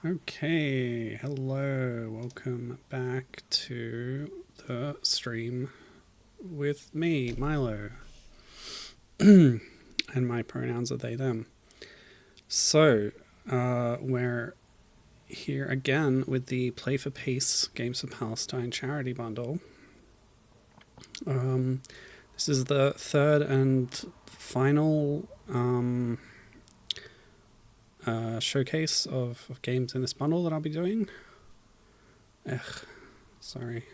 Okay, hello, welcome back to the stream with me, Milo, and my pronouns are they, them. So, we're here again with the Play for Peace Games for Palestine charity bundle. This is the third and final showcase of games in this bundle that I'll be doing. Sorry.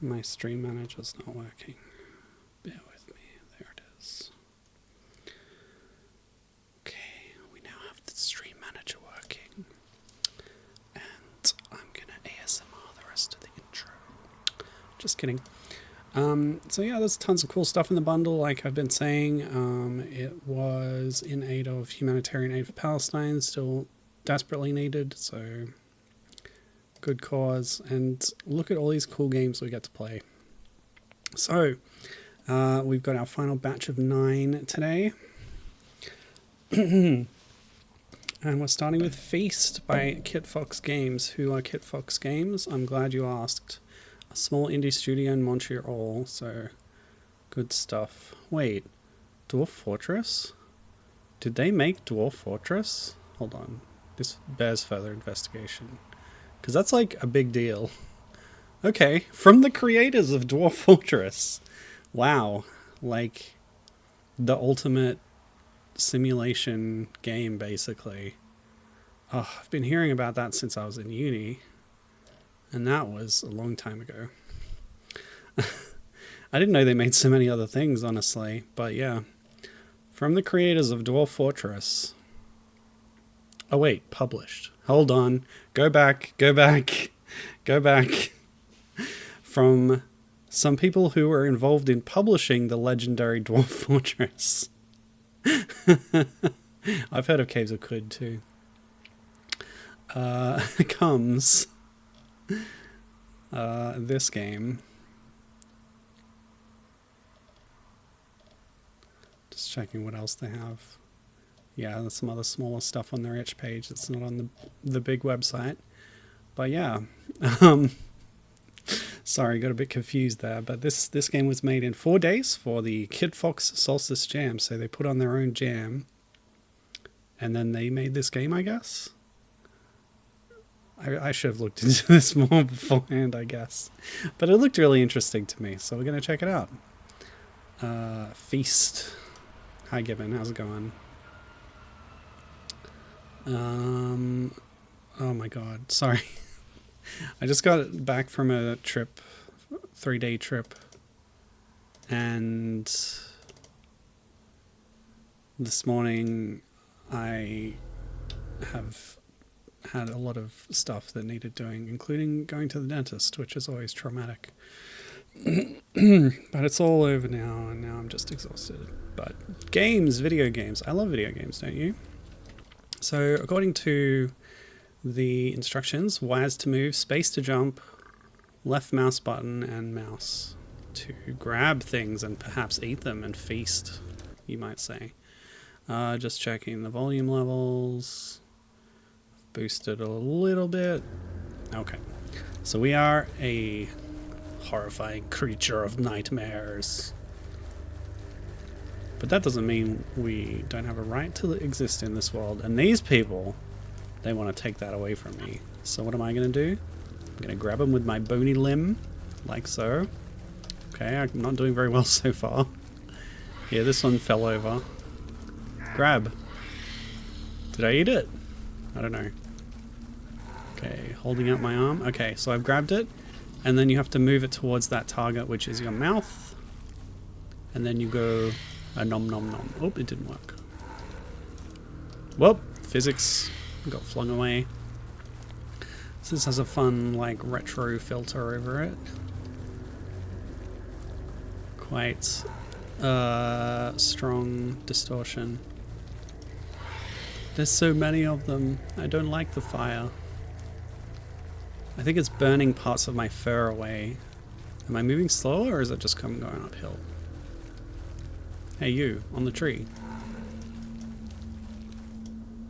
My stream manager's not working. Bear with me. There it is. Okay, we now have the stream manager working. And I'm gonna ASMR the rest of the intro. Just kidding. So yeah, there's tons of cool stuff in the bundle, like I've been saying. It was in aid of humanitarian aid for Palestine, still desperately needed, so good cause. And look at all these cool games we get to play. So, we've got our final batch of 9 today. And we're starting with Feast by Kit Fox Games. Who are Kit Fox Games? I'm glad you asked. A small indie studio in Montreal, so good stuff. Wait, Dwarf Fortress? Did they make Dwarf Fortress? Hold on, this bears further investigation. Because that's like a big deal. Okay, from the creators of Dwarf Fortress. Wow, like the ultimate simulation game, basically. Oh, I've been hearing about that since I was in uni. And that was a long time ago. I didn't know they made so many other things, honestly. But yeah. From the creators of Dwarf Fortress. Oh wait, published. Hold on. Go back. From some people who were involved in publishing the legendary Dwarf Fortress. I've heard of Caves of Qud too. Comes this game. Just checking what else they have. Yeah, there's some other smaller stuff on their itch page that's not on the big website. But yeah. Sorry, got a bit confused there. But this game was made in 4 days for the Kid Fox Solstice Jam. So they put on their own jam. And then they made this game, I guess. I should have looked into this more beforehand, I guess. But it looked really interesting to me, so we're going to check it out. Feast. Hi, Gibbon. How's it going? Oh my god. Sorry. I just got back from a trip, 3-day trip. And this morning I have had a lot of stuff that needed doing, including going to the dentist, which is always traumatic. But it's all over now, and now I'm just exhausted. But games, video games. I love video games, don't you? So according to the instructions, wires to move, space to jump, left mouse button and mouse to grab things and perhaps eat them and feast, you might say. Just checking the volume levels. Boosted a little bit. Okay. So we are a horrifying creature of nightmares. But that doesn't mean we don't have a right to exist in this world. And these people, they want to take that away from me. So what am I going to do? I'm going to grab them with my bony limb, like so. Okay, I'm not doing very well so far. Yeah, this one fell over. Grab. Did I eat it? I don't know. Okay, holding out my arm. Okay, so I've grabbed it. And then you have to move it towards that target, which is your mouth. And then you go a nom nom nom. Oh, it didn't work. Well, physics got flung away. So this has a fun, like, retro filter over it. Quite strong distortion. There's so many of them. I don't like the fire. I think it's burning parts of my fur away. Am I moving slower or is it just going uphill? Hey you, on the tree.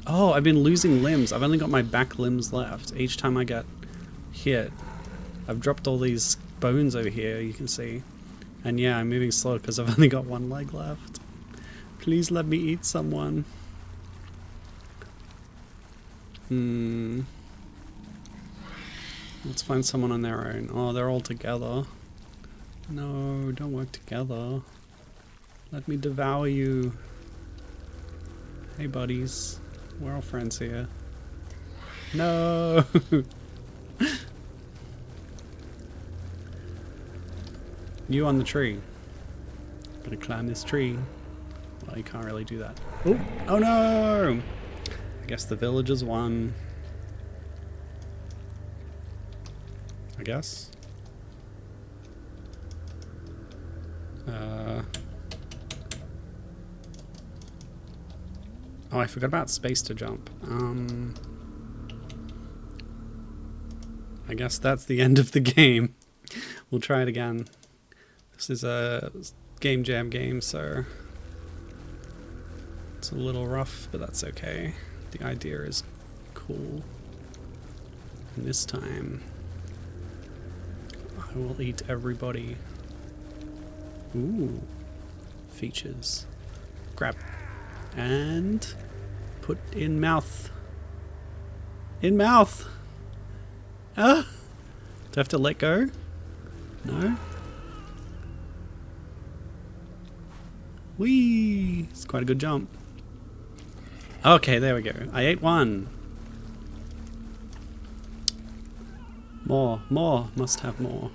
Oh, I've been losing limbs. I've only got my back limbs left. Each time I get hit, I've dropped all these bones over here, you can see. And yeah, I'm moving slow because I've only got one leg left. Please let me eat someone. Let's find someone on their own. Oh, they're all together. No, don't work together. Let me devour you. Hey buddies. We're all friends here. No! You on the tree. Gotta climb this tree. Well, you can't really do that. Oh, oh no! I guess the villagers won. I guess. Oh, I forgot about space to jump. I guess that's the end of the game. We'll try it again. This is a game jam game, so it's a little rough, but that's okay. The idea is cool. And this time, I will eat everybody. Ooh, features. Grab. And put in mouth. In mouth! Ah! Do I have to let go? No? Whee! It's quite a good jump. Okay, there we go. I ate one. More, more. Must have more.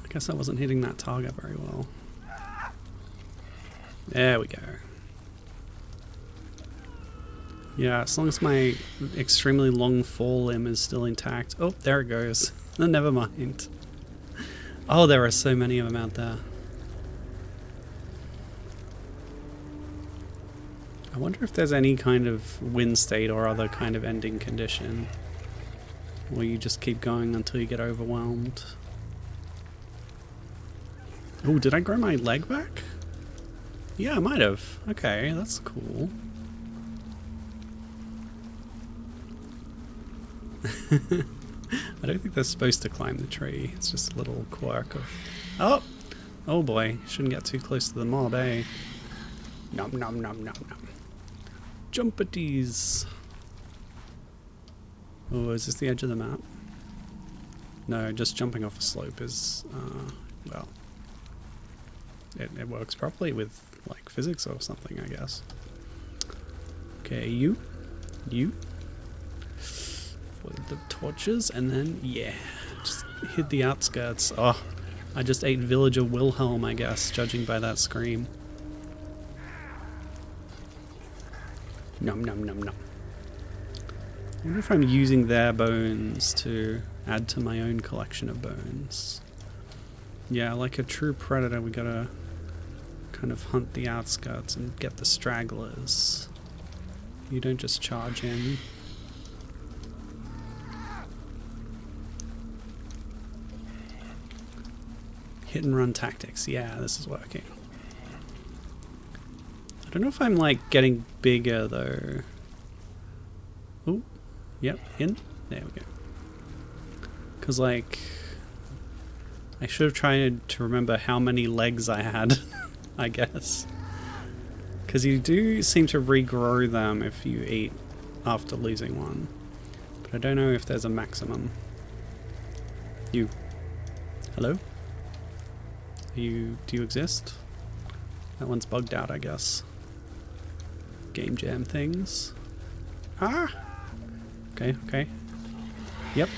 I guess I wasn't hitting that target very well. There we go. Yeah, as long as my extremely long forelimb is still intact. Oh, there it goes. Never mind. Oh, there are so many of them out there. I wonder if there's any kind of win state or other kind of ending condition where you just keep going until you get overwhelmed. Oh, did I grow my leg back? Yeah, I might have. Okay, that's cool. I don't think they're supposed to climb the tree. It's just a little quirk of... Oh! Oh boy, shouldn't get too close to the mob, eh? Nom nom nom nom nom. Jumpities! Oh, is this the edge of the map? No, just jumping off a slope is, well... It works properly with, like, physics or something, I guess. Okay, you. For the torches, and then, yeah, just hit the outskirts. Oh, I just ate villager Wilhelm, I guess, judging by that scream. Nom nom nom nom. I wonder if I'm using their bones to add to my own collection of bones. Yeah, like a true predator, we gotta kind of hunt the outskirts and get the stragglers. You don't just charge in. Hit and run tactics. Yeah, this is working. I don't know if I'm like getting bigger though. Oh, yep, in. There we go. Because like, I should have tried to remember how many legs I had, I guess. Because you do seem to regrow them if you eat after losing one. But I don't know if there's a maximum. You. Hello? Do you exist? That one's bugged out, I guess. Game jam things. Ah! Okay, okay. Yep.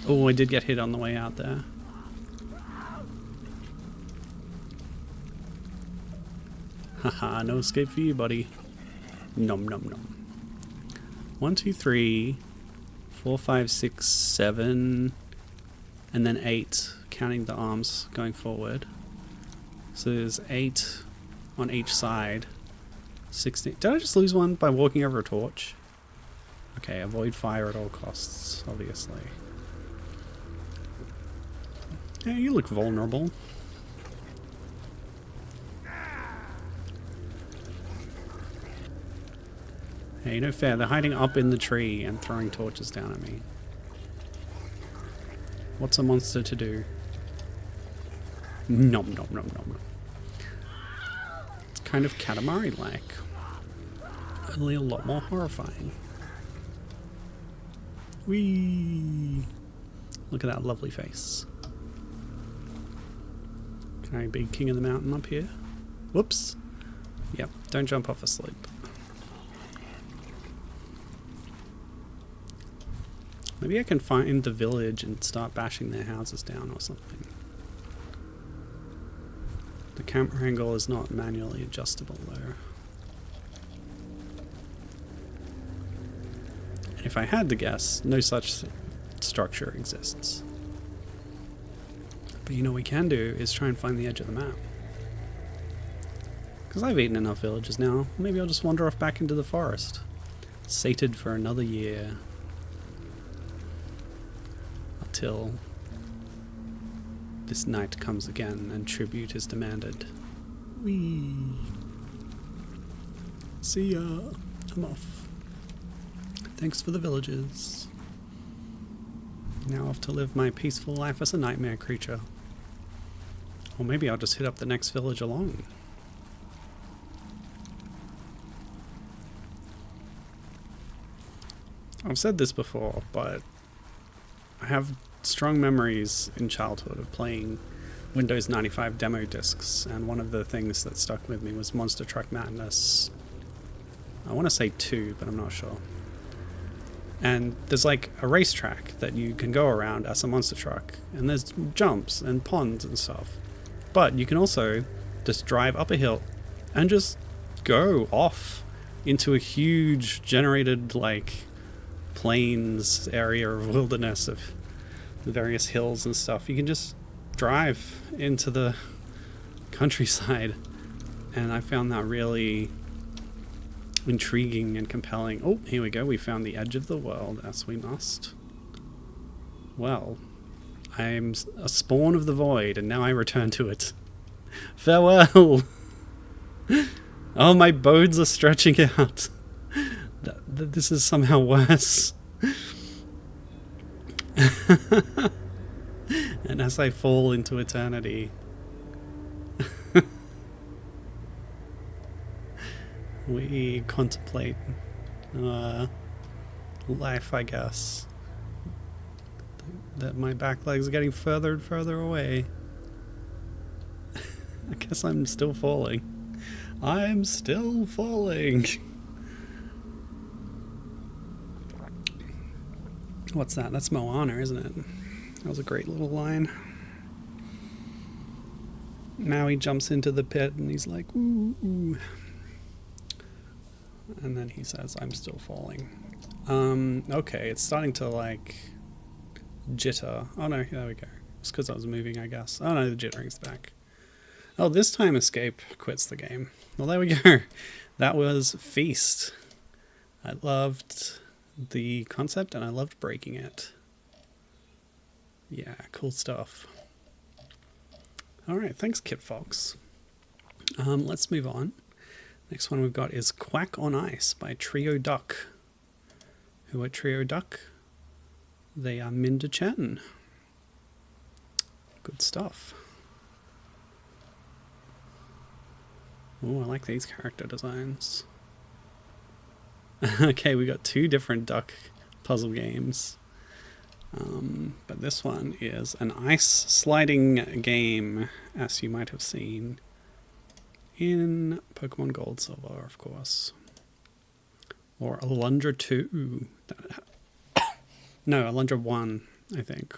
Oh, I did get hit on the way out there. Haha, no escape for you, buddy. Nom nom nom. 1, 2, 3, 4, 5, 6, 7, and then 8, counting the arms going forward. So there's 8 on each side. 16. Did I just lose one by walking over a torch? Okay, avoid fire at all costs, obviously. Yeah, you look vulnerable. Hey, no fair. They're hiding up in the tree and throwing torches down at me. What's a monster to do? Nom nom nom nom nom. It's kind of Katamari-like. Only a lot more horrifying. Whee! Look at that lovely face. Can I be king of the mountain up here? Whoops. Yep, don't jump off asleep. Maybe I can find the village and start bashing their houses down or something. The camera angle is not manually adjustable though. And if I had to guess, no such structure exists. But you know what we can do is try and find the edge of the map. Because I've eaten enough villages now, maybe I'll just wander off back into the forest. Sated for another year. Until this night comes again and tribute is demanded. Whee! See ya! I'm off. Thanks for the villages. Now off to live my peaceful life as a nightmare creature. Or maybe I'll just hit up the next village alone. I've said this before, but I have strong memories in childhood of playing Windows 95 demo discs, and one of the things that stuck with me was Monster Truck Madness. I want to say 2, but I'm not sure. And there's like a racetrack that you can go around as a monster truck, and there's jumps and ponds and stuff. But you can also just drive up a hill and just go off into a huge generated like plains area of wilderness of the various hills and stuff. You can just drive into the countryside, and I found that really intriguing and compelling. Oh, here we go. We found the edge of the world, as we must. Well, I'm a spawn of the void, and now I return to it. Farewell! Oh, my bones are stretching out. This is somehow worse. And as I fall into eternity, we contemplate life, I guess. That my back legs are getting further and further away. I guess I'm still falling. I'm still falling. What's that? That's Moana, isn't it? That was a great little line. Now he jumps into the pit and he's like, ooh, ooh. And then he says, I'm still falling. Okay, it's starting to like jitter. Oh no, there we go. It's because I was moving, I guess. Oh no, the jittering's back. Oh, this time Escape quits the game. Well, there we go. That was Feast. I loved the concept and I loved breaking it. Yeah, cool stuff. Alright, thanks Kit Fox. Let's move on. Next one we've got is Quack on Ice by Trio Duck. Who are Trio Duck? They are Minda Chen. Good stuff. Oh, I like these character designs. Okay, we got 2 different duck puzzle games. But this one is an ice sliding game, as you might have seen in Pokemon Gold Silver, of course. Or Alundra 2. No, Alundra 1, I think.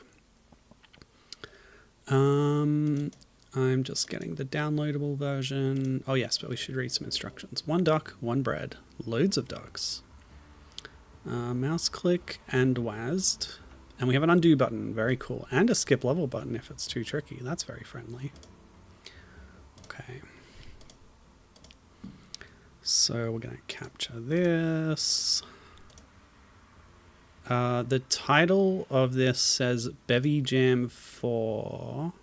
I'm just getting the downloadable version. Oh yes, but we should read some instructions. 1 duck, 1 bread. Loads of ducks. Mouse click and WASD. And we have an undo button, very cool. And a skip level button if it's too tricky. That's very friendly. Okay. So we're going to capture this. The title of this says Bevy Jam 4.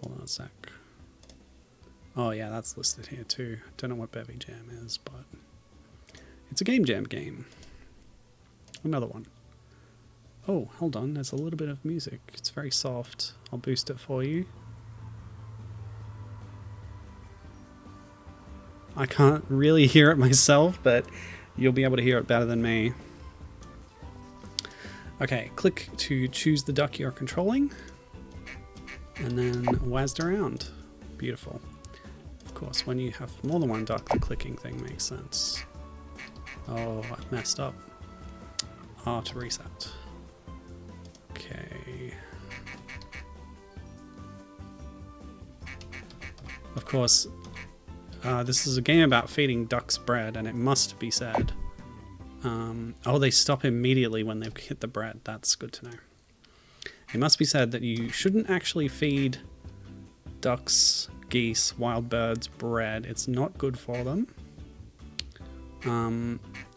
Hold on a sec. Oh yeah, that's listed here too. Don't know what Bevy Jam is, but It's a Game Jam game. Another one. Oh, hold on, there's a little bit of music. It's very soft. I'll boost it for you. I can't really hear it myself, but you'll be able to hear it better than me. Okay, click to choose the duck you're controlling, and then WASD around. Beautiful. Of course, when you have more than one duck, the clicking thing makes sense. Oh, I messed up. R to reset. Okay. Of course, this is a game about feeding ducks bread, and it must be said. Oh, they stop immediately when they've hit the bread. That's good to know. It must be said that you shouldn't actually feed ducks, geese, wild birds bread. It's not good for them.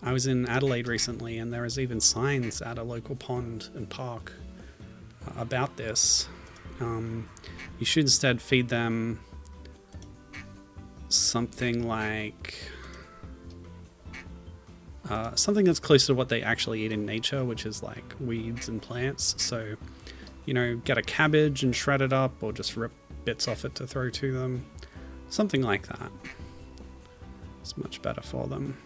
I was in Adelaide recently, and there is even signs at a local pond and park about this. You should instead feed them something like something that's closer to what they actually eat in nature, which is like weeds and plants. So, you know, get a cabbage and shred it up, or just rip bits off it to throw to them. Something like that. It's much better for them.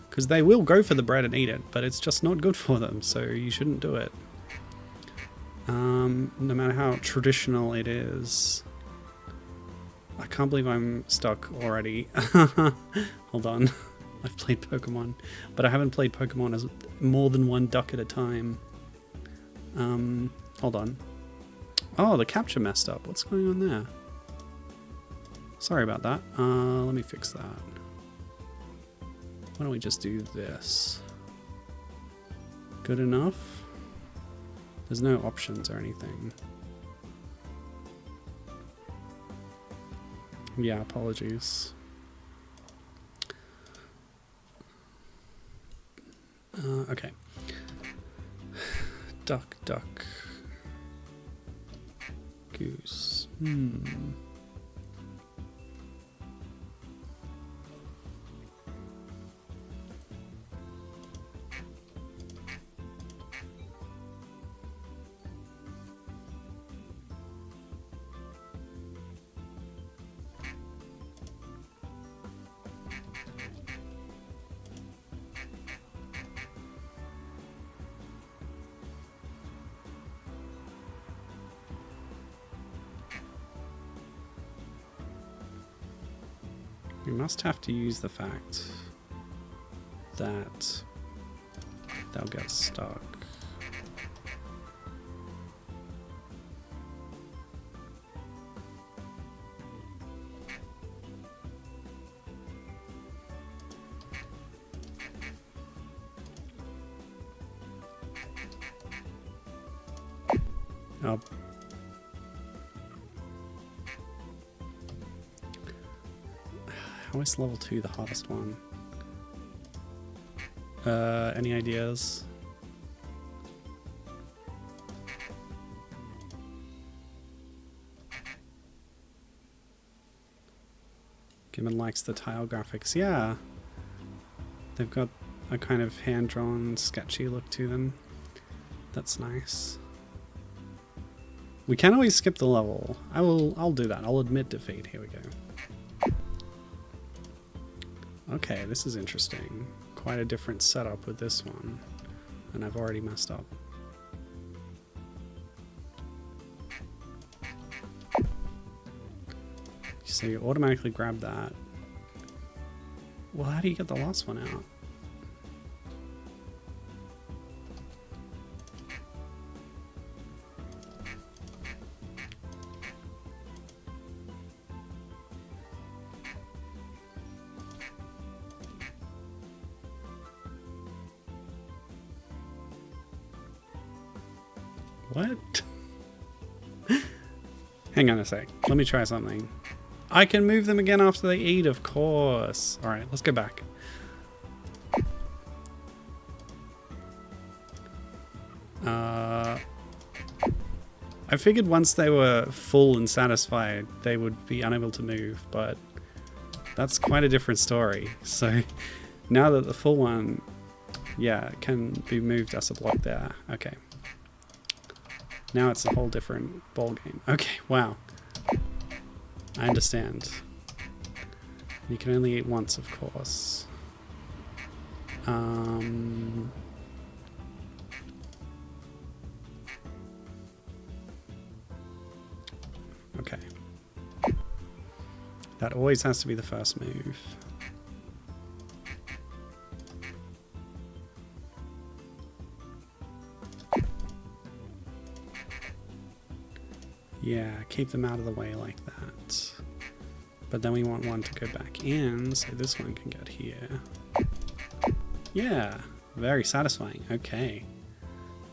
Because they will go for the bread and eat it, but it's just not good for them, so you shouldn't do it. No matter how traditional it is. I can't believe I'm stuck already. Hold on. I've played Pokemon, but I haven't played Pokemon as more than one duck at a time. Hold on. Oh, the capture messed up. What's going on there? Sorry about that. Let me fix that. Why don't we just do this? Good enough? There's no options or anything. Yeah, apologies. Okay. Duck, duck. Goose. We must have to use the fact that they'll get stuck. Oh. How is level 2 the hardest one? Any ideas? Gibbon likes the tile graphics. Yeah. They've got a kind of hand-drawn, sketchy look to them. That's nice. We can always skip the level. I'll do that. I'll admit defeat. Here we go. Okay, this is interesting. Quite a different setup with this one. And I've already messed up. So you automatically grab that. Well, how do you get the last one out? What? Hang on a sec. Let me try something. I can move them again after they eat, of course. Alright, let's go back. I figured once they were full and satisfied, they would be unable to move, but that's quite a different story. So Now that the full one, yeah, can be moved as a block there. Okay. Now it's a whole different ball game. Okay, wow. I understand. You can only eat once, of course. Okay. That always has to be the first move. Yeah, keep them out of the way like that. But then we want one to go back in, so this one can get here. Yeah, very satisfying. Okay.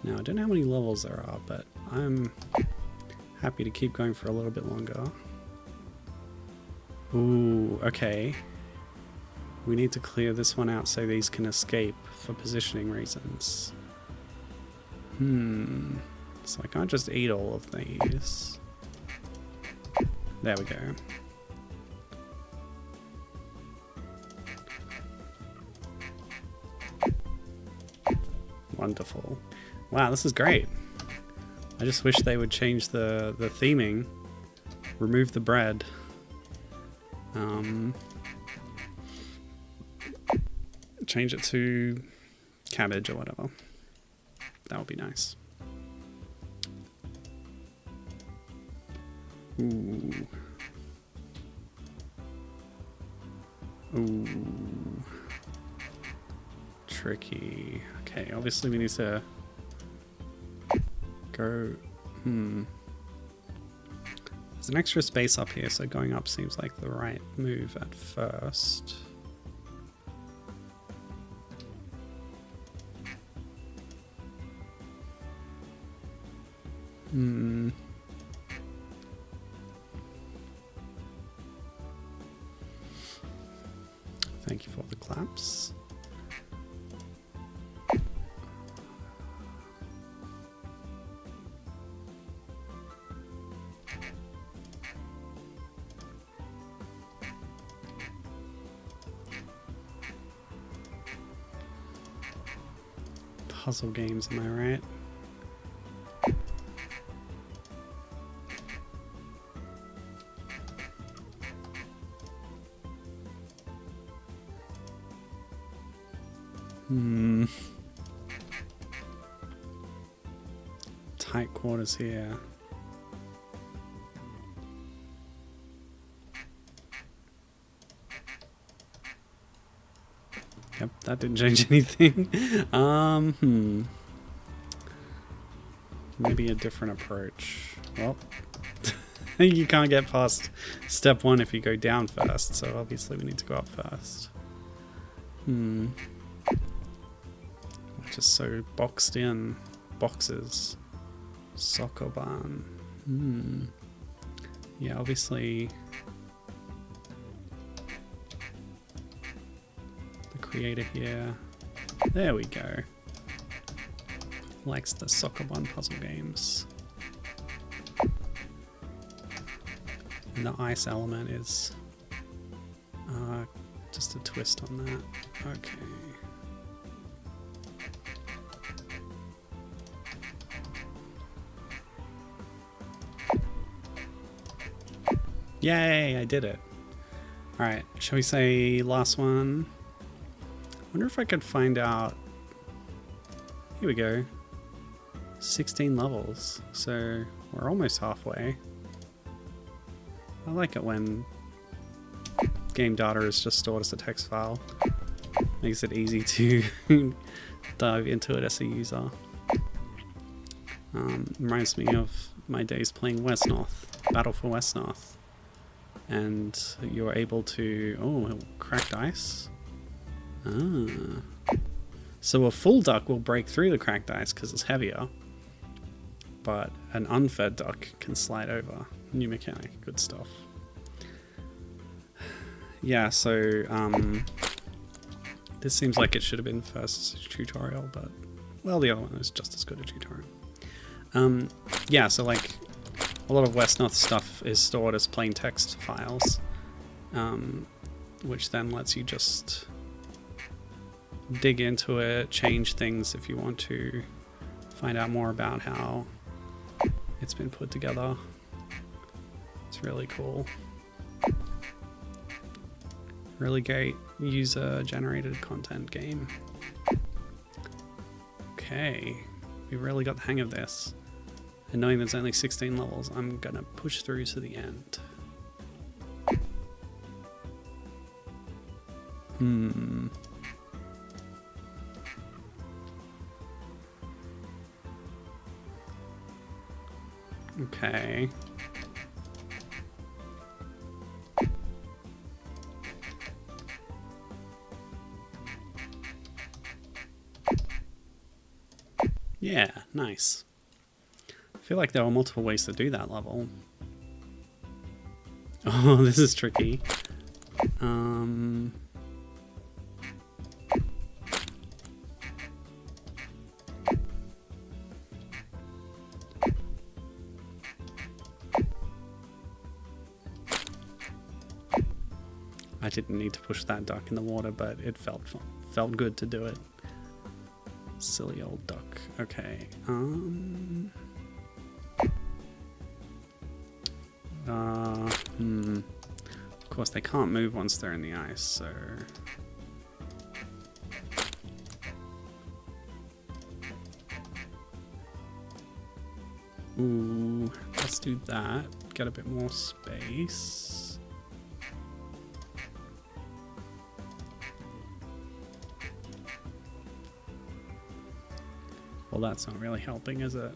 Now, I don't know how many levels there are, but I'm happy to keep going for a little bit longer. Ooh, okay. We need to clear this one out so these can escape for positioning reasons. So I can't just eat all of these. There we go. Wonderful. Wow, this is great. I just wish they would change the theming. Remove the bread. Change it to cabbage or whatever. That would be nice. Ooh. Ooh. Tricky. Okay, obviously we need to go... There's an extra space up here, so going up seems like the right move at first. Thank you for the claps. Puzzle games, am I right? Tight quarters here. Yep, that didn't change anything. Maybe a different approach. Well, you can't get past step one if you go down first, so obviously we need to go up first. Just so boxed in. Boxes. Sokoban. Yeah, obviously the creator here. There we go. Likes the Sokoban puzzle games. And the ice element is just a twist on that. Okay. Yay, I did it. Alright, shall we say last one? Wonder if I could find out... Here we go. 16 levels, so we're almost halfway. I like it when game data is just stored as a text file. Makes it easy to dive into it as a user. Reminds me of my days playing West North, Battle for West North. And you're able to... Oh, cracked ice? So a full duck will break through the cracked ice because it's heavier. But an unfed duck can slide over. New mechanic, good stuff. Yeah, so this seems like it should have been first tutorial, but well, the other one is just as good a tutorial. Yeah, so like a lot of West North stuff is stored as plain text files, which then lets you just dig into it, change things if you want to find out more about how it's been put together. It's really cool. Really great user-generated content game. Okay, we really got the hang of this. And knowing there's only 16 levels, I'm gonna push through to the end. Okay. Yeah, nice. I feel like there were multiple ways to do that level. Oh, this is tricky. I didn't need to push that duck in the water, but it felt good to do it. Silly old duck. Okay. Of course, they can't move once they're in the ice, so... Ooh, let's do that. Get a bit more space. Well, that's not really helping, is it?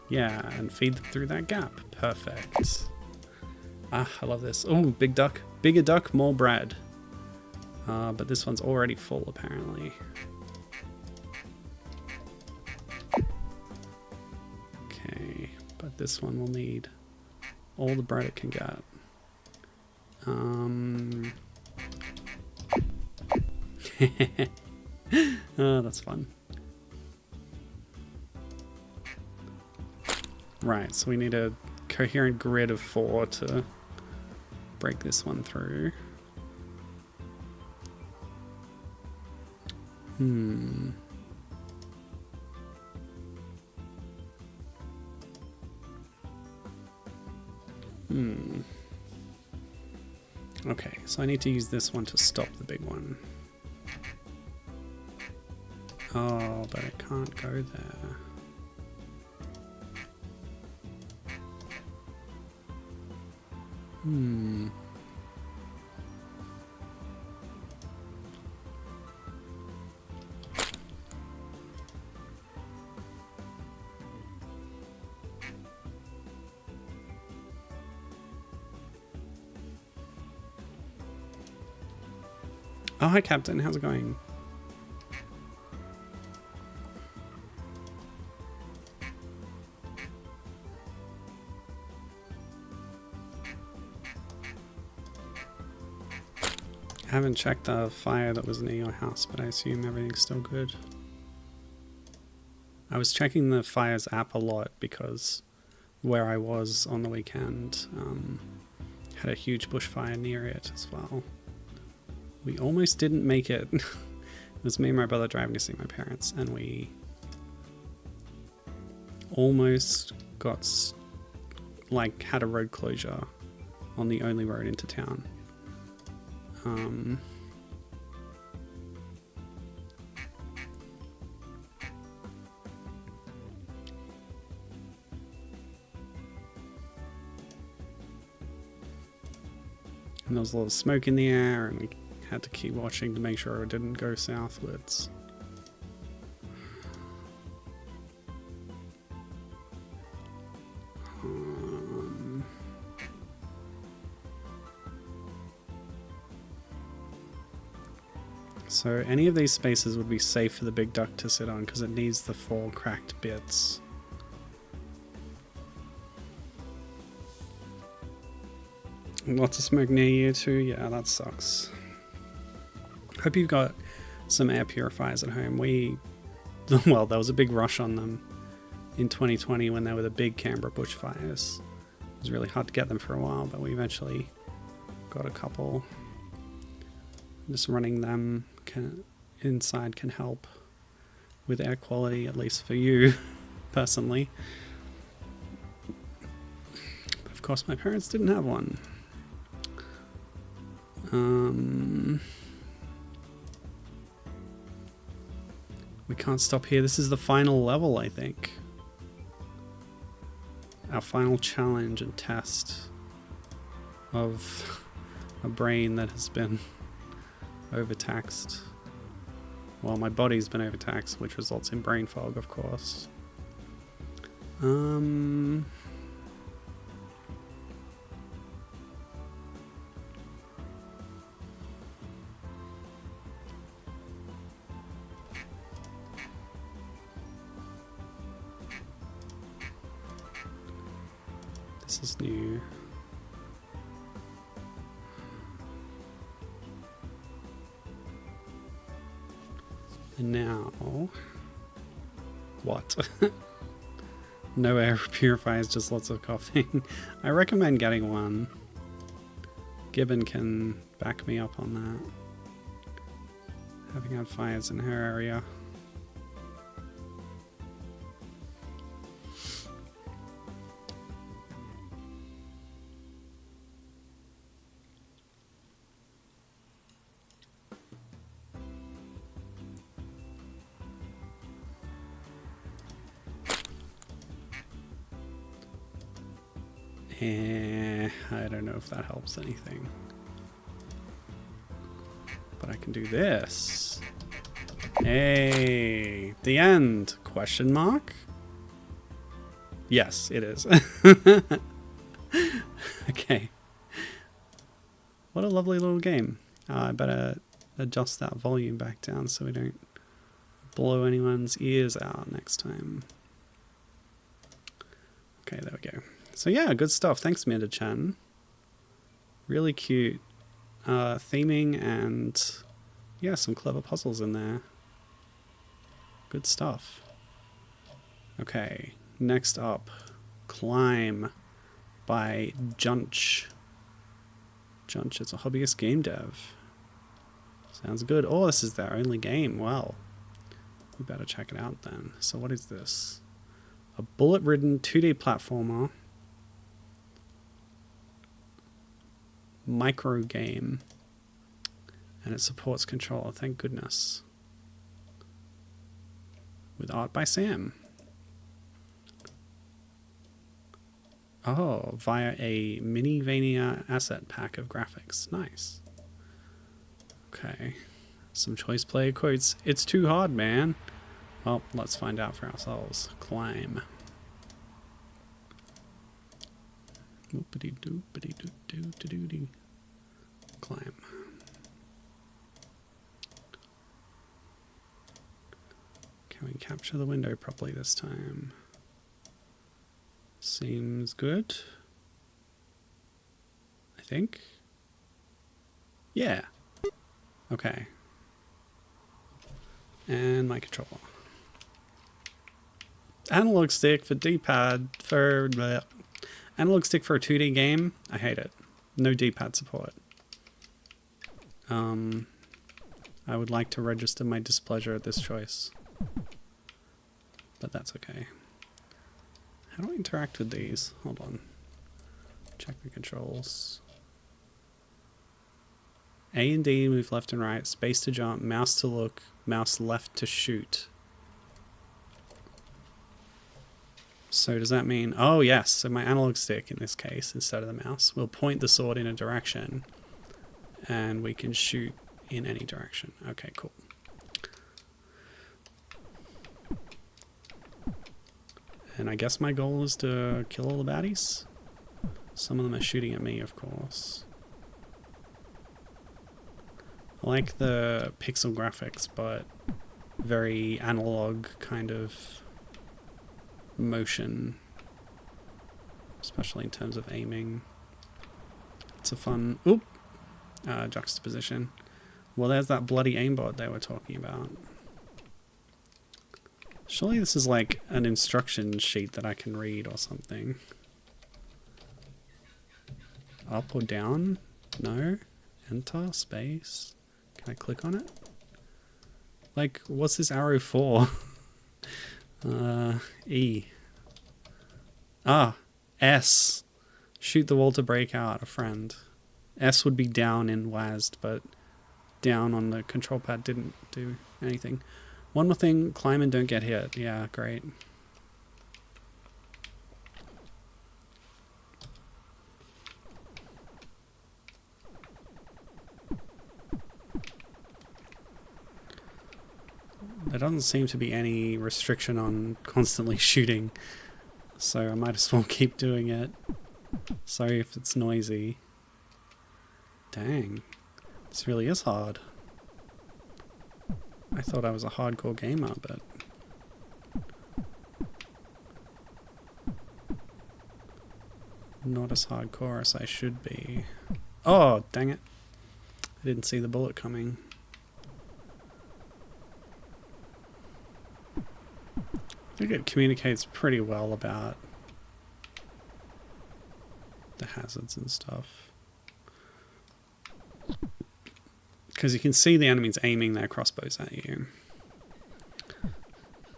Yeah, and feed them through that gap. Perfect. Ah, I love this. Oh, big duck. Bigger duck, more bread. But this one's already full, apparently. Okay, but this one will need all the bread it can get. Oh, that's fun. Right, so we need a coherent grid of 4 to break this one through. Okay, so I need to use this one to stop the big one. Oh, but it can't go there. Oh, hi Captain, how's it going? I haven't checked the fire that was near your house, but I assume everything's still good. I was checking the fires app a lot because where I was on the weekend had a huge bushfire near it as well. We almost didn't make it. It was me and my brother driving to see my parents, and we almost got had a road closure on the only road into town. And there was a lot of smoke in the air, and we had to keep watching to make sure it didn't go southwards. So any of these spaces would be safe for the big duck to sit on because it needs the 4 cracked bits. Lots of smoke near you too? Yeah, that sucks. Hope you've got some air purifiers at home. Well, there was a big rush on them in 2020 when there were the big Canberra bushfires. It was really hard to get them for a while, but we eventually got a couple. Just running them inside can help with air quality, at least for you, personally. But of course, my parents didn't have one. We can't stop here. This is the final level, I think. Our final challenge and test of a brain that has been overtaxed. Well, my body's been overtaxed, which results in brain fog, of course. This is new. And now, what? No air purifiers, just lots of coughing. I recommend getting one. Gibbon can back me up on that. Having had fires in her area. I don't know if that helps anything. But I can do this. Hey, the end? Question mark? Yes, it is. Okay. What a lovely little game. I better adjust that volume back down so we don't blow anyone's ears out next time. Okay, there we go. So yeah, good stuff. Thanks, Minda-chan. Really cute theming and yeah, some clever puzzles in there. Good stuff. Okay, next up, Climb by Junch. Junch is a hobbyist game dev. Sounds good. Oh, this is their only game. Well, we better check it out then. So what is this? A bullet-ridden 2D platformer. Micro game, and it supports controller, thank goodness, with art by Sam. Oh, via a Minivania asset pack of graphics. Nice. Okay, some choice player quotes. It's too hard, man. Well, let's find out for ourselves. Climb. Climb. Can we capture the window properly this time? Seems good. I think. Yeah. Okay. And my controller. Analog stick for D-pad for... Analog stick for a 2D game? I hate it. No D-pad support. I would like to register my displeasure at this choice. But that's okay. How do I interact with these? Hold on. Check the controls. A and D move left and right, space to jump, mouse to look, mouse left to shoot. So does that mean, oh yes, so my analog stick in this case, instead of the mouse, will point the sword in a direction and we can shoot in any direction. Okay, cool. And I guess my goal is to kill all the baddies. Some of them are shooting at me, of course. I like the pixel graphics, but very analog kind of motion, especially in terms of aiming. It's a fun juxtaposition. Well, there's that bloody aimbot they were talking about. Surely this is like an instruction sheet that I can read or something. Up or down? No? Enter? Space? Can I click on it? Like, what's this arrow for? E. Ah, S. Shoot the wall to break out a friend. S would be down in WASD, but down on the control pad didn't do anything. One more thing, climb and don't get hit. Yeah, great. There doesn't seem to be any restriction on constantly shooting, so I might as well keep doing it. Sorry if it's noisy. Dang, this really is hard. I thought I was a hardcore gamer, but... not as hardcore as I should be. Oh, dang it. I didn't see the bullet coming. I think it communicates pretty well about the hazards and stuff. Because you can see the enemies aiming their crossbows at you.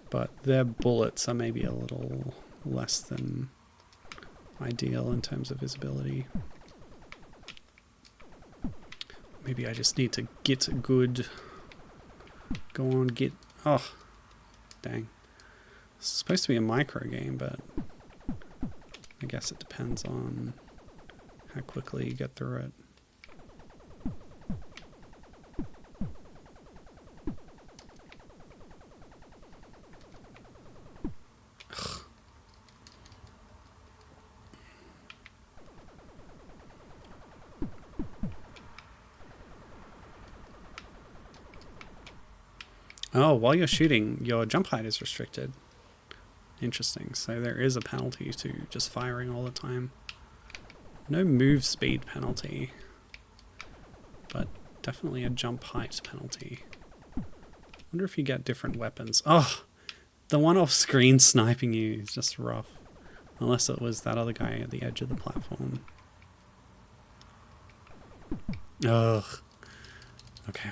But their bullets are maybe a little less than ideal in terms of visibility. Maybe I just need to get good. Go on, get... oh, dang. It's supposed to be a micro game, but I guess it depends on how quickly you get through it. Oh, while you're shooting, your jump height is restricted. Interesting. So there is a penalty to just firing all the time. No move speed penalty, but definitely a jump height penalty. Wonder if you get different weapons. Oh, the one off screen sniping you is just rough. Unless it was that other guy at the edge of the platform. Ugh. Okay.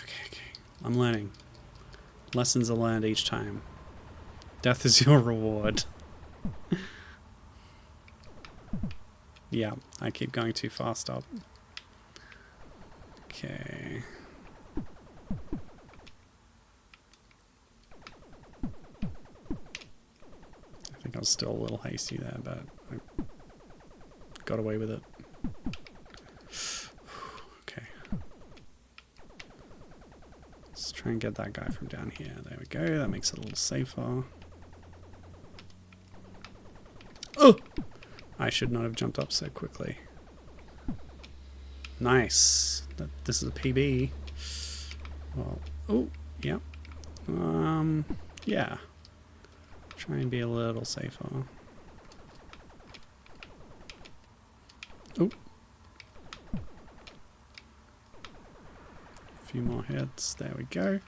I'm learning. Lessons are learned each time. Death is your reward. Yeah, I keep going too fast up. Okay. I think I was still a little hasty there, but I got away with it. Okay. Let's try and get that guy from down here. There we go. That makes it a little safer. Oh! I should not have jumped up so quickly. Nice. This is a PB. Well, oh, yeah. Yeah. Try and be a little safer. Oh. A few more hits. There we go.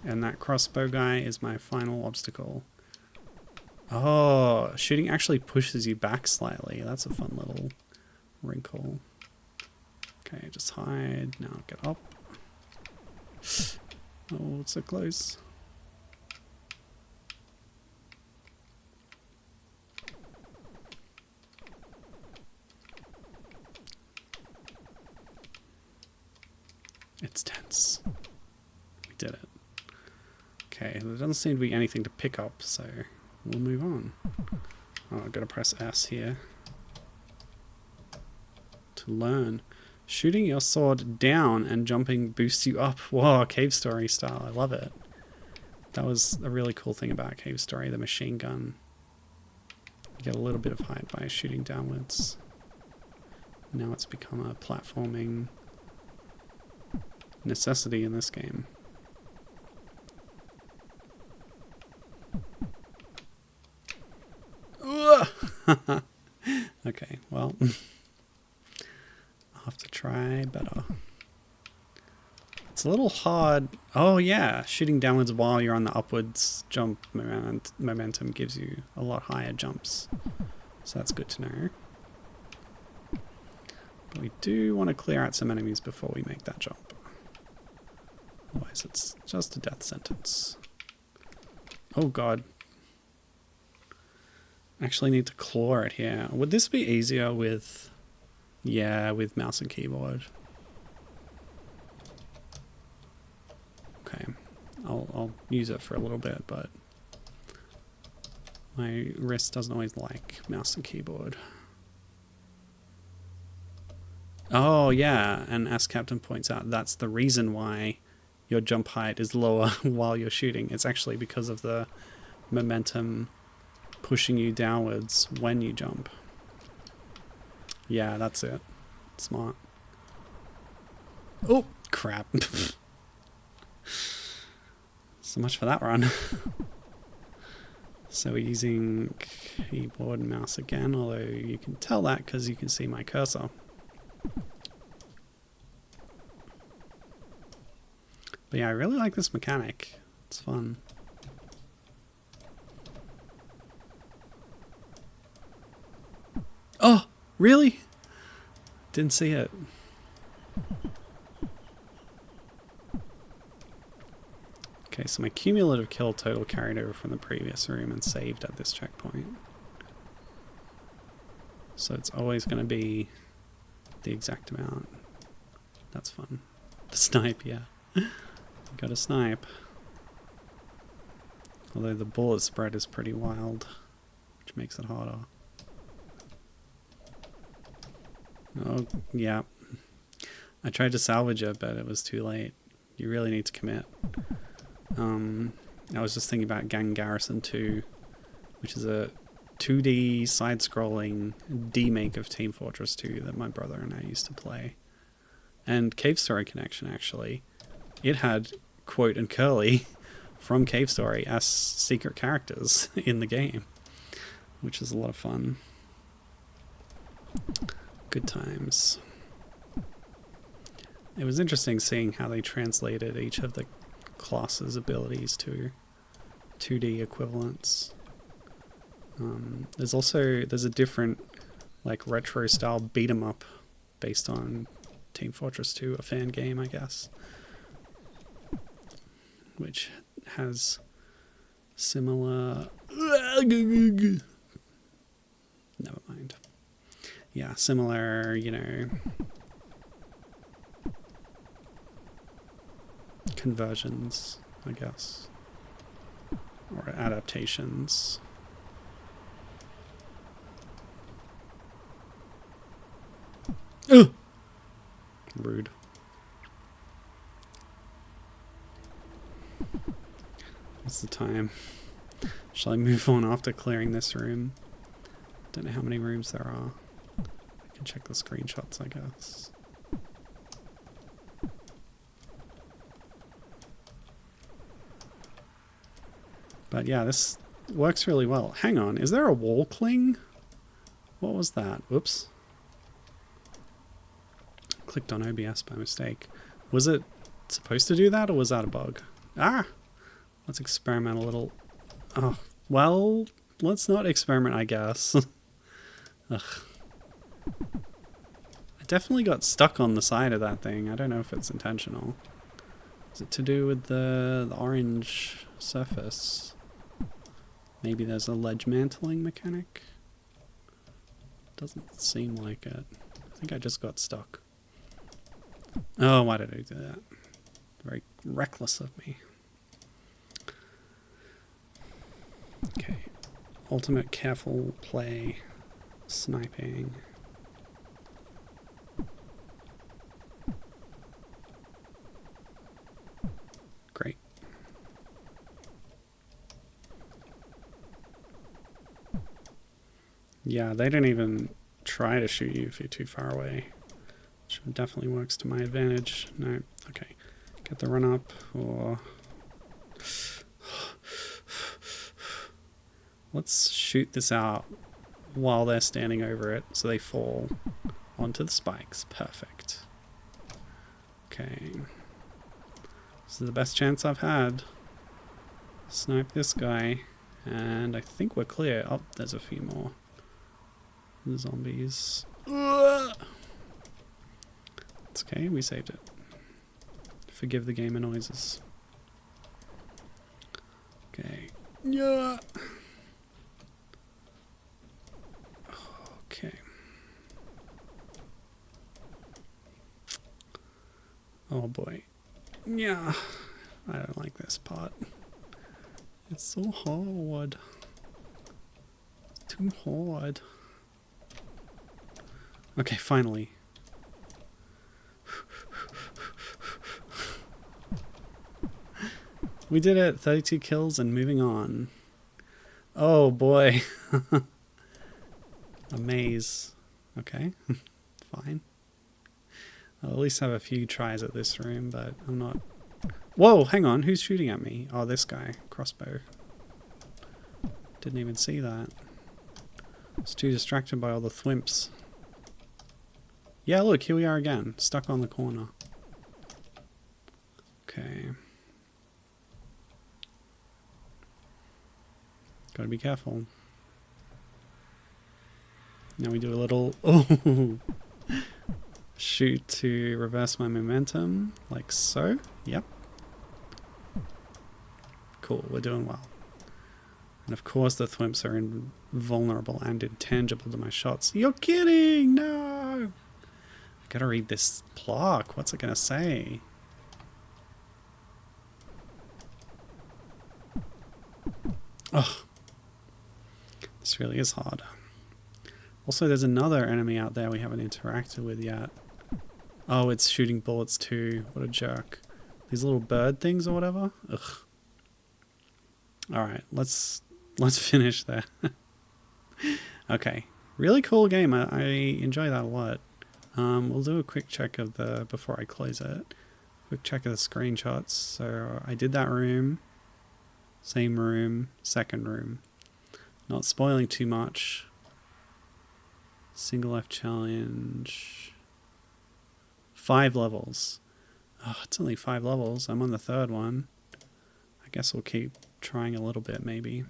And that crossbow guy is my final obstacle. Oh, shooting actually pushes you back slightly. That's a fun little wrinkle. Okay, just hide. Now get up. Oh, it's so close. It's tense. We did it. Okay, there doesn't seem to be anything to pick up, so we'll move on. Oh, I've got to press S here to learn. Shooting your sword down and jumping boosts you up. Whoa, Cave Story style. I love it. That was a really cool thing about Cave Story, the machine gun. You get a little bit of height by shooting downwards. Now it's become a platforming necessity in this game. Okay, well, I'll have to try better. It's a little hard. Oh yeah, shooting downwards while you're on the upwards jump momentum gives you a lot higher jumps. So that's good to know. But we do want to clear out some enemies before we make that jump. Otherwise it's just a death sentence. Oh god. Actually need to claw it here. Would this be easier with... yeah, with mouse and keyboard. Okay. I'll use it for a little bit, but my wrist doesn't always like mouse and keyboard. Oh yeah, and as Captain points out, that's the reason why your jump height is lower while you're shooting. It's actually because of the momentum pushing you downwards when you jump. Yeah, that's it. Smart. Oh, crap. So much for that run. So we're using keyboard and mouse again, although you can tell that because you can see my cursor. But yeah, I really like this mechanic. It's fun. Oh, really? Didn't see it. Okay, so my cumulative kill total carried over from the previous room and saved at this checkpoint. So it's always going to be the exact amount. That's fun. The snipe, yeah. Got a snipe. Although the bullet spread is pretty wild, which makes it harder. Oh, yeah. I tried to salvage it, but it was too late. You really need to commit. I was just thinking about Gang Garrison 2, which is a 2D side-scrolling demake of Team Fortress 2 that my brother and I used to play. And Cave Story Connection, actually. It had Quote and Curly from Cave Story as secret characters in the game, which is a lot of fun. Good times. It was interesting seeing how they translated each of the classes' abilities to 2D equivalents. There's a different like retro style beat 'em up based on Team Fortress 2, a fan game, I guess, which has similar... Never mind. Yeah, similar, you know, conversions, I guess, or adaptations. Ugh! Rude. What's the time? Shall I move on after clearing this room? Don't know how many rooms there are. I can check the screenshots, I guess. But yeah, this works really well. Hang on, is there a wall cling? What was that? Whoops. Clicked on OBS by mistake. Was it supposed to do that, or was that a bug? Ah! Let's experiment a little. Oh, well, let's not experiment, I guess. Ugh. I definitely got stuck on the side of that thing. I don't know if it's intentional. Is it to do with the orange surface? Maybe there's a ledge mantling mechanic? Doesn't seem like it. I think I just got stuck. Oh, why did I do that? Very reckless of me. Okay. Ultimate careful play. Sniping. Great. Yeah, they don't even try to shoot you if you're too far away. Which definitely works to my advantage. No, okay. Get the run up, or... Let's shoot this out while they're standing over it, so they fall onto the spikes. Perfect. Okay. This is the best chance I've had. Snipe this guy, and I think we're clear. Oh, there's a few more. The zombies. That's okay, we saved it. Forgive the gamer noises. Okay. Yeah. Okay. Oh boy. Yeah. I don't like this part. It's so hard. It's too hard. Okay, finally. We did it. 32 kills and moving on. Oh boy. A maze. Okay. Fine. I'll at least have a few tries at this room, but I'm not... Whoa, hang on. Who's shooting at me? Oh, this guy. Crossbow. Didn't even see that. I was too distracted by all the thwimps. Yeah, look, here we are again. Stuck on the corner. Okay. Gotta be careful. Now we do a little... Oh! Shoot to reverse my momentum, like so. Yep. Cool, we're doing well. And of course the thwimps are invulnerable and intangible to my shots. You're kidding! No! I gotta read this plaque. What's it gonna say? Oh. This really is hard. Also, there's another enemy out there we haven't interacted with yet. Oh, it's shooting bullets too. What a jerk. These little bird things or whatever? Ugh. Alright, let's finish there. Okay. Really cool game. I enjoy that a lot. We'll do a quick check of the... before I close it. Quick check of the screenshots. So, I did that room. Same room. Second room. Not spoiling too much. Single life challenge. 5 levels. Oh, it's only 5 levels. I'm on the 3rd one. I guess we'll keep trying a little bit, maybe.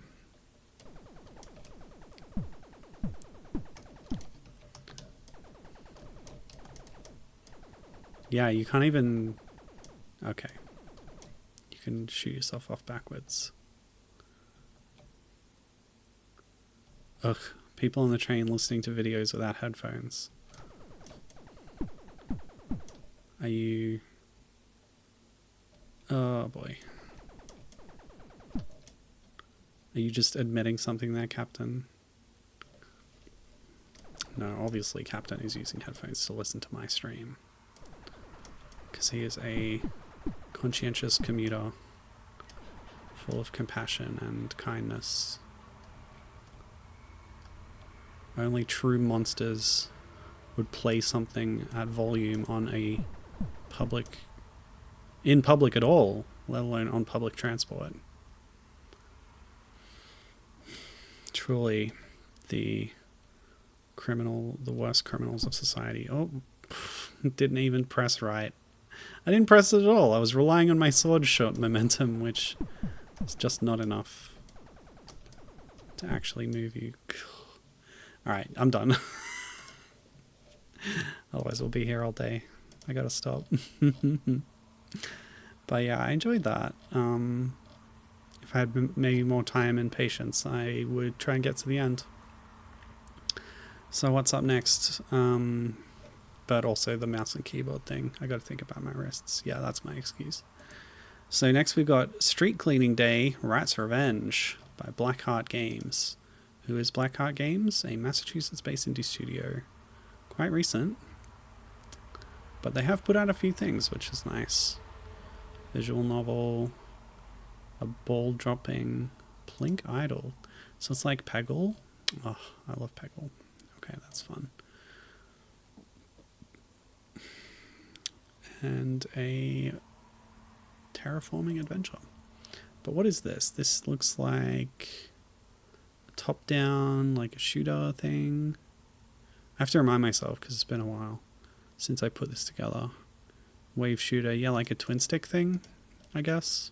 Yeah, you can't even... Okay. You can shoot yourself off backwards. Ugh. People on the train listening to videos without headphones. Are you... Oh boy. Are you just admitting something there, Captain? No, obviously Captain is using headphones to listen to my stream. Because he is a conscientious commuter, full of compassion and kindness. Only true monsters would play something at volume on a public... in public at all, let alone on public transport. Truly the worst criminals of society. Oh, didn't even press right. I didn't press it at all. I was relying on my sword shot momentum, which is just not enough to actually move you. Alright, I'm done. Otherwise we'll be here all day. I gotta stop. But yeah, I enjoyed that. If I had maybe more time and patience, I would try and get to the end. So what's up next? But also the mouse and keyboard thing. I gotta think about my wrists. Yeah, that's my excuse. So next we've got Street Cleaning Day, Rat's Revenge by Blackheart Games. Who is Blackheart Games? A Massachusetts-based indie studio. Quite recent. But they have put out a few things, which is nice. Visual novel. A ball-dropping Plink Idol. So it's like Peggle. Oh, I love Peggle. Okay, that's fun. And a terraforming adventure. But what is this? This looks like a top-down, like a shooter thing. I have to remind myself because it's been a while since I put this together. Wave shooter, yeah, like a twin stick thing, I guess.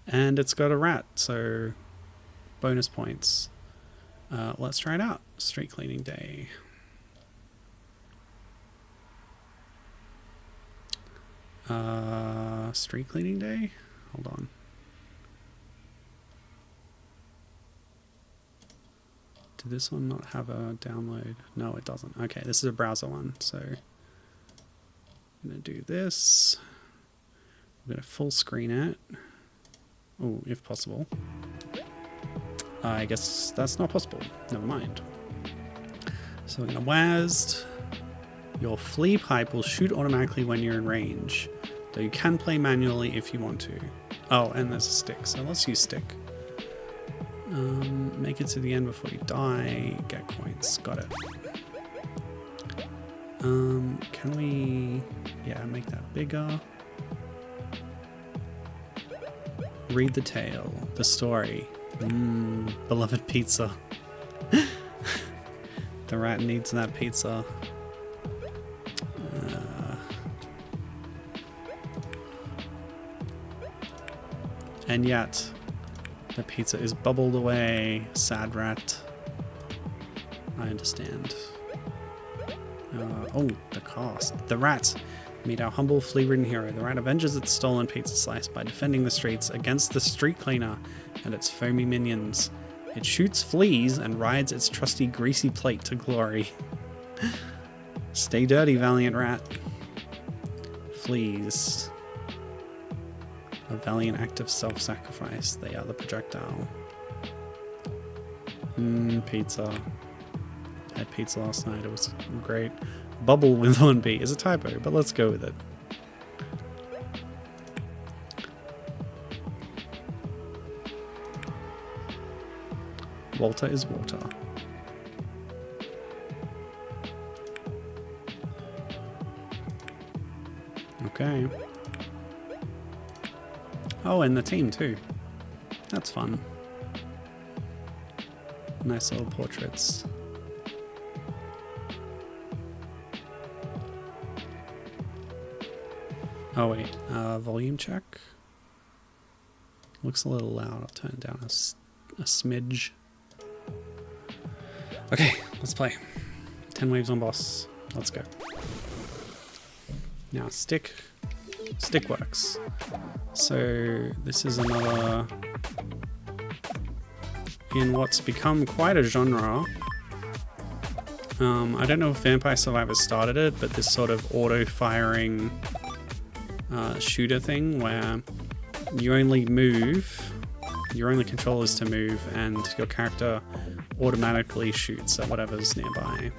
And it's got a rat, so bonus points. Let's try it out. Street Cleaning Day. Street cleaning day? Hold on. Did this one not have a download? No, it doesn't. Okay, this is a browser one, so I'm gonna do this. I'm gonna full screen it. Oh, if possible. I guess that's not possible. Never mind. So we're gonna WASD. Your flea pipe will shoot automatically when you're in range, though you can play manually if you want to. Oh, and there's a stick, so let's use stick. Make it to the end before you die. Get coins. Got it. Can we... Yeah, make that bigger. Read the tale. The story. Beloved pizza. The rat needs that pizza. And yet, the pizza is bubbled away. Sad rat. I understand. Oh, the cost. The rat. Meet our humble flea-ridden hero. The rat avenges its stolen pizza slice by defending the streets against the street cleaner and its foamy minions. It shoots fleas and rides its trusty greasy plate to glory. Stay dirty, valiant rat. Fleas. A valiant act of self-sacrifice. They are the projectile. Pizza. I had pizza last night. It was great. Bubble with 1B is a typo, but let's go with it. Walter is water. Okay. Oh, and the team too. That's fun. Nice little portraits. Oh wait, volume check. Looks a little loud. I'll turn it down a smidge. Okay, let's play. 10 waves on boss. Let's go. Now stick works. So this is another in what's become quite a genre. I don't know if Vampire Survivors started it, but this sort of auto-firing shooter thing where you only move, your only control is to move, and your character automatically shoots at whatever's nearby.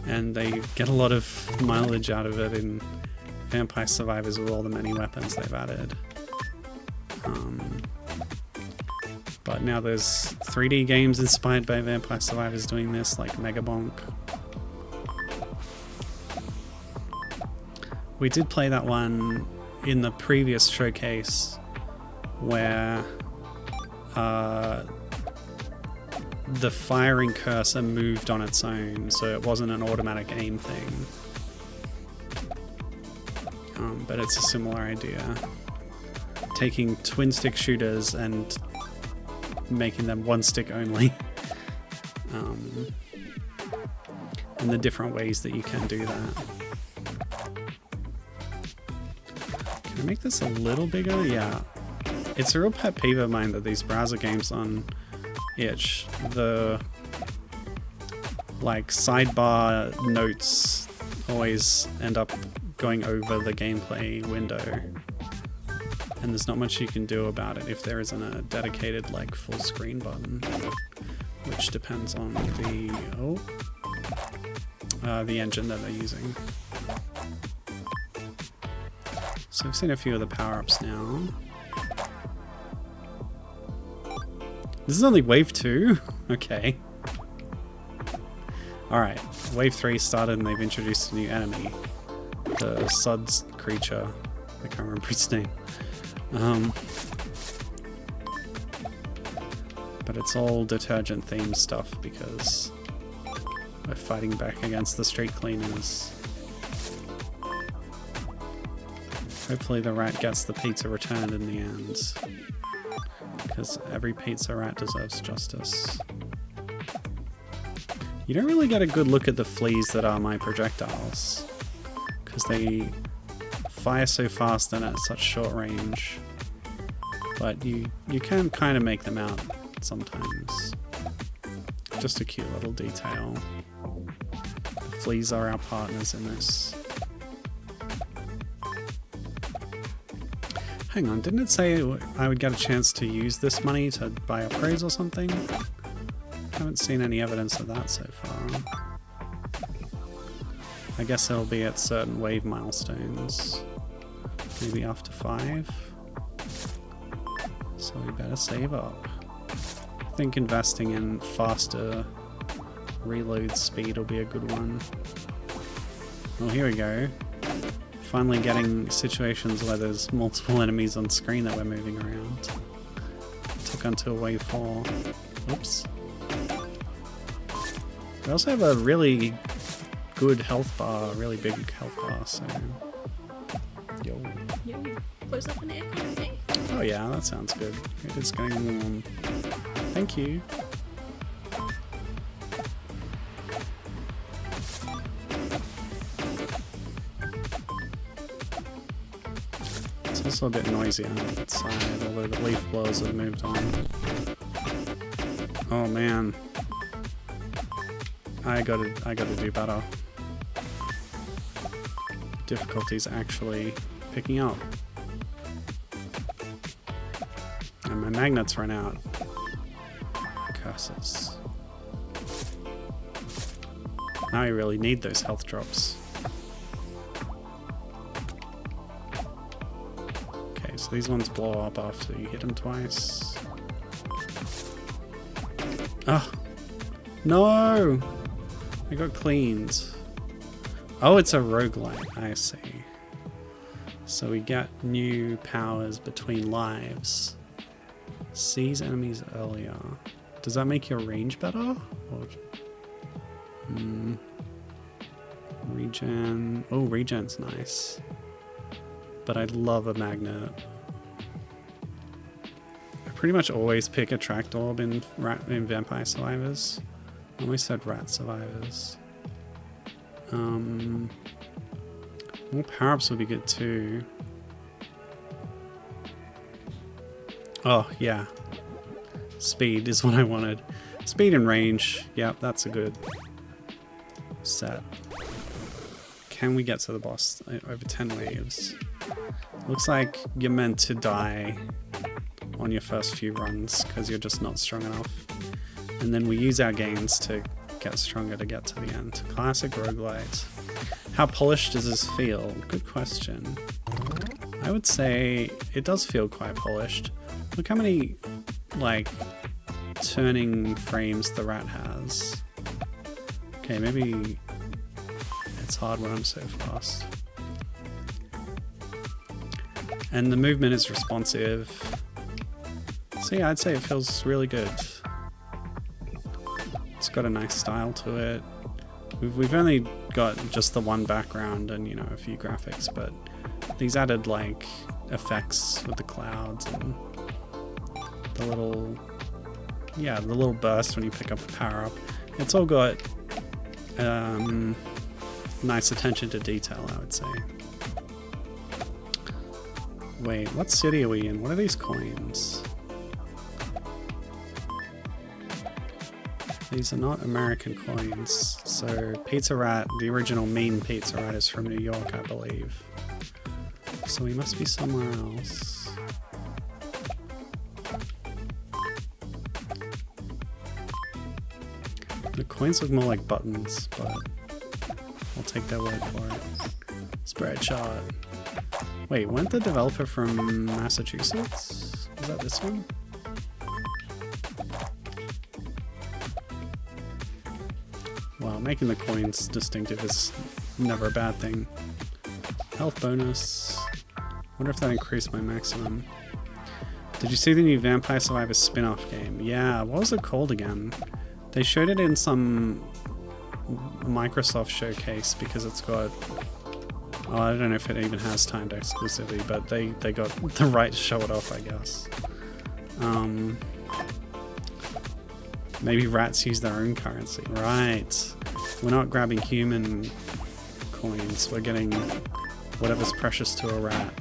And they get a lot of mileage out of it in Vampire Survivors with all the many weapons they've added. But now there's 3D games inspired by Vampire Survivors doing this, like Mega Bonk. We did play that one in the previous showcase where the firing cursor moved on its own, so it wasn't an automatic aim thing. But it's a similar idea. Taking twin stick shooters and making them one stick only. And the different ways that you can do that. Can I make this a little bigger? Yeah. It's a real pet peeve of mine that these browser games on itch, the like sidebar notes always end up going over the gameplay window, and there's not much you can do about it if there isn't a dedicated like full screen button, which depends on the engine that they're using. So I've seen a few of the power-ups now. This is only wave 2? Okay. Alright, wave 3 started and they've introduced a new enemy. The Suds creature. I can't remember its name. But it's all detergent themed stuff because we're fighting back against the street cleaners. Hopefully the rat gets the pizza returned in the end, because every pizza rat deserves justice. You don't really get a good look at the fleas that are my projectiles, because they fire so fast and at such short range. But you can kind of make them out sometimes. Just a cute little detail. The fleas are our partners in this. Hang on, didn't it say I would get a chance to use this money to buy a praise or something? Haven't seen any evidence of that so far. I guess it'll be at certain wave milestones. Maybe after 5. So we better save up. I think investing in faster reload speed will be a good one. Well, here we go. Finally getting situations where there's multiple enemies on screen that we're moving around. Took until wave 4. Oops. We also have a really good health bar, really big health bar, so... Yo. Close up an aircon, okay? Oh yeah, that sounds good. It is getting warm. Thank you. It's also a bit noisy on that side, although the leaf blowers have moved on. Oh man. I gotta do better. Difficulty's actually picking up. And my magnets run out. Curses. Now I really need those health drops. Okay, so these ones blow up after you hit them twice. Oh! No! I got cleaned. Oh, it's a roguelite, I see. So we get new powers between lives. Seize enemies earlier. Does that make your range better? Or... Regen. Oh, regen's nice. But I'd love a magnet. I pretty much always pick a tracked orb in Vampire Survivors. I almost said Rat Survivors. More power-ups would be good too. Oh, yeah. Speed is what I wanted. Speed and range. Yep, that's a good set. Can we get to the boss over 10 waves? Looks like you're meant to die on your first few runs because you're just not strong enough. And then we use our gains to get stronger to get to the end. Classic roguelite. How polished does this feel? Good question. I would say it does feel quite polished. Look how many, like, turning frames the rat has. Okay, maybe it's hard when I'm so fast. And the movement is responsive. So yeah, I'd say it feels really good. It's got a nice style to it. We've only got just the one background and, you know, a few graphics, but these added, like, effects with the clouds and the little, yeah, the little burst when you pick up a power-up. It's all got nice attention to detail, I would say. Wait, what city are we in? What are these coins? These are not American coins. So Pizza Rat, the original mean Pizza Rat, is from New York, I believe. So we must be somewhere else. The coins look more like buttons, but I'll take their word for it. Spread shot. Wait, weren't the developer from Massachusetts? Is that this one? Wow, making the coins distinctive is never a bad thing. Health bonus. Wonder if that increased my maximum. Did you see the new Vampire Survivors spin-off game? Yeah, what was it called again? They showed it in some Microsoft showcase because it's got... Oh, I don't know if it even has timed exclusivity, but they got the right to show it off, I guess. Maybe rats use their own currency. Right. We're not grabbing human coins, we're getting whatever's precious to a rat.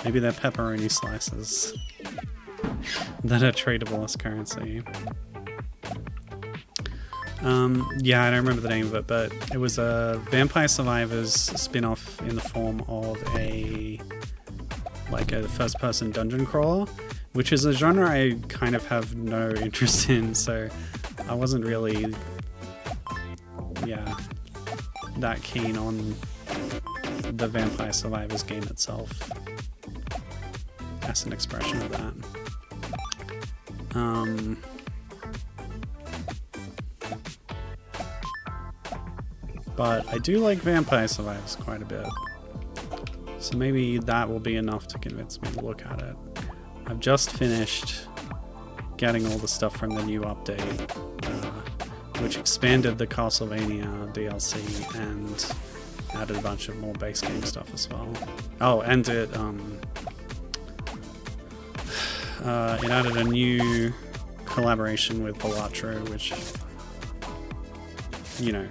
Maybe they're pepperoni slices that are tradable as currency. Yeah, I don't remember the name of it, but it was a Vampire Survivors spin-off in the form of a first-person dungeon crawler, which is a genre I kind of have no interest in, so I wasn't really, that keen on the Vampire Survivors game itself as an expression of that. But I do like Vampire Survivors quite a bit, so maybe that will be enough to convince me to look at it. I've just finished getting all the stuff from the new update, which expanded the Castlevania DLC and added a bunch of more base game stuff as well. Oh, and it added a new collaboration with Balatro, which, you know,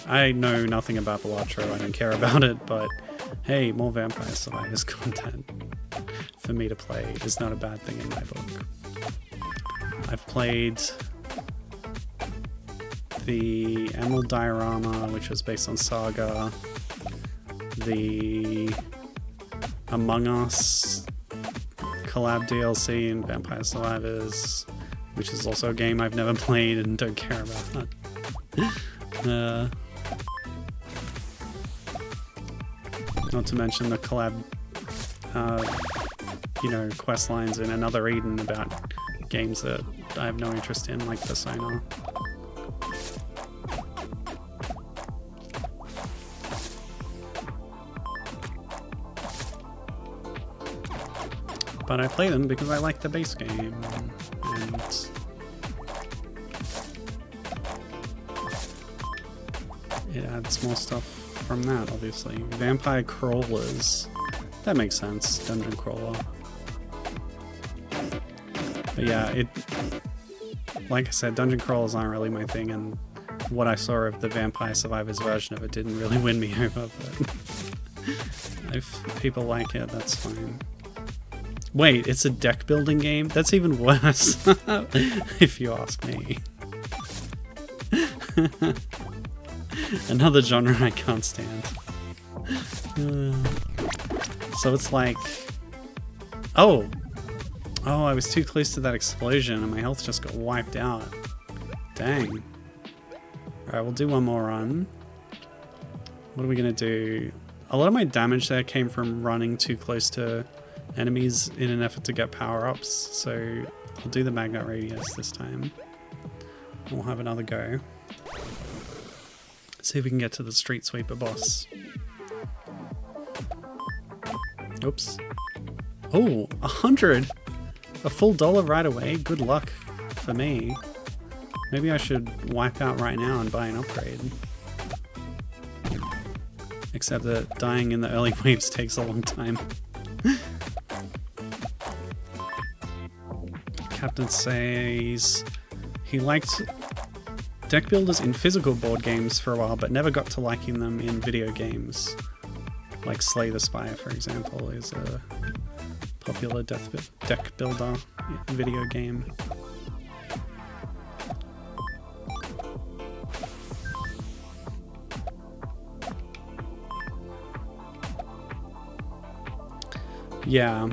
I know nothing about Balatro, I don't care about it, but hey, more Vampire Survivors content for me to play is not a bad thing in my book. I've played the Emerald Diorama, which was based on Saga, the Among Us collab DLC in Vampire Survivors, which is also a game I've never played and don't care about. Not to mention the collab, quest lines in Another Eden about games that I have no interest in, like Persona. But I play them because I like the base game, and it adds more stuff from that, obviously. Vampire Crawlers, that makes sense, dungeon crawler. But yeah, like I said, dungeon crawlers aren't really my thing, and what I saw of the Vampire Survivors version of it didn't really win me over, but if people like it, that's fine. Wait, it's a deck building game? That's even worse, if you ask me. Another genre I can't stand. So it's like... Oh, I was too close to that explosion and my health just got wiped out. Dang. Alright, we'll do one more run. What are we gonna do? A lot of my damage there came from running too close to enemies in an effort to get power-ups, so I'll do the magnet radius this time. We'll have another go. See if we can get to the street sweeper boss. Oops. Oh, 100! A full dollar right away? Good luck for me. Maybe I should wipe out right now and buy an upgrade. Except that dying in the early waves takes a long time. Captain says he liked deck builders in physical board games for a while, but never got to liking them in video games. Like Slay the Spire, for example, is a popular deck builder video game. Yeah.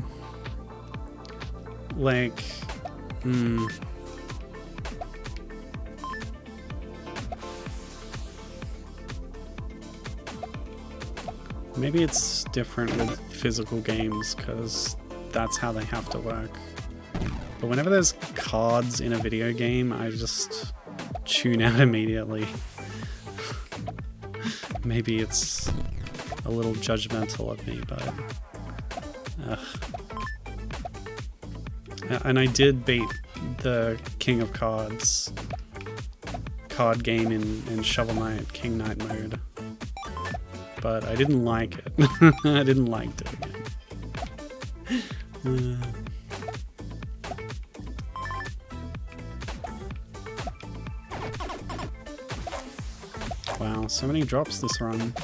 Like... Maybe it's different with physical games, because that's how they have to work. But whenever there's cards in a video game, I just tune out immediately. Maybe it's a little judgmental of me, but... And I did beat the King of Cards card game in Shovel Knight, King Knight mode. But I didn't like it. I didn't like doing it. Wow, so many drops this run.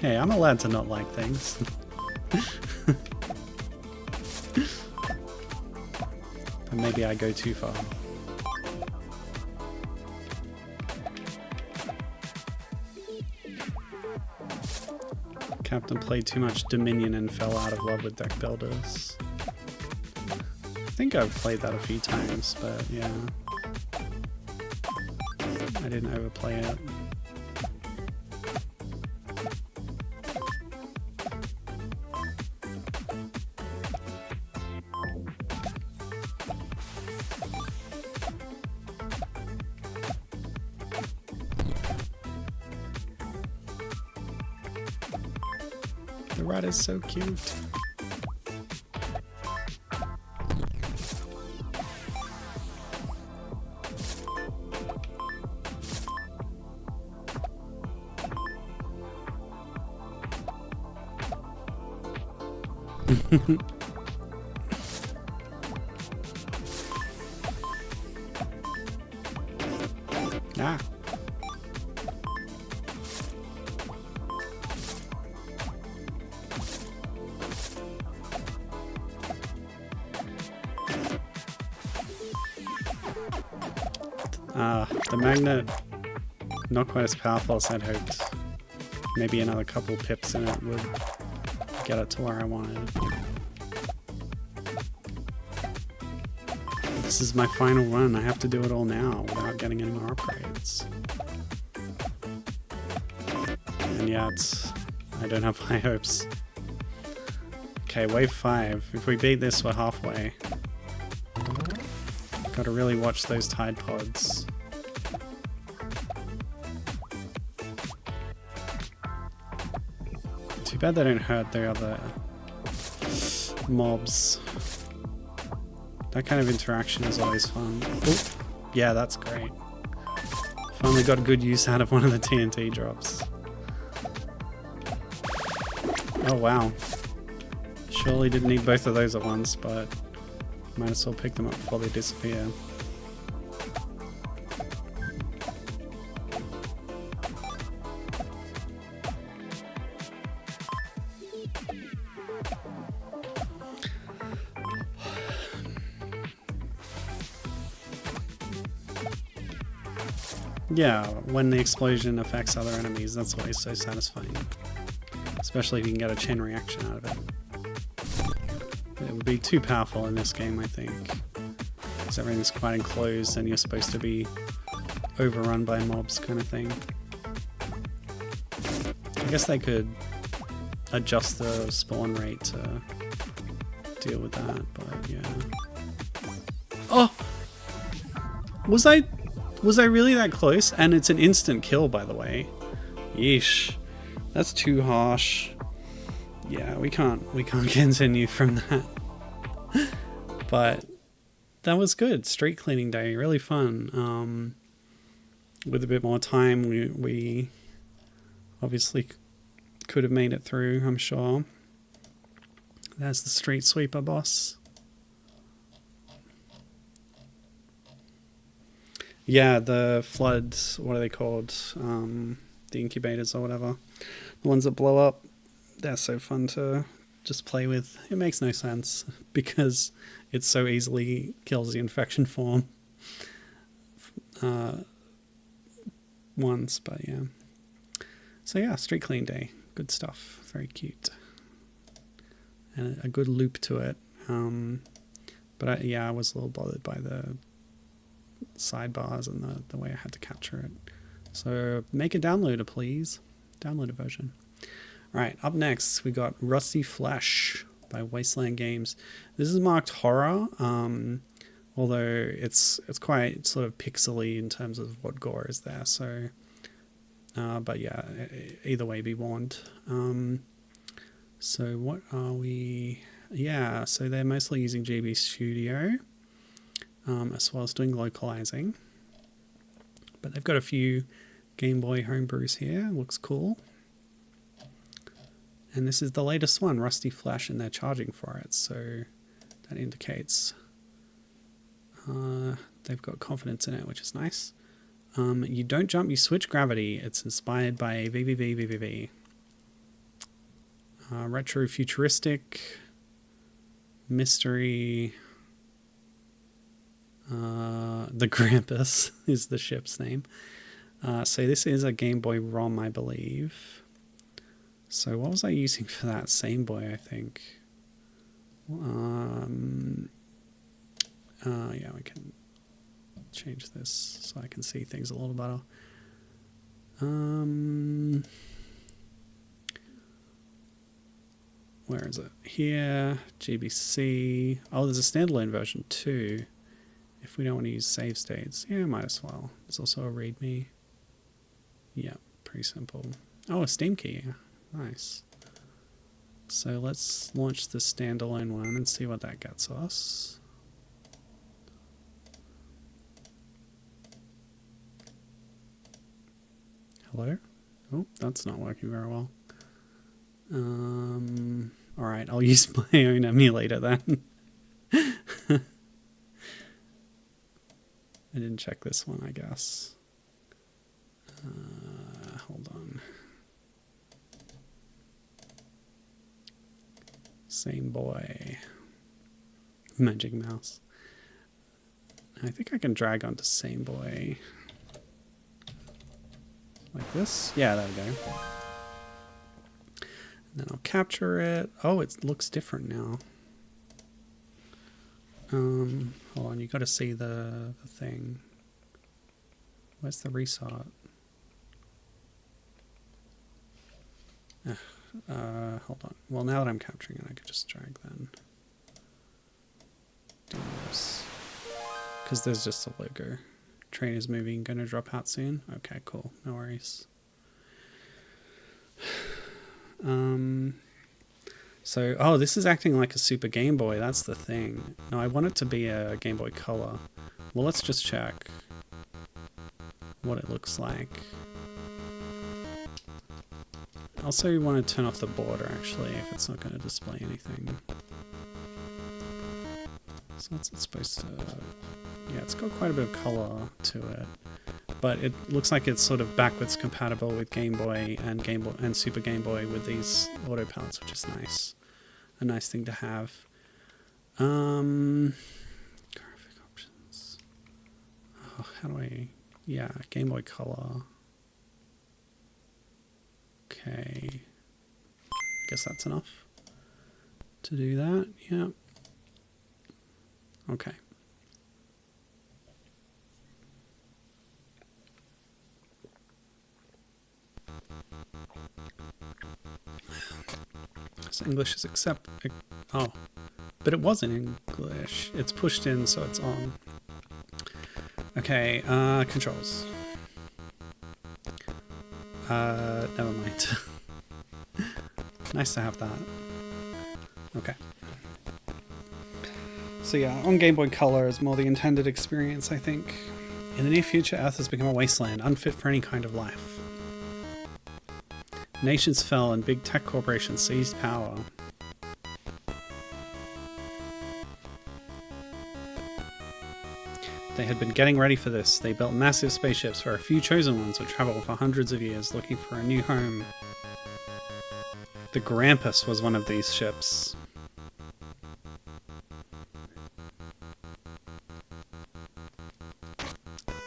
Hey, I'm allowed to not like things. But maybe I go too far. Captain played too much Dominion and fell out of love with deck builders. I think I've played that a few times, but yeah. I didn't overplay it. The rat is so cute. Ah. The magnet, not quite as powerful as I'd hoped. Maybe another couple pips and it would get it to where I wanted. This is my final run. I have to do it all now without getting any more upgrades. And yet, I don't have high hopes. Okay, wave 5. If we beat this, we're halfway. Gotta really watch those Tide Pods. Too bad they don't hurt the other mobs. That kind of interaction is always fun. Ooh, yeah, that's great. Finally got a good use out of one of the TNT drops. Oh wow. Surely didn't need both of those at once, but might as well pick them up before they disappear. Yeah, when the explosion affects other enemies, that's always so satisfying. Especially if you can get a chain reaction out of it. It would be too powerful in this game, I think. Because everything's quite enclosed and you're supposed to be overrun by mobs kind of thing. I guess they could adjust the spawn rate to deal with that, but yeah. Oh! Was I really that close? And it's an instant kill, by the way. Yeesh. That's too harsh. Yeah, we can't continue from that. But that was good. Street cleaning day, really fun. With a bit more time, we obviously could have made it through, I'm sure. There's the street sweeper boss. Yeah, the floods, what are they called? The incubators or whatever. The ones that blow up, they're so fun to just play with. It makes no sense because it so easily kills the infection form once, but yeah. So yeah, street clean day. Good stuff. Very cute. And a good loop to it. But I was a little bothered by the sidebars and the way I had to capture it. So make a downloader, please. Download a version. Alright, up next we got Rusty Flesh by Wasteland Games. This is marked horror, although it's quite sort of pixely in terms of what gore is there, so but yeah, either way be warned. So what are we... Yeah, so they're mostly using GB Studio, as well as doing localizing. But they've got a few Game Boy homebrews here. Looks cool. And this is the latest one, Rusty Flesh, and they're charging for it. So that indicates they've got confidence in it, which is nice. You don't jump, you switch gravity. It's inspired by VVV. Retro futuristic. Mystery. The Grampus is the ship's name. So this is a Game Boy ROM, I believe. So what was I using for that? Same Boy, I think. Yeah, we can change this so I can see things a little better. Where is it? Here, GBC. Oh, there's a standalone version too. If we don't want to use save states, yeah, might as well. There's also a README. Yeah, pretty simple. Oh, a Steam key. Nice. So let's launch the standalone one and see what that gets us. Hello? Oh, that's not working very well. Alright, I'll use my own emulator then. I didn't check this one, I guess. Hold on. Same Boy. Magic Mouse. I think I can drag onto Same Boy. Like this? Yeah, there we go. And then I'll capture it. Oh, it looks different now. Hold on, you gotta see the thing. Where's the resort? Hold on. Well, now that I'm capturing it, I could just drag then. Do this. Because there's just a logo. Train is moving, gonna drop out soon. Okay, cool. No worries. So, oh, this is acting like a Super Game Boy. That's the thing. No, I want it to be a Game Boy Color. Well, let's just check what it looks like. I also want to turn off the border, actually, if it's not going to display anything. So what's it supposed to... Yeah, it's got quite a bit of color to it. But it looks like it's sort of backwards compatible with Game Boy and Super Game Boy with these auto palettes, which is nice. A nice thing to have. Graphic options. Oh, how do I... Yeah, Game Boy Color. Okay. I guess that's enough to do that. Yeah. Okay. So English is accept. Oh, but it wasn't English. It's pushed in, so it's on. Okay, controls. Never mind. Nice to have that. Okay. So yeah, on Game Boy Color is more the intended experience, I think. In the near future, Earth has become a wasteland, unfit for any kind of life. Nations fell and big tech corporations seized power. They had been getting ready for this. They built massive spaceships where a few chosen ones would travel for hundreds of years looking for a new home. The Grampus was one of these ships.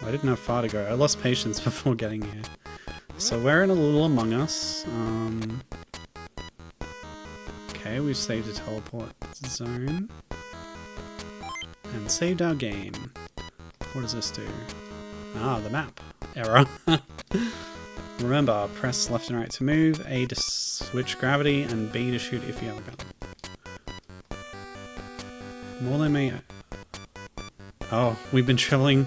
I didn't have far to go. I lost patience before getting here. So we're in a little Among Us. Okay, we've saved a teleport zone. And saved our game. What does this do? Ah, the map. Error. Remember, press left and right to move, A to switch gravity, and B to shoot if you have a gun. More than me. Oh, we've been traveling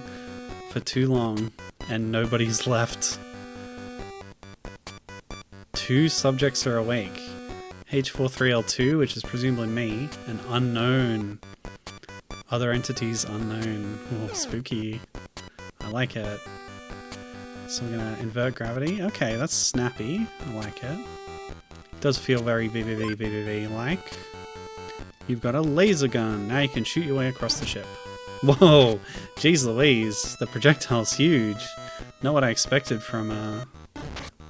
for too long, and nobody's left. 2 subjects are awake. H43L2, which is presumably me, and unknown. Other entities unknown. Oh, spooky. I like it. So we're gonna invert gravity. Okay, that's snappy. I like it. It does feel very VVV-like. You've got a laser gun. Now you can shoot your way across the ship. Whoa! Jeez Louise, the projectile's huge. Not what I expected from a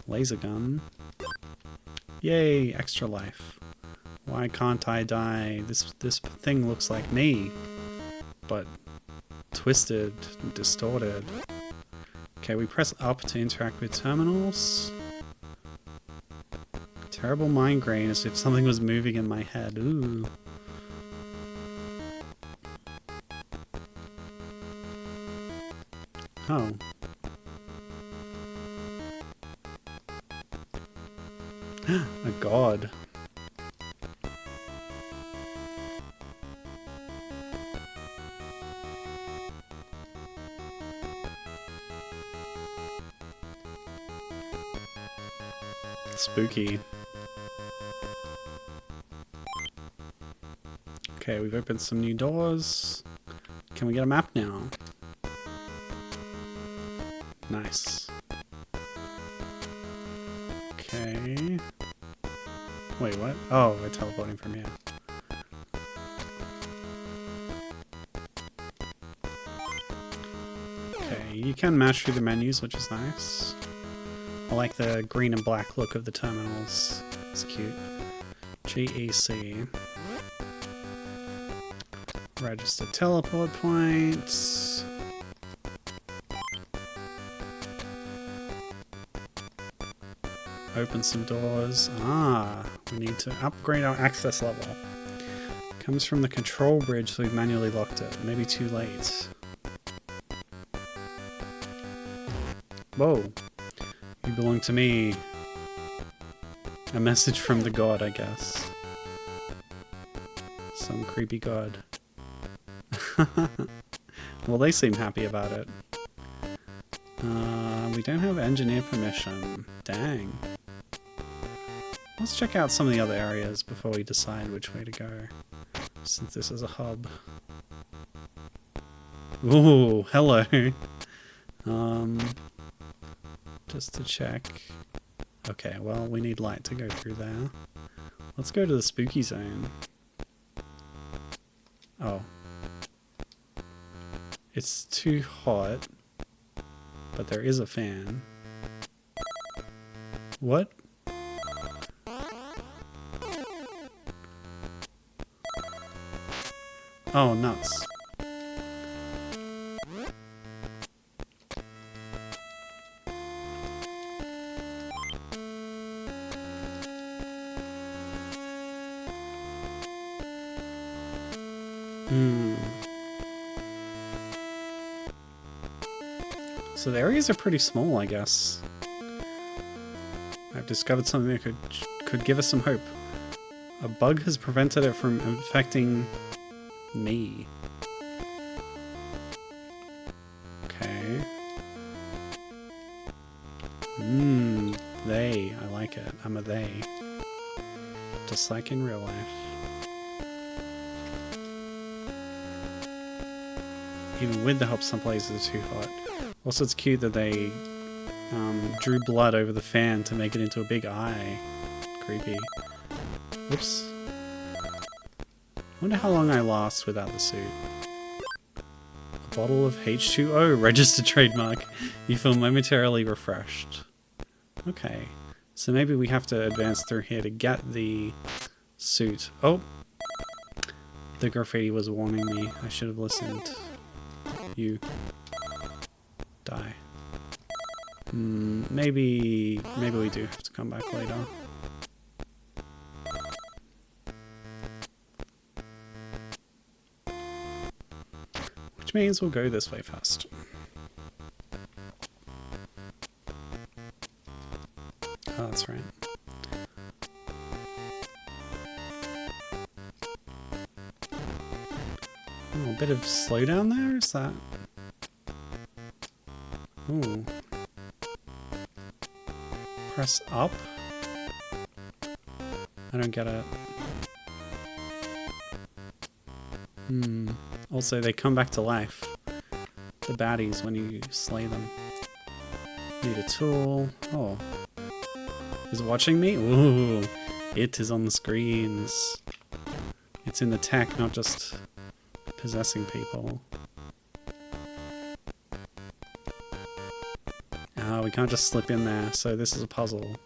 laser gun. Yay, extra life. Why can't I die? This thing looks like me, but twisted, distorted. Okay, we press up to interact with terminals. Terrible migraine, as if something was moving in my head. Ooh. Oh. A god. Spooky. Okay, we've opened some new doors. Can we get a map now? Nice. Okay. Wait, what? Oh, we're teleporting from here. Okay, you can match through the menus, which is nice. I like the green and black look of the terminals. It's cute. GEC. Register teleport points. Open some doors. Ah, we need to upgrade our access level. Comes from the control bridge, so we've manually locked it. Maybe too late. Whoa. You belong to me. A message from the god, I guess. Some creepy god. Well, they seem happy about it. We don't have engineer permission. Dang. Let's check out some of the other areas before we decide which way to go, since this is a hub. Ooh, hello. Just to check. Okay, well, we need light to go through there. Let's go to the spooky zone. Oh. It's too hot, but there is a fan. What? Oh, nuts. So the areas are pretty small, I guess. I've discovered something that could give us some hope. A bug has prevented it from infecting me. Okay. They. I like it. I'm a they. Just like in real life. Even with the help, some places are too hot. Also, it's cute that they drew blood over the fan to make it into a big eye. Creepy. Whoops. Wonder how long I last without the suit. A bottle of H2O, registered trademark. You feel momentarily refreshed. Okay. So maybe we have to advance through here to get the suit. Oh! The graffiti was warning me. I should have listened. You. Die. Maybe we do have to come back later. Which means we'll go this way first. Oh, that's right. Oh, a bit of slowdown there, is that? Ooh. Press up? I don't get it. Also, they come back to life. The baddies, when you slay them. Need a tool. Oh. Is it watching me? Ooh. It is on the screens. It's in the tech, not just possessing people. We can't just slip in there, so this is a puzzle.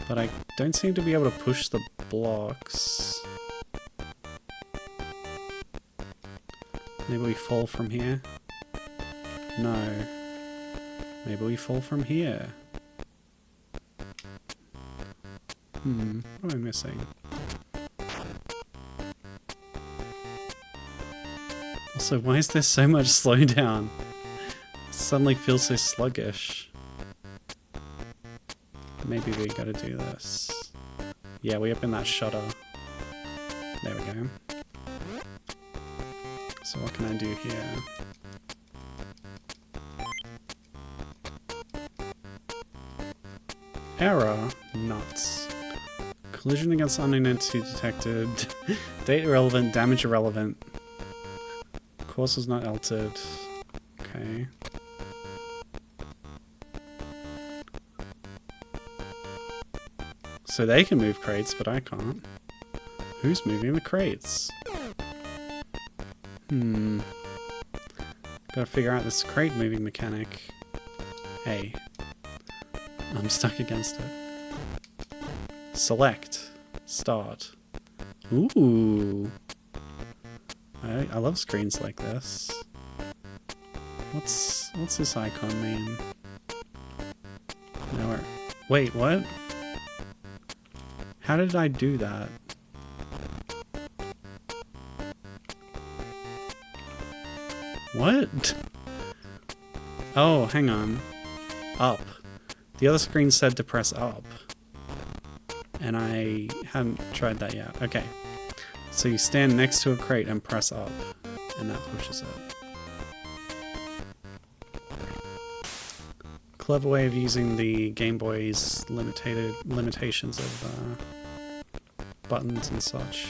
But I don't seem to be able to push the blocks. Maybe we fall from here? No. Maybe we fall from here. What am I missing? Also, why is there so much slowdown? It suddenly feels so sluggish. Maybe we gotta do this. Yeah, we open that shutter. There we go. So what can I do here? Error. Nuts. Collision against unknown entity detected. Date irrelevant, damage irrelevant. Course was not altered. Okay. So they can move crates, but I can't. Who's moving the crates? Gotta figure out this crate moving mechanic. Hey. I'm stuck against it. Select. Start. Ooh. I love screens like this. What's this icon mean? Nowhere. Wait, what? How did I do that? What? Oh, hang on. Up. The other screen said to press up. And I hadn't tried that yet. Okay. So you stand next to a crate and press up. And that pushes it. Clever way of using the Game Boy's limitations of buttons and such.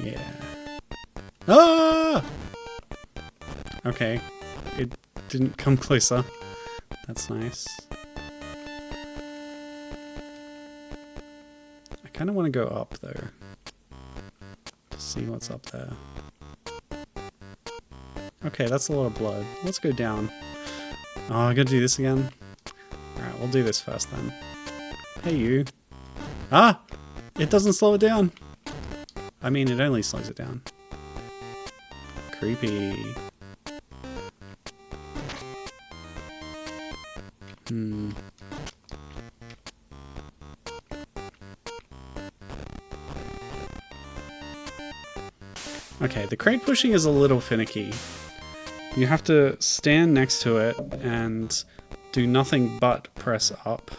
Yeah. Ah! Okay. It didn't come closer. That's nice. I kind of want to go up though. To see what's up there. Okay, that's a lot of blood. Let's go down. Oh, I gotta do this again? Alright, we'll do this first then. Hey you. Ah! It doesn't slow it down! I mean, it only slows it down. Creepy. Okay, the crate pushing is a little finicky. You have to stand next to it and do nothing but press up.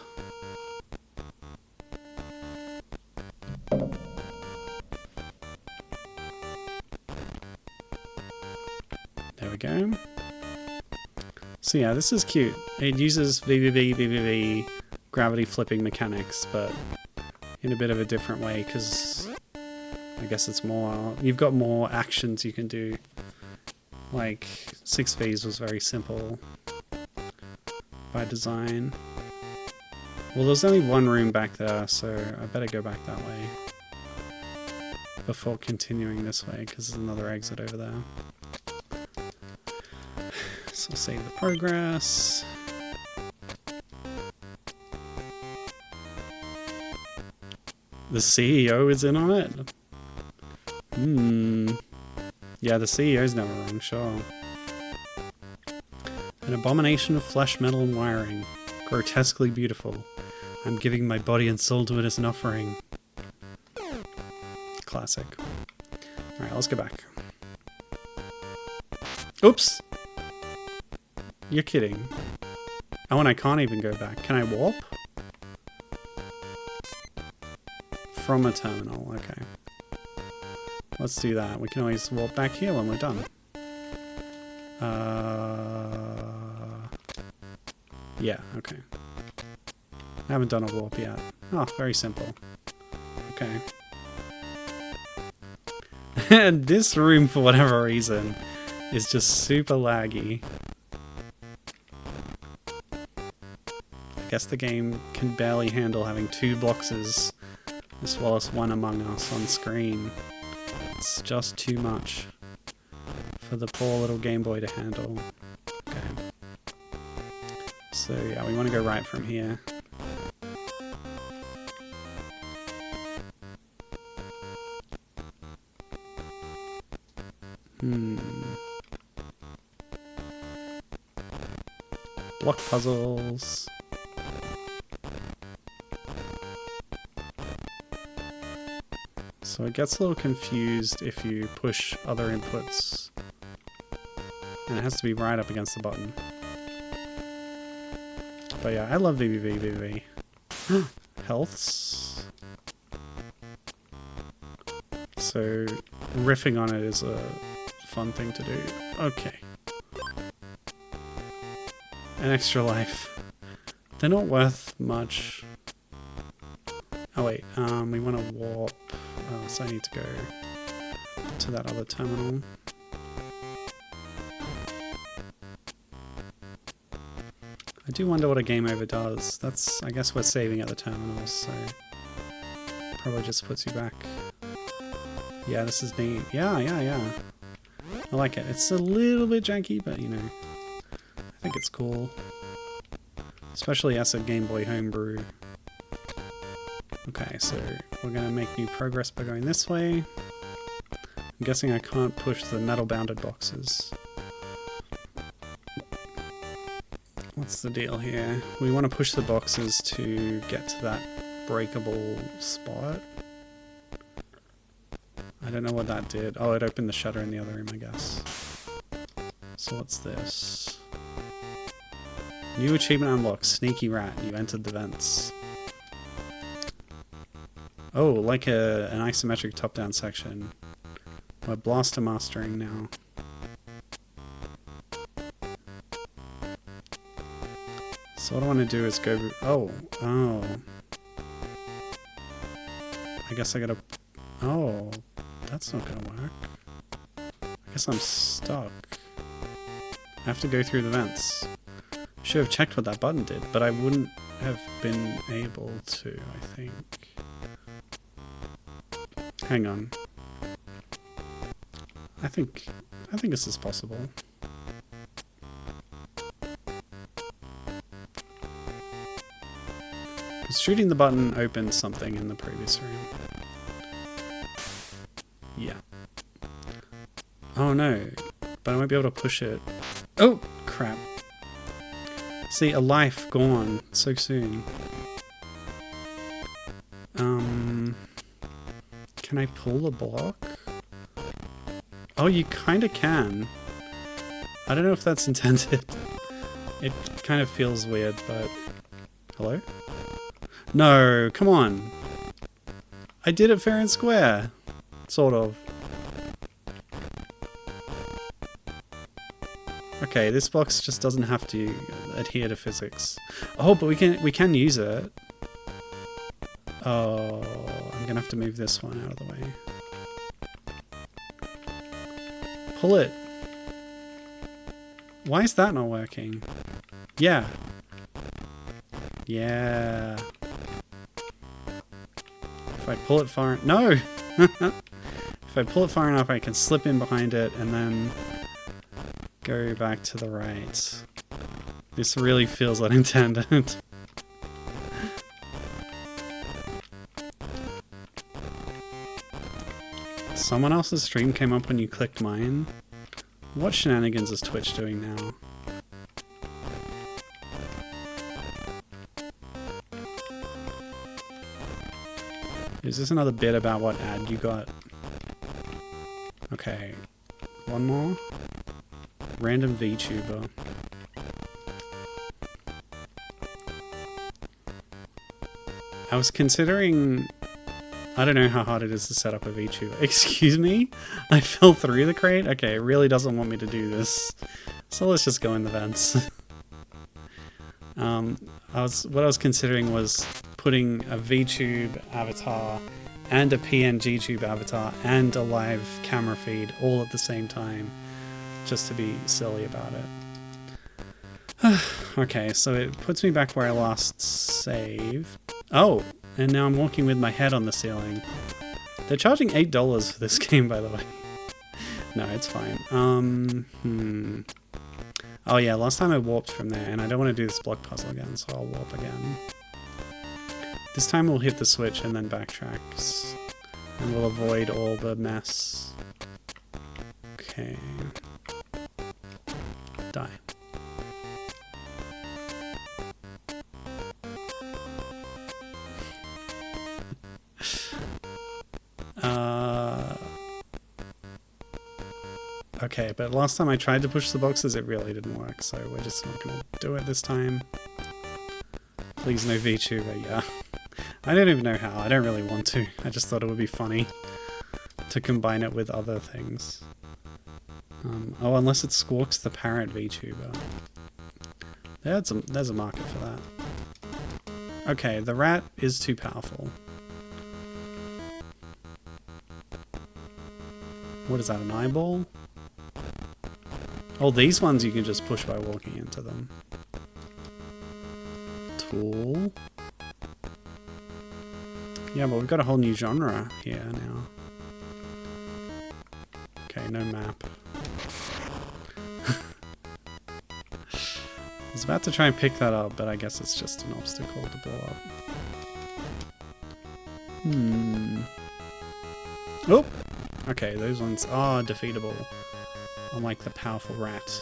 There we go. So yeah, this is cute. It uses VVV gravity flipping mechanics, but in a bit of a different way, because I guess it's more... You've got more actions you can do. Like, 6Vs was very simple by design. Well, there's only one room back there, so I better go back that way before continuing this way, because there's another exit over there. So I'll save the progress. The CEO is in on it? Yeah, the CEO's never wrong, sure. An abomination of flesh, metal, and wiring. Grotesquely beautiful. I'm giving my body and soul to it as an offering. Classic. Alright, let's go back. Oops! You're kidding. Oh, and I can't even go back. Can I warp? From a terminal, okay. Let's do that. We can always warp back here when we're done. Yeah, okay. I haven't done a warp yet. Oh, very simple. Okay. And this room, for whatever reason, is just super laggy. I guess the game can barely handle having two boxes as well as one Among Us on screen. It's just too much for the poor little Game Boy to handle. Okay. So yeah, we want to go right from here. Block puzzles. So it gets a little confused if you push other inputs. And it has to be right up against the button. But yeah, I love VVV. Healths. So riffing on it is a fun thing to do. Okay. An extra life. They're not worth much. Oh wait, we want to warp. Oh, so I need to go to that other terminal. I do wonder what a game over does. That's, I guess we're saving at the terminals, so probably just puts you back. Yeah, this is neat. Yeah. I like it. It's a little bit janky, but you know, I think it's cool. Especially as a Game Boy homebrew. Okay, so we're going to make new progress by going this way. I'm guessing I can't push the metal bounded boxes. What's the deal here? We want to push the boxes to get to that breakable spot. I don't know what that did. Oh, it opened the shutter in the other room, I guess. So what's this? New achievement unlocked. Sneaky rat. You entered the vents. Oh, like an isometric top-down section. We're blaster mastering now. So what I want to do is go... Oh. I guess I gotta... Oh, that's not gonna work. I guess I'm stuck. I have to go through the vents. Should have checked what that button did, but I wouldn't have been able to, I think. Hang on. I think this is possible. Because shooting the button opened something in the previous room. Yeah. Oh no. But I won't be able to push it. Oh, crap. See, a life gone so soon. Can I pull the block? Oh, you kind of can. I don't know if that's intended. It kind of feels weird, but... Hello? No, come on. I did it fair and square. Sort of. Okay, this box just doesn't have to adhere to physics. Oh, but we can use it. Oh, I'm gonna have to move this one out of the way. Pull it. Why is that not working? Yeah. Yeah. If I pull it far... No! If I pull it far enough, I can slip in behind it and then go back to the right. This really feels unintended. Someone else's stream came up when you clicked mine. What shenanigans is Twitch doing now? Is this another bit about what ad you got? Okay. One more. Random VTuber. I was considering... I don't know how hard it is to set up a VTuber. Excuse me? I fell through the crate? Okay, it really doesn't want me to do this. So let's just go in the vents. What I was considering was putting a VTube avatar and a PNG tube avatar and a live camera feed all at the same time, just to be silly about it. Okay, so it puts me back where I last saved. Oh, and now I'm walking with my head on the ceiling. They're charging $8 for this game, by the way. No, it's fine. Oh yeah, last time I warped from there, and I don't want to do this block puzzle again, so I'll warp again. This time we'll hit the switch and then backtrack, and we'll avoid all the mess. Okay. Die. Okay, but last time I tried to push the boxes, it really didn't work, so we're just not gonna do it this time. Please no VTuber, yeah. I don't even know how, I don't really want to. I just thought it would be funny to combine it with other things. Oh, unless it's Squawks the Parrot VTuber. There's a market for that. Okay, the rat is too powerful. What is that, an eyeball? Oh, these ones you can just push by walking into them. Tool. Yeah, but we've got a whole new genre here now. Okay, no map. I was about to try and pick that up, but I guess it's just an obstacle to blow up. Oh! Okay, those ones are defeatable. Unlike the powerful rat.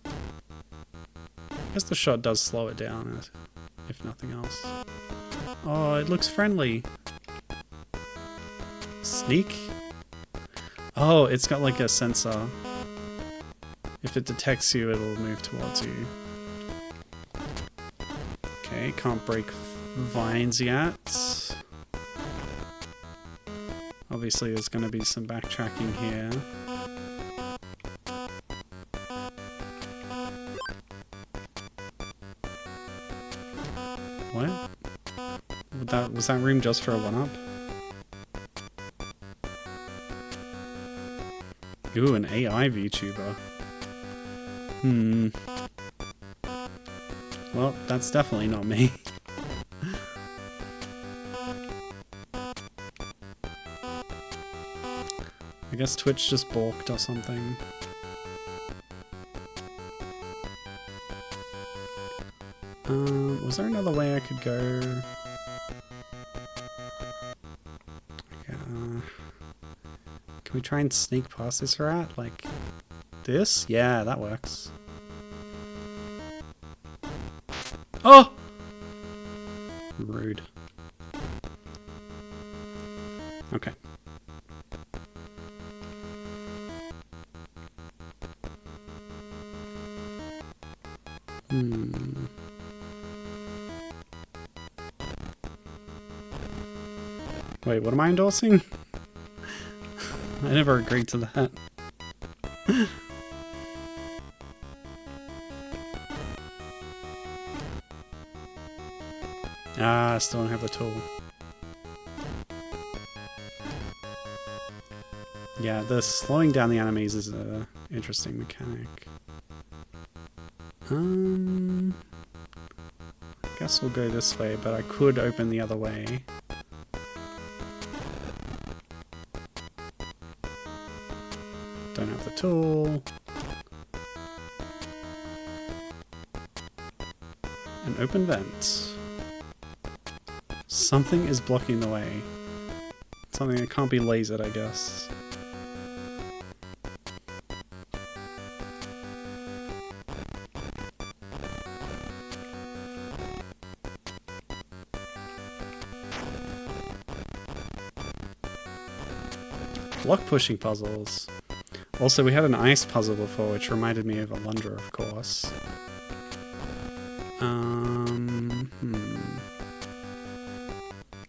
I guess the shot does slow it down, if nothing else. Oh, it looks friendly. Sneak? Oh, it's got like a sensor. If it detects you, it'll move towards you. Okay, can't break vines yet. Obviously there's going to be some backtracking here. What? Was that room just for a one-up? Ooh, an AI VTuber. Well, that's definitely not me. I guess Twitch just balked or something. Was there another way I could go? Can we try and sneak past this rat? Like this? Yeah, that works. Oh! Rude. Okay. Wait, what am I endorsing? I never agreed to that. I still don't have the tool. Yeah, the slowing down the enemies is an interesting mechanic. I guess we'll go this way, but I could open the other way. Don't have the tool. An open vent. Something is blocking the way. Something that can't be lasered, I guess. Block pushing puzzles. Also, we had an ice puzzle before, which reminded me of a Alundra, of course.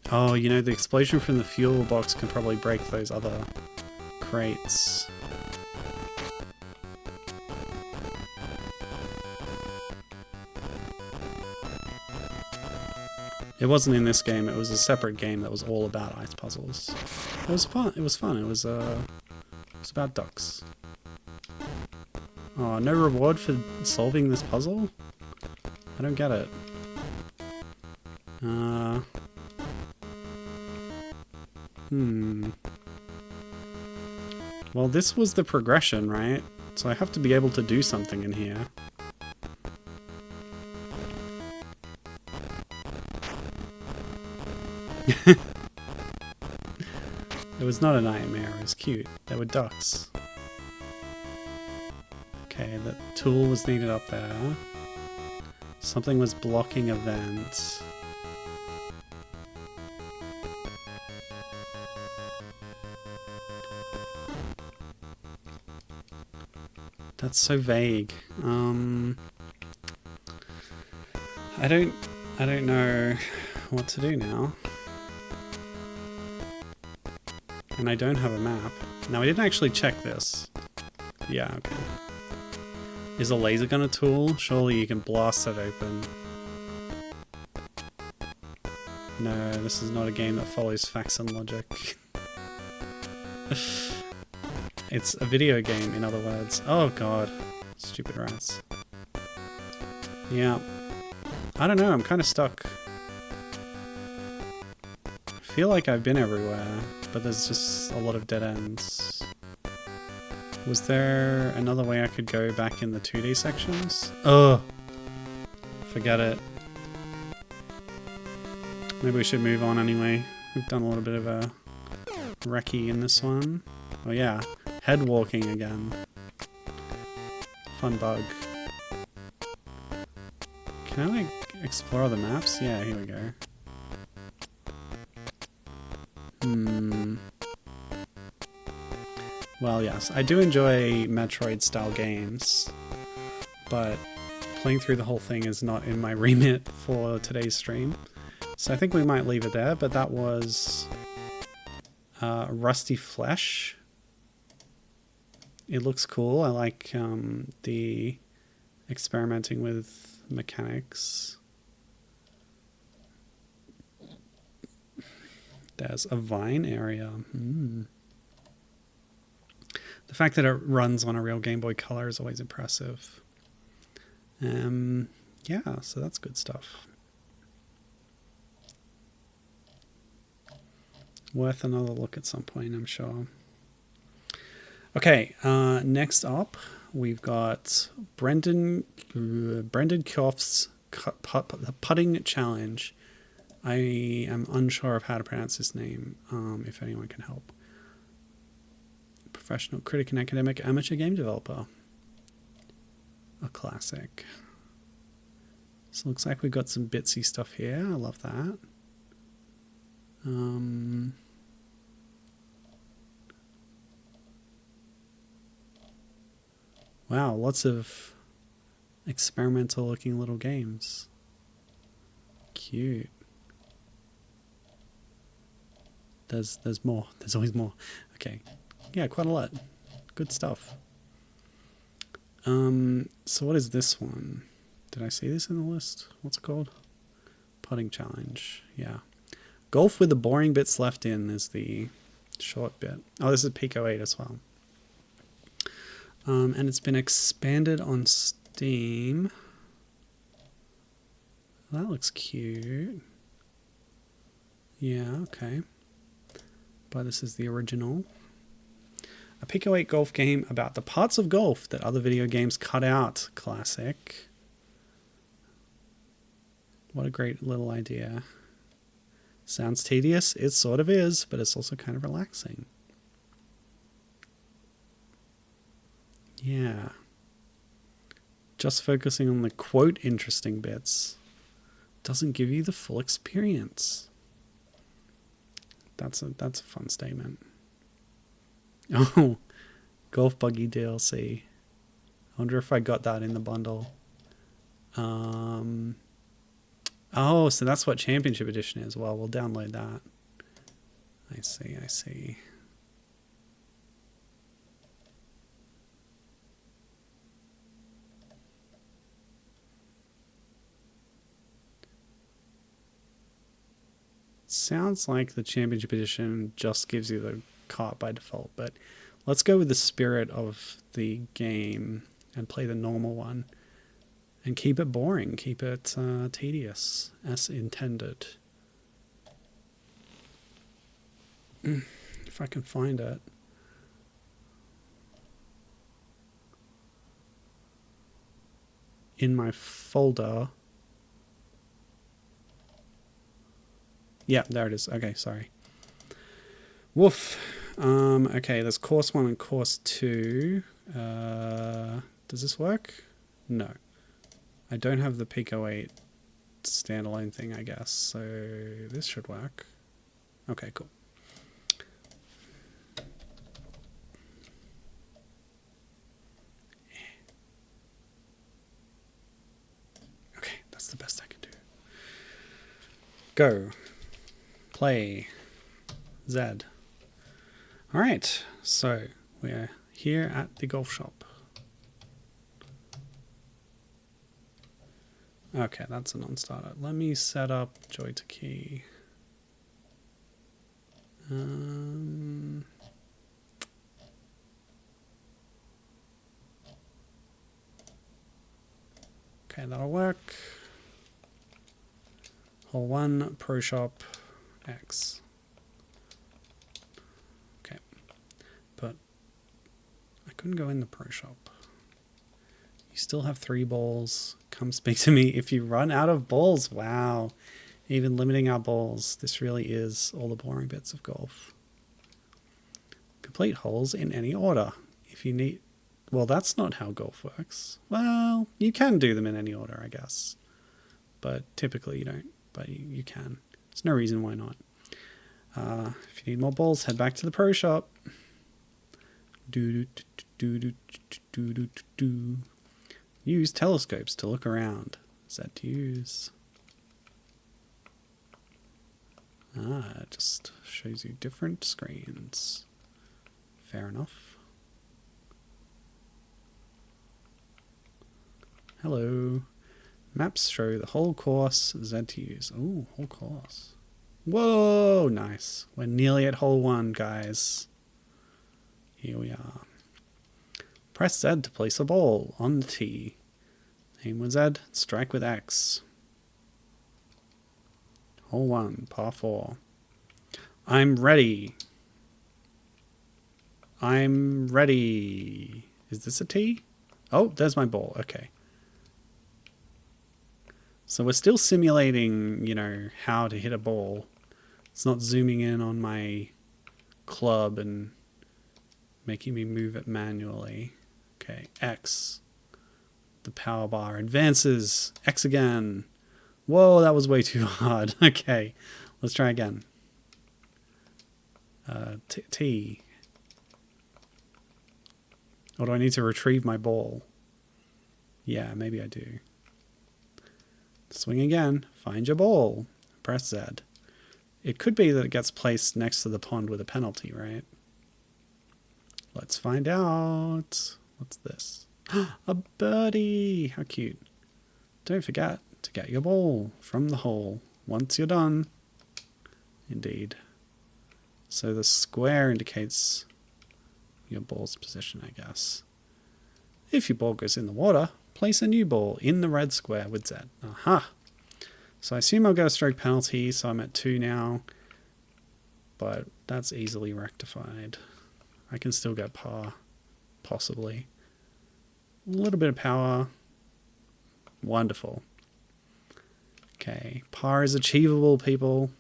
Oh, you know, the explosion from the fuel box can probably break those other crates. It wasn't in this game, it was a separate game that was all about ice puzzles. It was fun, it was fun, it was about ducks. Oh, no reward for solving this puzzle? I don't get it. Well, this was the progression, right? So I have to be able to do something in here. It was not a nightmare, it was cute. There were ducks. Okay, the tool was needed up there. Something was blocking a vent. That's so vague. I don't know what to do now. And I don't have a map. Now, I didn't actually check this. Yeah, okay. Is a laser gun a tool? Surely you can blast that open. No, this is not a game that follows facts and logic. It's a video game, in other words. Oh god. Stupid rats. Yeah. I don't know, I'm kind of stuck. I feel like I've been everywhere, but there's just a lot of dead ends. Was there another way I could go back in the 2D sections? Ugh. Forget it. Maybe we should move on anyway. We've done a little bit of a recce in this one. Oh yeah, head walking again. Fun bug. Can I like explore other maps? Yeah, here we go. Well, yes, I do enjoy Metroid-style games, but playing through the whole thing is not in my remit for today's stream. So I think we might leave it there, but that was Rusty Flesh. It looks cool. I like the experimenting with mechanics. There's a vine area. The fact that it runs on a real Game Boy Color is always impressive. Yeah, so that's good stuff. Worth another look at some point, I'm sure. Okay, next up, we've got Brendan Koff's Putting Challenge. I am unsure of how to pronounce his name, if anyone can help. Professional critic and academic amateur game developer. A classic. So it looks like we've got some bitsy stuff here. I love that. Wow, lots of experimental looking little games. Cute. There's more. There's always more. Okay. Yeah, quite a lot. Good stuff. So what is this one? Did I see this in the list? What's it called? Putting challenge. Yeah. Golf with the boring bits left in is the short bit. Oh, this is Pico 8 as well. And it's been expanded on Steam. That looks cute. Yeah, okay. But this is the original. A Pico 8 golf game about the parts of golf that other video games cut out. Classic. What a great little idea. Sounds tedious. It sort of is, but it's also kind of relaxing. Yeah. Just focusing on the quote interesting bits doesn't give you the full experience. That's a fun statement. Oh, Golf Buggy DLC. I wonder if I got that in the bundle. Oh, so that's what Championship Edition is. Well, we'll download that. I see. Sounds like the Championship Edition just gives you the cart by default, but let's go with the spirit of the game and play the normal one and keep it boring, keep it tedious as intended. If I can find it. in my folder. Yeah, there it is. Okay, sorry. Woof. Okay, there's course 1 and course 2. Does this work? No. I don't have the Pico 8 standalone thing, I guess. So this should work. Okay, cool. Okay, that's the best I can do. Go. Play. Z. Alright, so we're here at the golf shop. Okay, that's a non-starter. Let me set up Joy to Key. Okay, that'll work. Hole 1, Pro Shop, X. Okay, but I couldn't go in the Pro Shop. You still have 3 balls. Come speak to me if you run out of balls. Wow. Even limiting our balls. This really is all the boring bits of golf. Complete holes in any order. If you need... Well, that's not how golf works. Well, you can do them in any order, I guess. But typically you don't. But you can. There's no reason why not. If you need more balls, head back to the Pro Shop. Use telescopes to look around. Set to use. It just shows you different screens. Fair enough. Hello. Maps show the whole course. Z to use. Ooh, whole course. Whoa, nice. We're nearly at hole 1, guys. Here we are. Press Z to place a ball on the tee. Aim with Z, strike with X. Hole 1, par 4. I'm ready. I'm ready. Is this a tee? Oh, there's my ball. Okay. So we're still simulating, you know, how to hit a ball. It's not zooming in on my club and making me move it manually. Okay, X. The power bar advances. X again. Whoa, that was way too hard. Okay, let's try again. T. Or do I need to retrieve my ball? Yeah, maybe I do. Swing again. Find your ball. Press Z. It could be that it gets placed next to the pond with a penalty, right? Let's find out. What's this? A birdie! How cute. Don't forget to get your ball from the hole once you're done. Indeed. So the square indicates your ball's position, I guess. If your ball goes in the water, place a new ball in the red square with Z. Aha! So I assume I'll get a stroke penalty, so I'm at 2 now. But that's easily rectified. I can still get par, possibly. A little bit of power. Wonderful. Okay, par is achievable, people.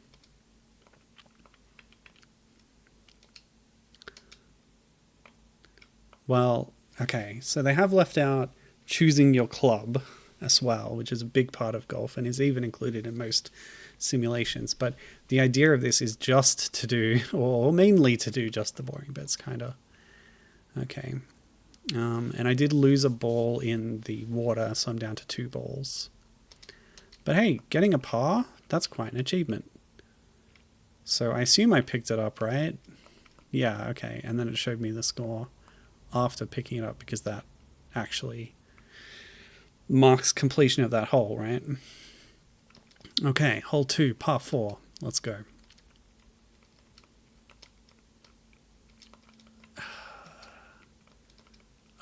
Well, okay, so they have left out choosing your club as well, which is a big part of golf and is even included in most simulations. But the idea of this is just to do, or mainly to do just the boring bits, kind of. Okay. And I did lose a ball in the water, so I'm down to 2 balls. But hey, getting a par, that's quite an achievement. So I assume I picked it up, right? Yeah, okay. And then it showed me the score after picking it up because that actually marks completion of that hole, right? Okay, hole 2, par 4. Let's go.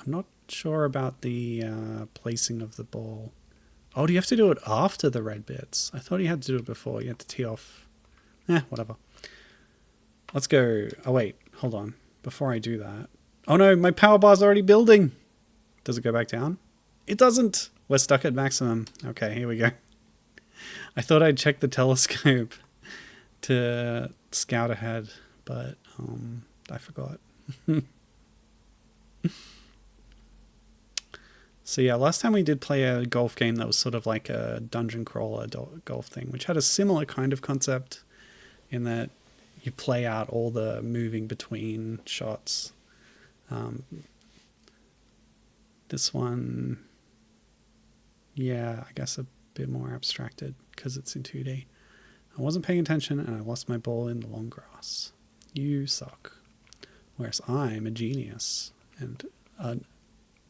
I'm not sure about the placing of the ball. Oh, do you have to do it after the red bits? I thought you had to do it before. You had to tee off. Whatever. Let's go. Oh, wait. Hold on. Before I do that. Oh, no. My power bar's already building. Does it go back down? It doesn't. We're stuck at maximum. Okay, here we go. I thought I'd check the telescope to scout ahead, but I forgot. So yeah, last time we did play a golf game that was sort of like a dungeon crawler golf thing, which had a similar kind of concept in that you play out all the moving between shots. This one, yeah, I guess a bit more abstracted because it's in 2D. I wasn't paying attention and I lost my ball in the long grass. You suck. Whereas I'm a genius and an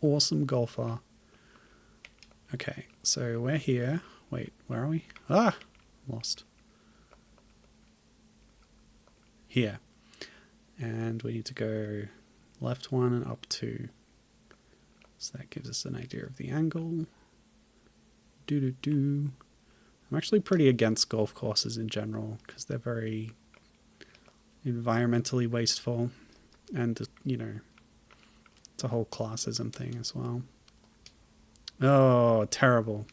awesome golfer. Okay, so we're here. Wait, where are we? Ah, lost. Here. And we need to go left 1 and up 2. So that gives us an idea of the angle. I'm actually pretty against golf courses in general because they're very environmentally wasteful and, you know, it's a whole classism thing as well. Oh, terrible.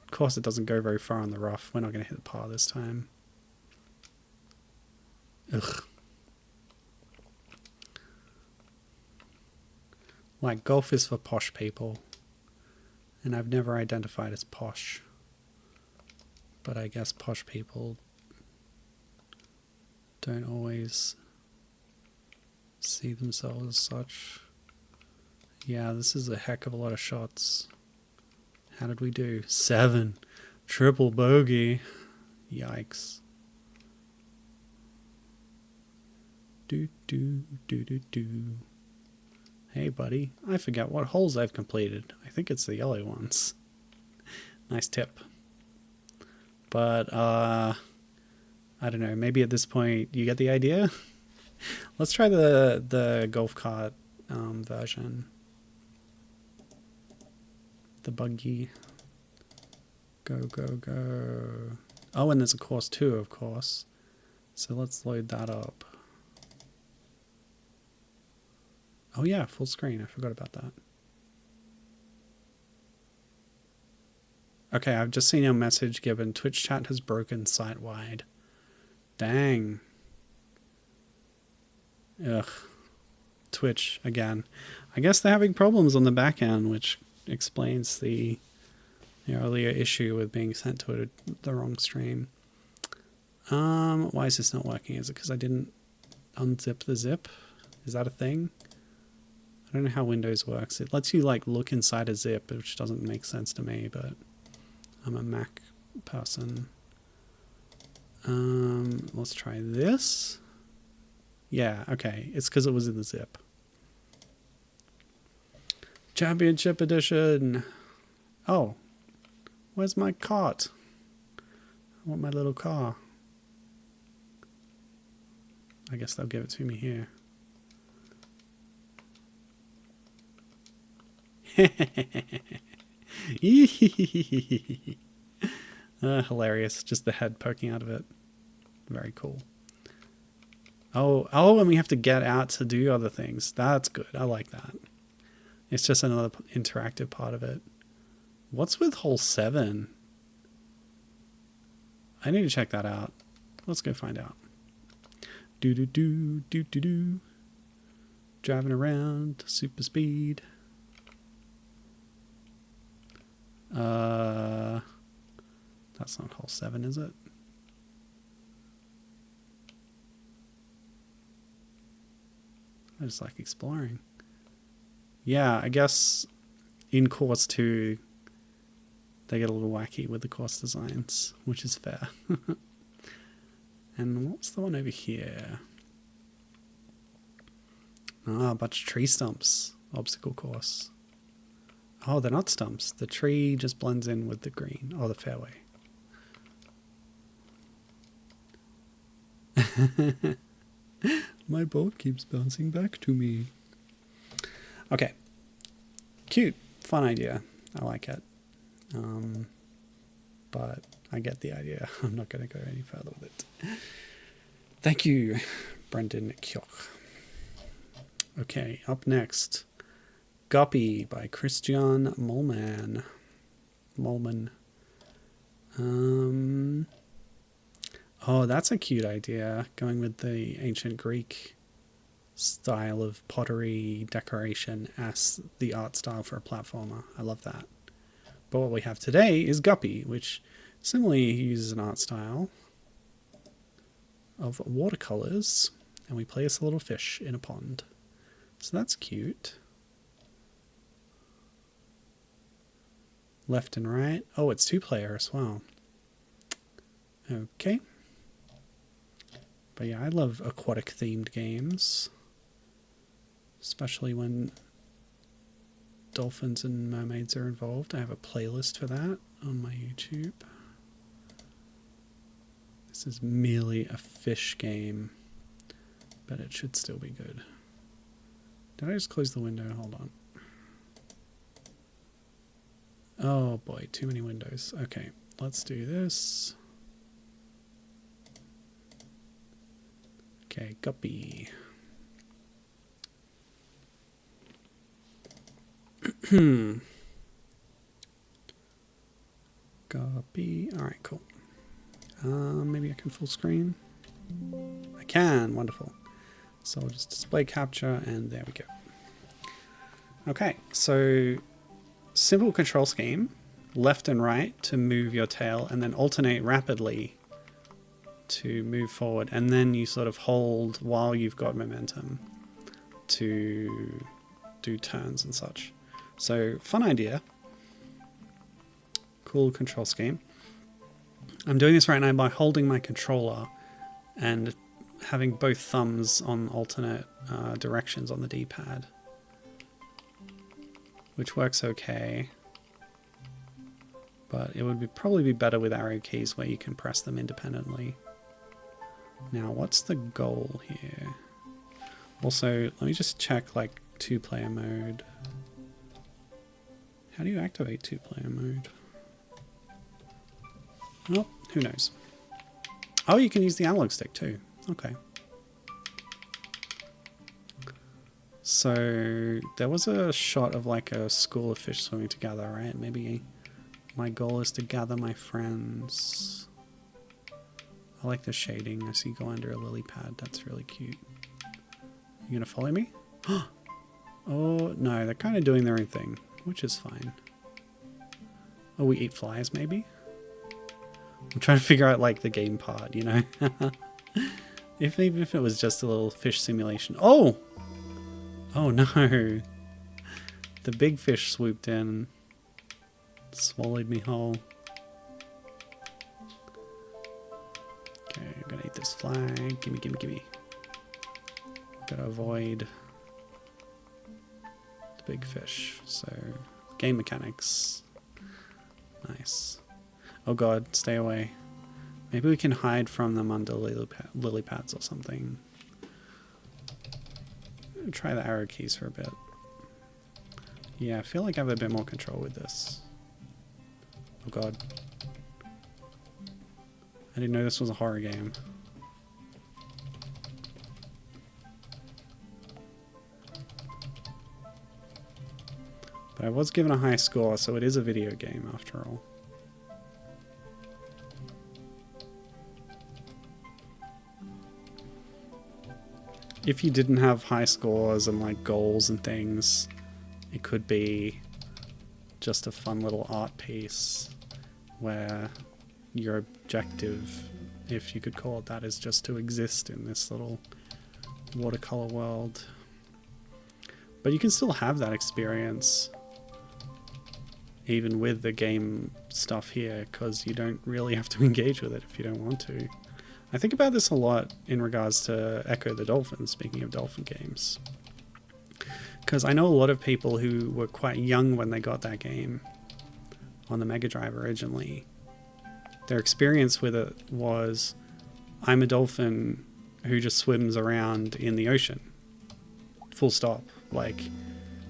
Of course it doesn't go very far on the rough. We're not going to hit the par this time. Ugh. Like, golf is for posh people. And I've never identified as posh. But I guess posh people don't always see themselves as such. Yeah, this is a heck of a lot of shots. How did we do? 7. Triple bogey. Yikes. Do. Hey, buddy. I forget what holes I've completed. I think it's the yellow ones. Nice tip. But, I don't know. Maybe at this point you get the idea? Let's try the golf cart version. The buggy. Go. Oh, and there's a course 2, of course. So let's load that up. Oh yeah, full screen. I forgot about that. Okay, I've just seen your message given. Twitch chat has broken site-wide. Dang. Ugh. Twitch, again. I guess they're having problems on the back end, which explains the earlier issue with being sent to the wrong stream. Why is this not working? Is it because I didn't unzip the zip? Is that a thing? I don't know how Windows works. It lets you like look inside a zip, which doesn't make sense to me, but I'm a Mac person. Let's try this. Yeah, okay. It's because it was in the zip. Championship edition. Oh, where's my cart? I want my little car. I guess they'll give it to me here. Hilarious. Just the head poking out of it. Very cool. Oh, and we have to get out to do other things. That's good. I like that. It's just another interactive part of it. What's with hole 7? I need to check that out. Let's go find out. Do. Driving around, super speed. That's not hole 7, is it? I just like exploring. Yeah, I guess in course 2 they get a little wacky with the course designs, which is fair. And what's the one over here? Ah, a bunch of tree stumps. Obstacle course. Oh, they're not stumps. The tree just blends in with the green. Oh, the fairway. My ball keeps bouncing back to me. Okay. Cute. Fun idea. I like it. But I get the idea. I'm not going to go any further with it. Thank you, Brendan Kyoch. Okay, up next. Guppy by Christian Molman. Molman. Oh, that's a cute idea. Going with the ancient Greek style of pottery decoration as the art style for a platformer. I love that. But what we have today is Guppy, which similarly uses an art style of watercolors, and we place a little fish in a pond. So that's cute. Left and right. Oh, it's 2-player as well. Okay. But yeah, I love aquatic themed games, especially when dolphins and mermaids are involved. I have a playlist for that on my YouTube. This is merely a fish game, but it should still be good. Did I just close the window? Hold on. Oh boy, too many windows. Okay, let's do this. Okay, Guppy. Guppy. Alright, cool. Maybe I can full screen. I can. Wonderful. So I'll just display capture, and there we go. Okay, so simple control scheme. Left and right to move your tail, and then alternate rapidly to move forward, and then you sort of hold while you've got momentum to do turns and such. So fun idea. Cool control scheme. I'm doing this right now by holding my controller and having both thumbs on alternate directions on the D-pad, which works okay. But it would probably be better with arrow keys where you can press them independently. Now, what's the goal here? Also, let me just check like 2-player mode. How do you activate 2-player mode? Well, who knows? Oh, you can use the analog stick too. Okay. So there was a shot of like a school of fish swimming together, right? Maybe my goal is to gather my friends. I like the shading. I see go under a lily pad. That's really cute. You gonna follow me? Oh, no, they're kind of doing their own thing, which is fine. Oh, we eat flies, maybe? I'm trying to figure out, like, the game part, you know? Even if it was just a little fish simulation. Oh! Oh, no. The big fish swooped in and swallowed me whole. Okay, I'm gonna eat this fly. Gimme, gimme, gimme. Gotta avoid the big fish. So, game mechanics. Nice. Oh god, stay away. Maybe we can hide from them under lily pads or something. Try the arrow keys for a bit. Yeah, I feel like I have a bit more control with this. Oh god. I didn't know this was a horror game. But I was given a high score, so it is a video game after all. If you didn't have high scores and like goals and things, it could be just a fun little art piece where your objective, if you could call it that, is just to exist in this little watercolor world. But you can still have that experience even with the game stuff here, because you don't really have to engage with it if you don't want to. I think about this a lot in regards to Echo the Dolphin, speaking of dolphin games. Because I know a lot of people who were quite young when they got that game on the Mega Drive originally. Their experience with it was, I'm a dolphin who just swims around in the ocean. Full stop. Like,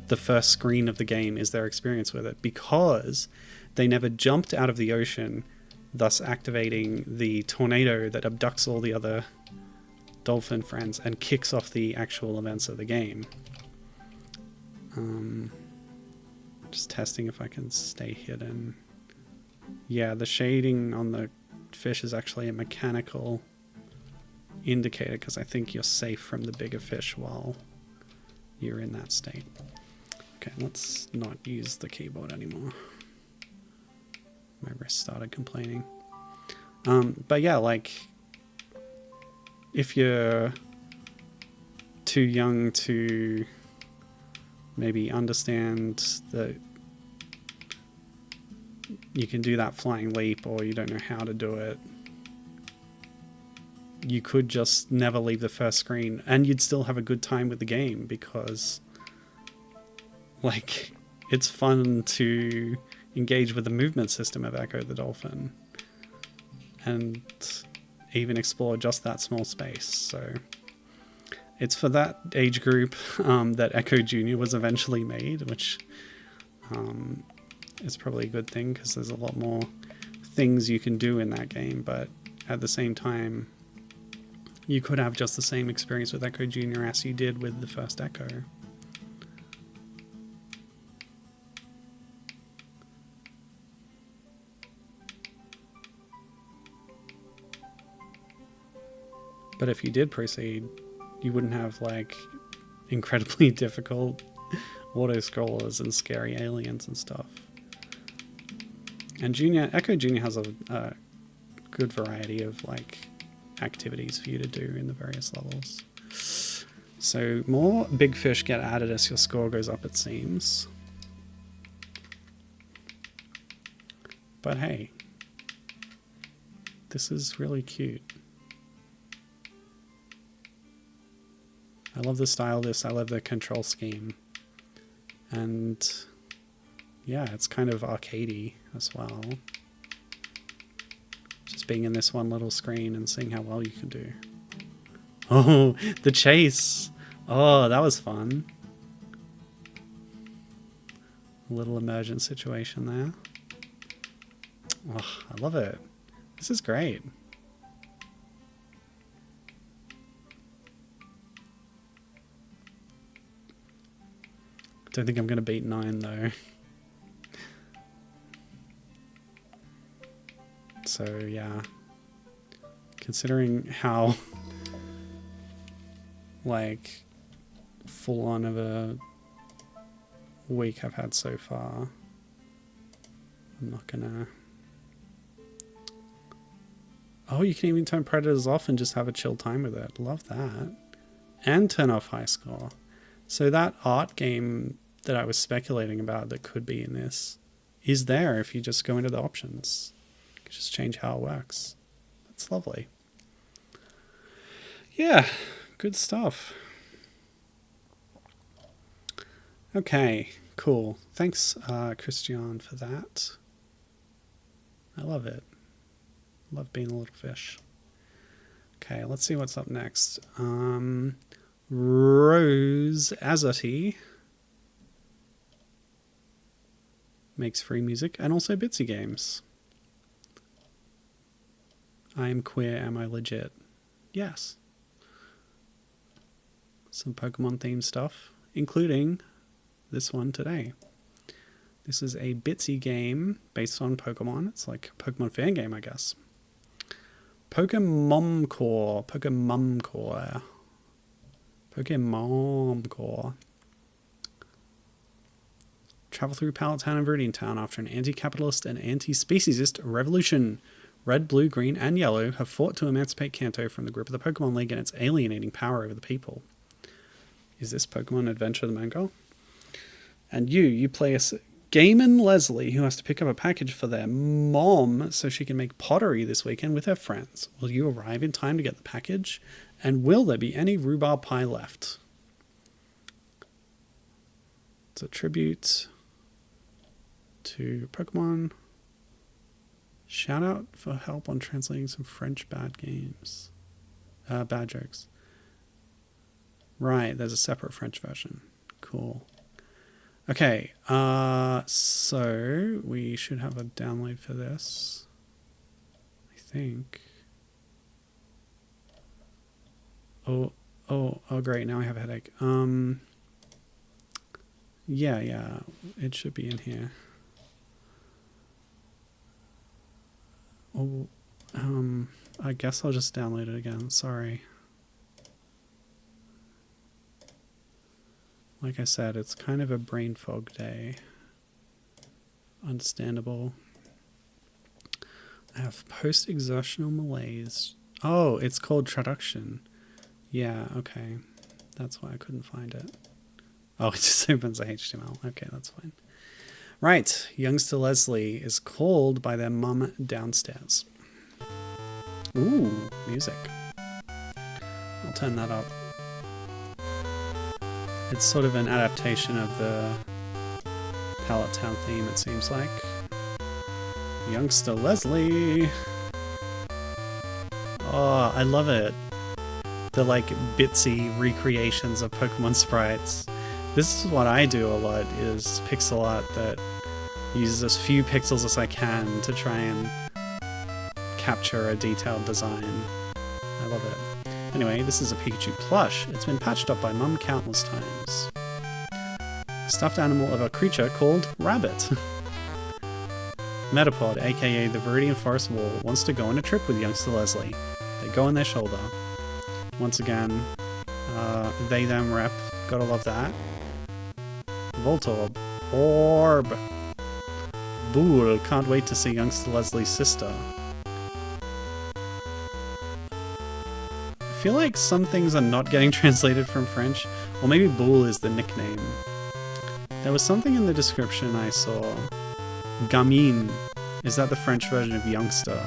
the first screen of the game is their experience with it, because they never jumped out of the ocean, thus activating the tornado that abducts all the other dolphin friends and kicks off the actual events of the game. Just testing if I can stay hidden. Yeah, the shading on the fish is actually a mechanical indicator because I think you're safe from the bigger fish while you're in that state. Okay, let's not use the keyboard anymore. My wrist started complaining. But yeah, like, if you're too young to maybe understand that you can do that flying leap, or you don't know how to do it, you could just never leave the first screen and you'd still have a good time with the game because, like, it's fun to engage with the movement system of Echo the Dolphin and even explore just that small space. So it's for that age group that Echo Junior was eventually made, which is probably a good thing because there's a lot more things you can do in that game, but at the same time you could have just the same experience with Echo Junior as you did with the first Echo. But if you did proceed, you wouldn't have like incredibly difficult auto scrollers and scary aliens and stuff. And Echo Junior has a good variety of like activities for you to do in the various levels. So more big fish get added as your score goes up, it seems. But hey, this is really cute. I love the style of this. I love the control scheme. And yeah, it's kind of arcadey as well. Just being in this one little screen and seeing how well you can do. Oh, the chase. Oh, that was fun. A little emergent situation there. Oh, I love it. This is great. Don't think I'm going to beat 9 though. So yeah, considering how like full on of a week I've had so far, I'm not gonna... Oh, you can even turn predators off and just have a chill time with it. Love that. And turn off high score. So that art game that I was speculating about that could be in this is there if you just go into the options. You can just change how it works. That's lovely. Yeah, good stuff. Okay, cool. Thanks, Christian, for that. I love it. Love being a little fish. Okay, let's see what's up next. Rose Azati makes free music and also Bitsy games. I am queer, am I legit? Yes. Some Pokemon themed stuff, including this one today. This is a Bitsy game based on Pokemon. It's like a Pokemon fan game, I guess. Pokemon Core. Travel through Pallet Town and Viridian Town after an anti-capitalist and anti-speciesist revolution. Red, blue, green, and yellow have fought to emancipate Kanto from the grip of the Pokemon League and its alienating power over the people. Is this Pokemon Adventure the manga? And you play as Gaiman Leslie, who has to pick up a package for their mom so she can make pottery this weekend with her friends. Will you arrive in time to get the package? And will there be any rhubarb pie left? It's a tribute to Pokemon. Shout out for help on translating some French bad jokes. Right, there's a separate French version. Cool. Okay, so we should have a download for this, I think. Oh, great, now I have a headache. Yeah, it should be in here. Oh, I guess I'll just download it again. Sorry. Like I said, it's kind of a brain fog day. Understandable. I have post-exertional malaise. Oh, it's called traduction. Yeah, okay. That's why I couldn't find it. Oh, it just opens the HTML. Okay, that's fine. Right, youngster Leslie is called by their mum downstairs. Ooh, music. I'll turn that up. It's sort of an adaptation of the Pallet Town theme, it seems like. Youngster Leslie! Oh, I love it. The like bitsy recreations of Pokemon sprites. This is what I do a lot, is pixel art that uses as few pixels as I can to try and capture a detailed design. I love it. Anyway, this is a Pikachu plush. It's been patched up by Mum countless times. A stuffed animal of a creature called Rabbit. Metapod, aka the Viridian Forest Wall, wants to go on a trip with youngster Leslie. They go on their shoulder. Once again, they them rep. Gotta love that. Voltorb. Orb. Bool, can't wait to see youngster Leslie's sister. I feel like some things are not getting translated from French, or maybe Bool is the nickname. There was something in the description I saw. Gamine. Is that the French version of youngster?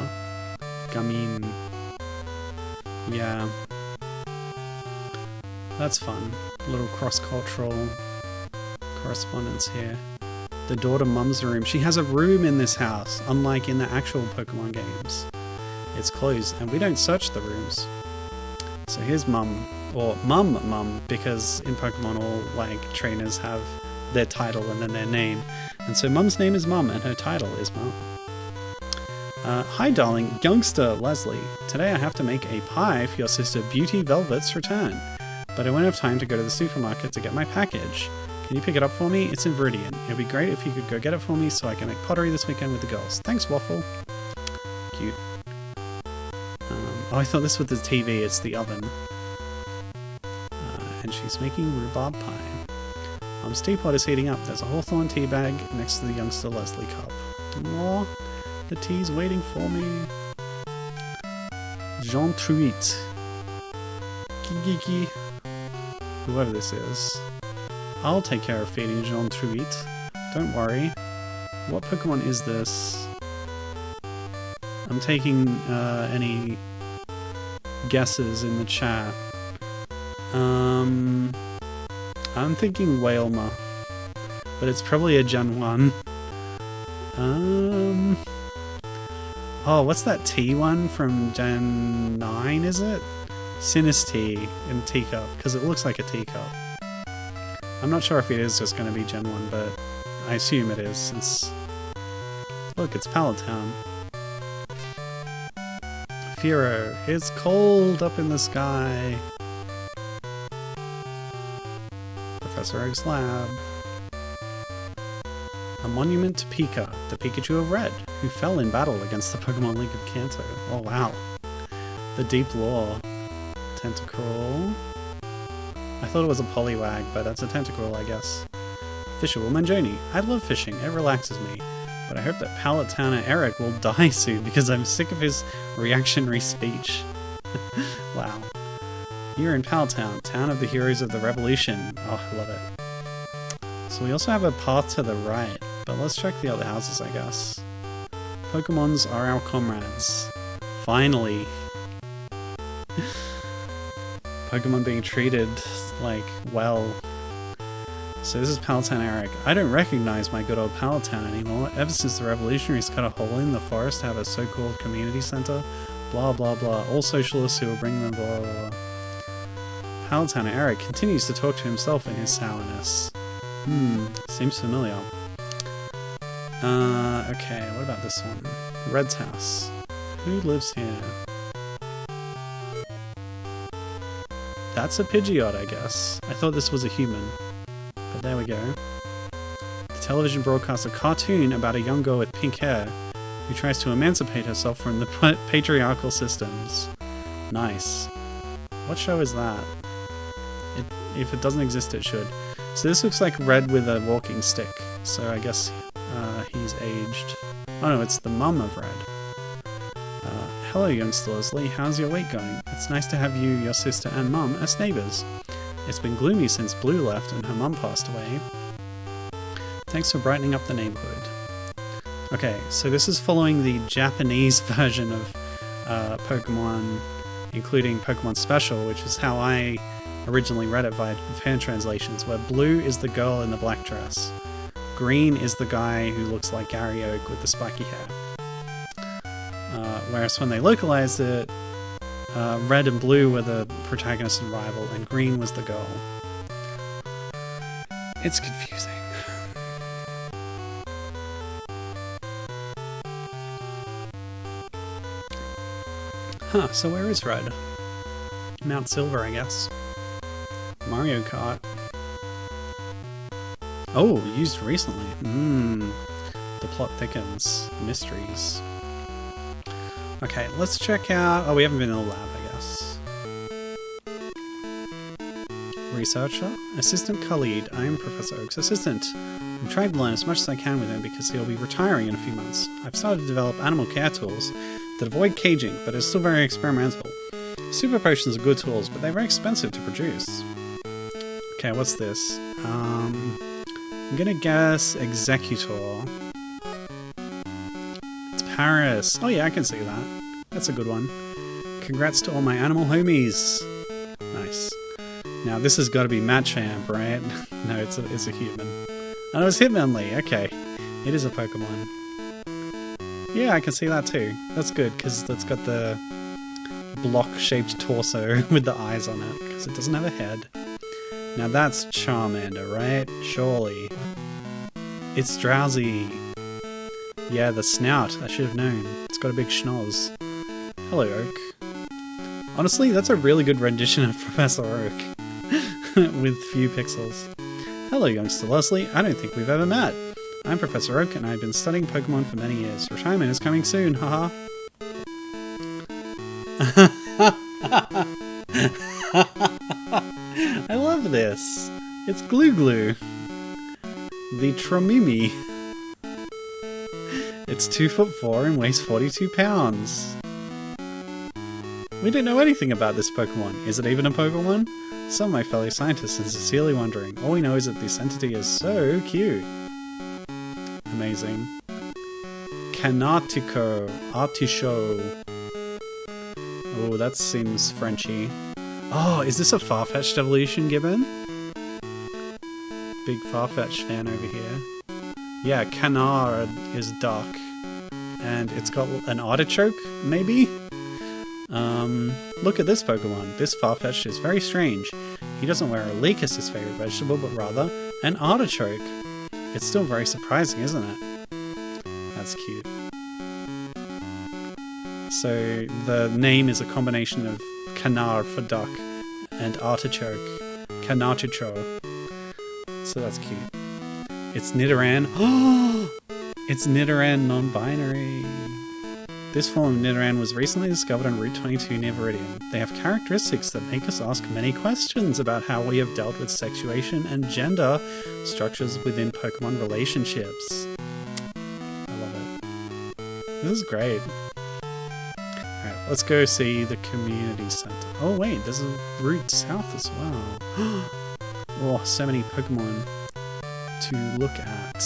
Gamine. Yeah. That's fun. A little cross-cultural correspondence here. The daughter mum's room. She has a room in this house, unlike in the actual Pokemon games. It's closed, and we don't search the rooms. So here's Mum, or Mum, because in Pokemon all like trainers have their title and then their name. And so Mum's name is Mum, and her title is Mum. Hi darling, youngster Leslie. Today I have to make a pie for your sister Beauty Velvet's return. But I won't have time to go to the supermarket to get my package. Can you pick it up for me? It's in Viridian. It'd be great if you could go get it for me so I can make pottery this weekend with the girls. Thanks, Waffle. Cute. Oh, I thought this was the TV. It's the oven. And she's making rhubarb pie. Mum's teapot is heating up. There's a hawthorn tea bag next to the youngster Leslie cup. Aww, the tea's waiting for me. Jean Truit. Kigiki. Whoever this is. I'll take care of feeding Jean Truit. Don't worry. What Pokemon is this? I'm taking any guesses in the chat. I'm thinking Wailmer, but it's probably a Gen 1. Oh, what's that tea one from Gen 9, is it? Sinistea in teacup, because it looks like a teacup. I'm not sure if it is just going to be Gen 1, but I assume it is, since... Look, it's Pallet Town. Firo, it's cold up in the sky. Professor Oak's lab. A monument to Pika, the Pikachu of Red, who fell in battle against the Pokemon League of Kanto. Oh wow. The deep lore. Tentacruel. I thought it was a Poliwag, but that's a Tentacruel, I guess. Fishable Manjoni. I love fishing, it relaxes me. But I hope that Pallet Towner Eric will die soon because I'm sick of his reactionary speech. Wow. You're in Pallet Town, town of the heroes of the revolution. Oh, I love it. So we also have a path to the right, but let's check the other houses, I guess. Pokemons are our comrades. Finally. Pokemon being treated, like, well. So this is Pallet Town Eric. I don't recognize my good old Pallet Town anymore. Ever since the revolutionaries cut a hole in the forest to have a so-called community center. Blah blah blah. All socialists who will bring them blah blah blah. Pallet Town Eric continues to talk to himself in his sourness. Seems familiar. Okay, what about this one? Red's house. Who lives here? That's a Pidgeot, I guess. I thought this was a human. But there we go. The television broadcasts a cartoon about a young girl with pink hair who tries to emancipate herself from the patriarchal systems. Nice. What show is that? If it doesn't exist, it should. So this looks like Red with a walking stick. So I guess he's aged. Oh no, it's the mum of Red. Hello, youngster Leslie. How's your week going? It's nice to have you, your sister, and mum as neighbours. It's been gloomy since Blue left and her mum passed away. Thanks for brightening up the neighbourhood. Okay, so this is following the Japanese version of Pokemon, including Pokemon Special, which is how I originally read it via fan translations, where Blue is the girl in the black dress. Green is the guy who looks like Gary Oak with the spiky hair. Whereas when they localized it, Red and Blue were the protagonist and rival, and Green was the girl. It's confusing. Huh, so where is Red? Mount Silver, I guess. Mario Kart. Oh, used recently. The plot thickens. Mysteries. Okay, let's check out... Oh, we haven't been in the lab, I guess. Researcher. Assistant Khalid. I am Professor Oak's assistant. I'm trying to learn as much as I can with him because he'll be retiring in a few months. I've started to develop animal care tools that avoid caging, but it's still very experimental. Super potions are good tools, but they're very expensive to produce. Okay, what's this? I'm gonna guess Executor. It's Paris. Oh yeah, I can see that. That's a good one. Congrats to all my animal homies. Nice. Now this has got to be Machamp, right? No, it's a human. Oh, it was Hitmonlee. Okay, it is a Pokemon. Yeah, I can see that too. That's good because that's got the block-shaped torso with the eyes on it because it doesn't have a head. Now that's Charmander, right? Surely. It's Drowsy. Yeah, the snout. I should have known. It's got a big schnoz. Hello, Oak. Honestly, that's a really good rendition of Professor Oak. With few pixels. Hello, youngster Leslie. I don't think we've ever met. I'm Professor Oak, and I've been studying Pokemon for many years. Retirement is coming soon, haha. I love this. It's Glue Glue. The Tromimi. It's 2'4" and weighs 42 pounds. We don't know anything about this Pokemon. Is it even a Pokemon? Some of my fellow scientists are sincerely wondering. All we know is that this entity is so cute. Amazing. Canatico. Artichaut. Oh, that seems Frenchy. Oh, is this a Farfetch'd evolution, Gibbon? Big Farfetch fan over here. Yeah, Canard is duck. And it's got an artichoke, maybe? Look at this Pokemon. This Farfetch'd is very strange. He doesn't wear a leek as his favourite vegetable, but rather an artichoke. It's still very surprising, isn't it? That's cute. So the name is a combination of canard for duck and artichoke. Canartichoke. So that's cute. It's Nidoran. Oh! It's Nidoran non-binary. This form of Nidoran was recently discovered on Route 22 near Viridian. They have characteristics that make us ask many questions about how we have dealt with sexuation and gender structures within Pokemon relationships. I love it. This is great. Alright, let's go see the community center. Oh wait, there's a route south as well. Oh, so many Pokemon to look at.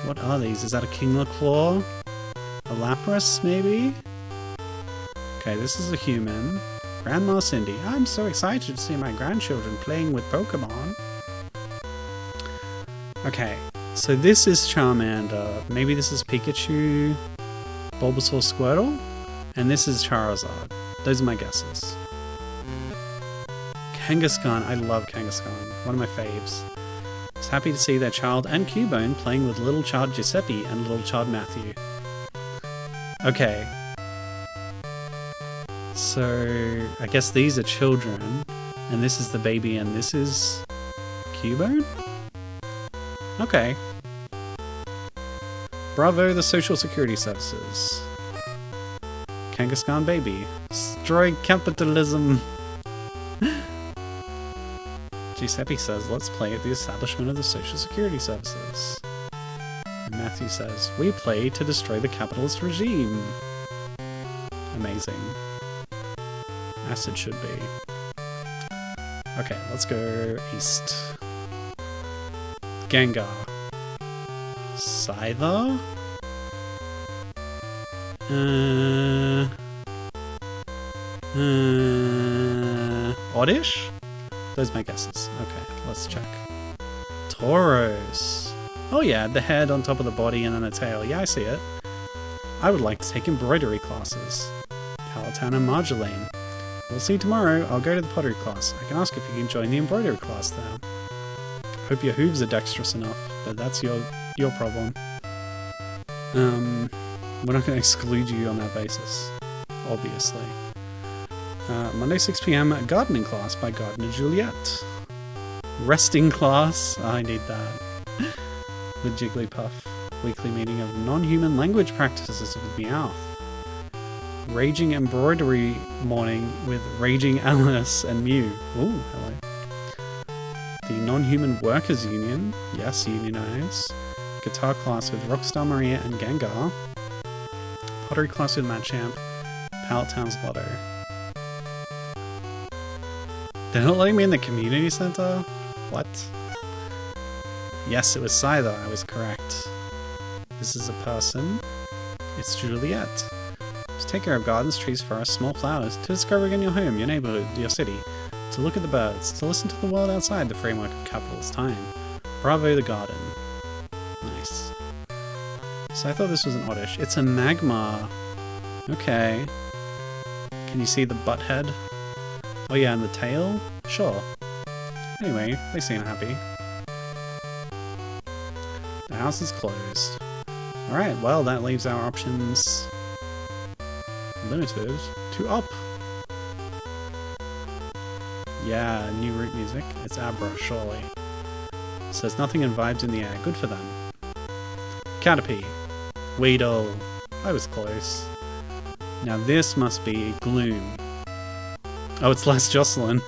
What are these? Is that a Kingler Claw? A Lapras, maybe? Okay, this is a human. Grandma Cindy. I'm so excited to see my grandchildren playing with Pokemon. Okay, so this is Charmander. Maybe this is Pikachu, Bulbasaur, Squirtle, and this is Charizard. Those are my guesses. Kangaskhan. I love Kangaskhan. One of my faves. I was happy to see their child and Cubone playing with little child Giuseppe and little child Matthew. Okay. So, I guess these are children, and this is the baby, and this is Cubone? Okay. Bravo, the social security services. Kangaskhan baby. Destroy capitalism. Giuseppe says, let's play at the establishment of the social security services. And Matthew says, we play to destroy the capitalist regime. Amazing. As it should be. Okay, let's go east. Gengar. Scyther? Oddish? Those are my guesses. Okay, let's check. Tauros. Oh yeah, the head on top of the body and then the tail. Yeah, I see it. I would like to take embroidery classes. Palatown and Marjolaine. We'll see you tomorrow. I'll go to the pottery class. I can ask if you can join the embroidery class there. Hope your hooves are dexterous enough, but that's your problem. We're not going to exclude you on that basis, obviously. Monday 6 PM gardening class by Gardener Juliet. Resting class. I need that. With Jigglypuff. Weekly meeting of non-human language practices with Meowth. Raging embroidery morning with Raging Alice and Mew. Ooh, hello. The non-human workers union. Yes, unionize. Guitar class with Rockstar Maria and Gengar. Pottery class with Machamp. Pallet Town's Lotto. They're not letting me in the community center? What? Yes, it was Scyther. I was correct. This is a person. It's Juliet. To take care of gardens, trees, forests, small flowers. To discover again your home, your neighborhood, your city. To look at the birds. To listen to the world outside the framework of capitalist time. Bravo the garden. Nice. So I thought this was an Oddish. It's a Magmar. Okay. Can you see the butt head? Oh yeah, and the tail? Sure. Anyway, they seem happy. The house is closed. Alright, well that leaves our options limited to up. Yeah, new route music. It's Abra, surely. Says nothing and vibes in the air. Good for them. Caterpie. Weedle. I was close. Now this must be Gloom. Oh, it's less Jocelyn.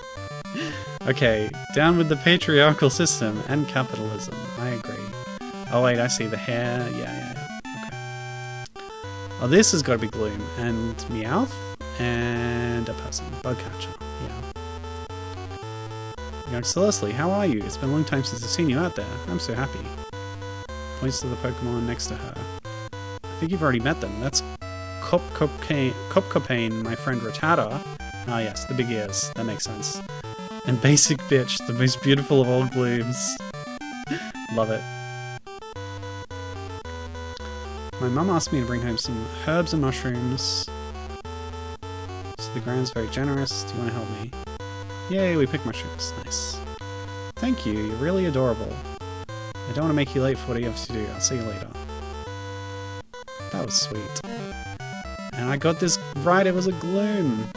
Okay, down with the patriarchal system and capitalism. I agree. Oh wait, I see the hair. Yeah. Okay. Oh, this has got to be Gloom. And Meowth. And a person. Bugcatcher. Yeah. Young Celestly, how are you? It's been a long time since I've seen you out there. I'm so happy. Points to the Pokemon next to her. I think you've already met them. That's Copcopane, my friend Rattata. Ah yes, the big ears. That makes sense. And Basic Bitch, the most beautiful of all glooms. Love it. My mum asked me to bring home some herbs and mushrooms. So the ground's very generous. Do you want to help me? Yay, we picked mushrooms. Nice. Thank you, you're really adorable. I don't want to make you late for what you have to do. I'll see you later. That was sweet. And I got this right, it was a Gloom.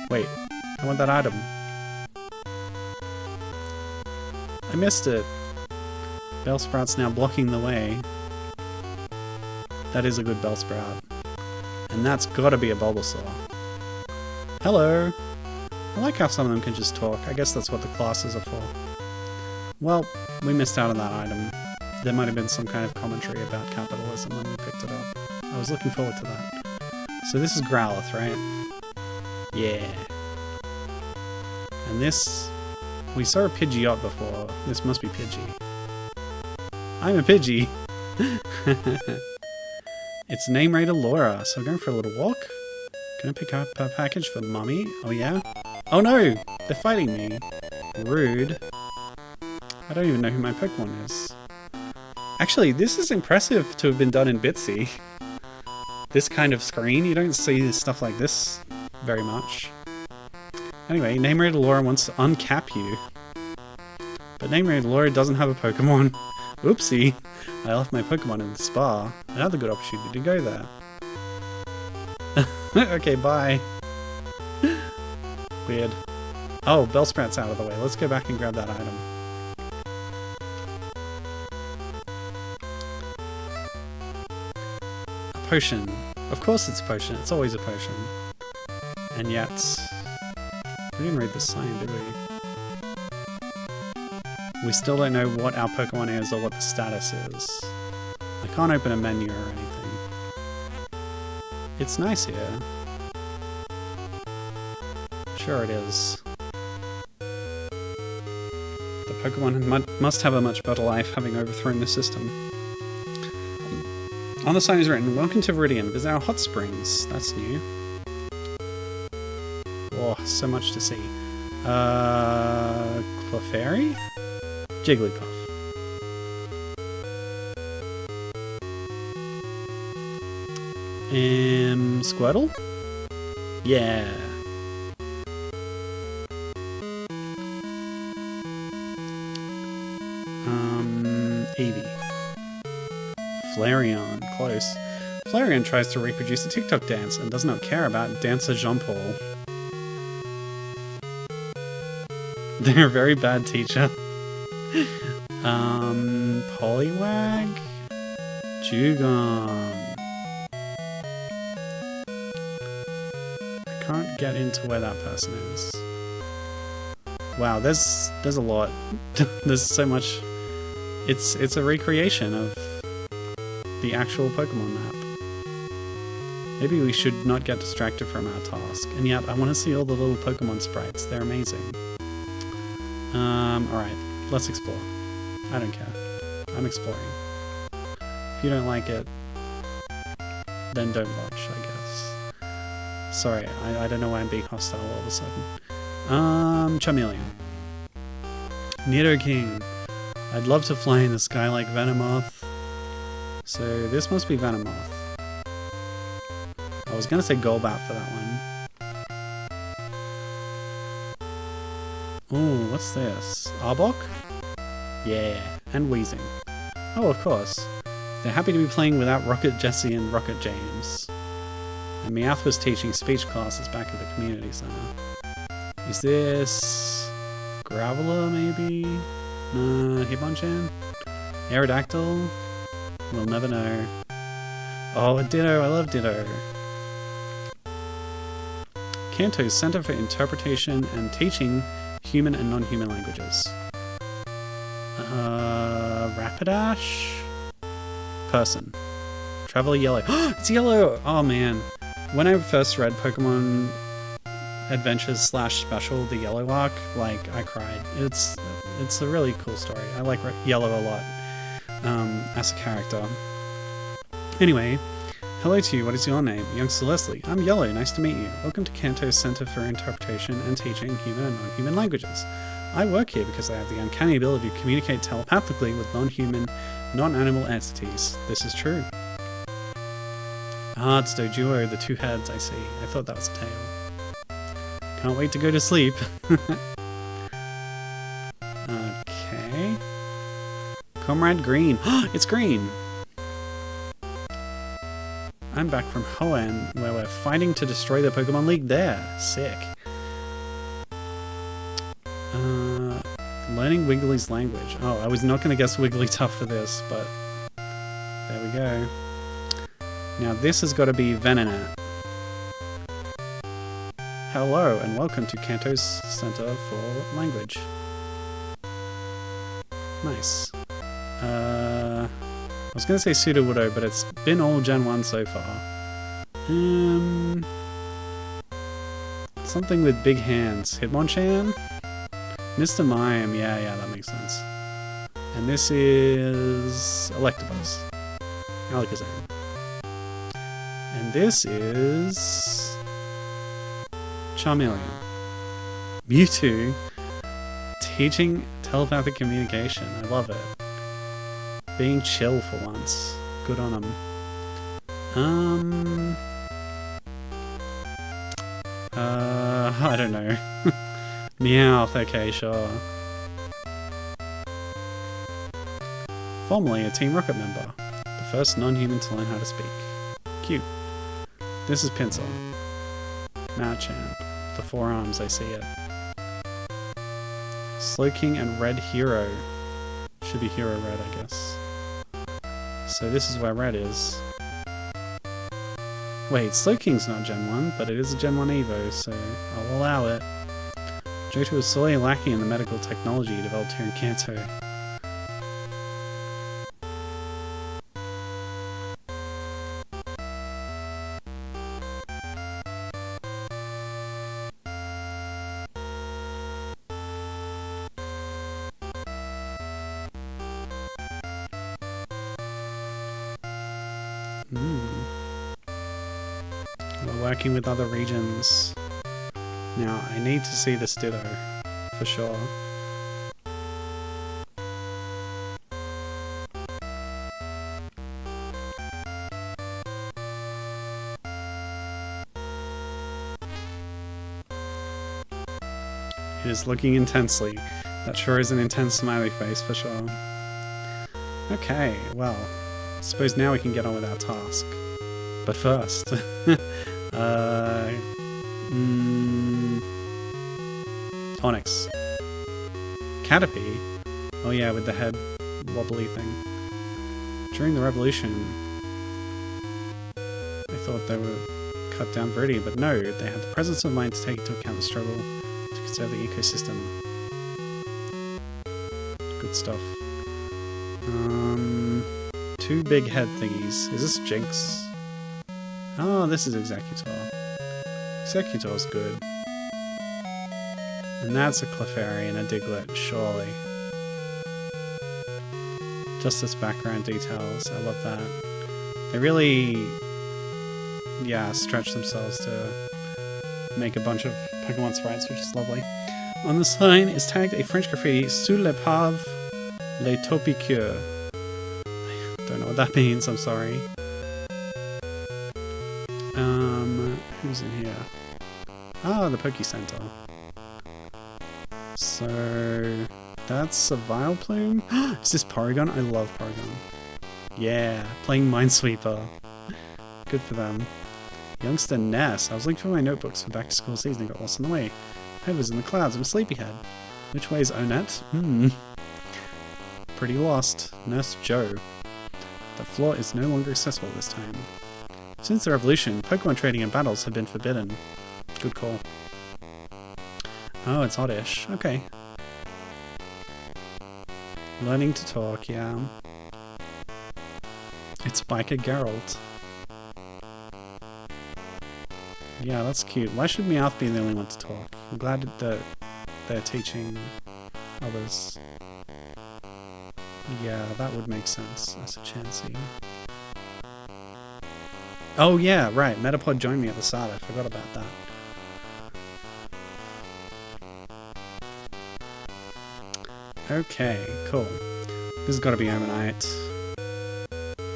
Wait, I want that item. I missed it. Bellsprout's now blocking the way. That is a good Bellsprout. And that's gotta be a Bulbasaur. Hello! I like how some of them can just talk. I guess that's what the classes are for. Well, we missed out on that item. There might have been some kind of commentary about capitalism when we picked it up. I was looking forward to that. So this is Growlithe, right? Yeah. And this... We saw a Pidgeot before. This must be Pidgey. I'm a Pidgey! It's name raider Laura, so we're going for a little walk. Can I pick up a package for Mummy? Oh yeah? Oh no! They're fighting me. Rude. I don't even know who my Pokemon is. Actually, this is impressive to have been done in Bitsy. This kind of screen, you don't see stuff like this very much. Anyway, Name Raider Laura wants to uncap you. But Name Raider Laura doesn't have a Pokemon. Oopsie! I left my Pokemon in the spa. Another good opportunity to go there. Okay, bye. Weird. Oh, Bellsprout's out of the way. Let's go back and grab that item. Potion. Of course it's a potion. It's always a potion. And yet... We didn't read the sign, did we? We still don't know what our Pokemon is or what the status is. I can't open a menu or anything. It's nice here. Sure it is. The Pokemon must have a much better life having overthrown the system. On the sign is written, "Welcome to Viridian. Visit our hot springs." That's new. Oh, so much to see. Clefairy? Jigglypuff. Squirtle? Yeah. Eevee. Flareon. Close. Flareon tries to reproduce a TikTok dance and does not care about dancer Jean-Paul. They're a very bad teacher. Poliwag? Jugon. I can't get into where that person is. Wow, there's a lot. There's so much. It's a recreation of the actual Pokemon map. Maybe we should not get distracted from our task. And yet, I want to see all the little Pokemon sprites. They're amazing. Alright, let's explore. I don't care. I'm exploring. If you don't like it, then don't watch, I guess. Sorry, I don't know why I'm being hostile all of a sudden. Charmeleon. Nidoking. I'd love to fly in the sky like Venomoth. So this must be Venomoth. I was gonna say Golbat for that one. Ooh, what's this? Arbok? Yeah, and Weezing. Oh, of course. They're happy to be playing without Rocket Jesse and Rocket James. And Meowth was teaching speech classes back at the community center. Is this... Graveler, maybe? Hitmonchan? Aerodactyl? We'll never know. Oh, a Ditto! I love Ditto! Kanto's Center for Interpretation and Teaching Human and Non-Human Languages. Rapidash? Person. Traveler Yellow. It's yellow! Oh man. When I first read Pokemon Adventures / Special, the Yellow arc, like, I cried. It's a really cool story. I like Yellow a lot as a character. Anyway, hello to you. What is your name? Youngster Leslie. I'm Yellow. Nice to meet you. Welcome to Kanto's Center for Interpretation and Teaching Human and Non-Human Languages. I work here because I have the uncanny ability to communicate telepathically with non-human, non-animal entities. This is true. Ah, it's Doduo, the two heads, I see. I thought that was a tail. Can't wait to go to sleep. Okay. Comrade Green. It's Green! I'm back from Hoenn, where we're fighting to destroy the Pokemon League there. Sick. Learning Wiggly's language. Oh, I was not going to guess Wigglytuff for this, but there we go. Now this has got to be Venonat. Hello, and welcome to Kanto's Center for Language. Nice. I was going to say Sudowoodo, but it's been all Gen 1 so far. Something with big hands. Hitmonchan? Mr. Mime, yeah, that makes sense. And this is Electabuzz. Alakazam. And this is Charmeleon. Mewtwo teaching telepathic communication. I love it. Being chill for once. Good on him. I don't know. Meowth, okay, sure. Formerly a Team Rocket member. The first non-human to learn how to speak. Cute. This is Pinsir. Machamp. The forearms, I see it. Slowking and Red Hero. Should be Hero Red, I guess. So this is where Red is. Wait, Slowking's not Gen 1, but it is a Gen 1 Evo, so I'll allow it. Johto is sorely lacking in the medical technology developed here in Kanto. We're working with other regions. Now, I need to see this Ditto, for sure. It is looking intensely. That sure is an intense smiley face, for sure. Okay, well, I suppose now we can get on with our task. But first... Onyx. Caterpie? Oh yeah, with the head wobbly thing. During the revolution, I thought they were cut down pretty, but no, they had the presence of mind to take into account the struggle to conserve the ecosystem. Good stuff. Two big head thingies. Is this Jinx? Oh, this is Executor. Executor's good. And that's a Clefairy and a Diglett, surely. Just this background details, I love that. They really, yeah, stretch themselves to make a bunch of Pokemon sprites, which is lovely. On the sign is tagged a French graffiti, Sous le pave, les topicures. I don't know what that means, I'm sorry. Who's in here? Ah, the Poke Center. So that's a Vileplume? Is this Porygon? I love Porygon. Yeah, playing Minesweeper. Good for them. Youngster Ness. I was looking for my notebooks for back to school season and got lost on the way. Head was in the clouds. I'm a sleepyhead. Which way is Onett? Pretty lost. Nurse Joe. The floor is no longer accessible this time. Since the revolution, Pokemon trading and battles have been forbidden. Good call. Oh, it's Oddish. Okay. Learning to talk, yeah. It's Biker Geralt. Yeah, that's cute. Why should Meowth be the only one to talk? I'm glad that they're teaching others. Yeah, that would make sense as a Chansey. Oh yeah, right. Metapod joined me at the start. I forgot about that. Okay, cool. This has got to be Ammonite.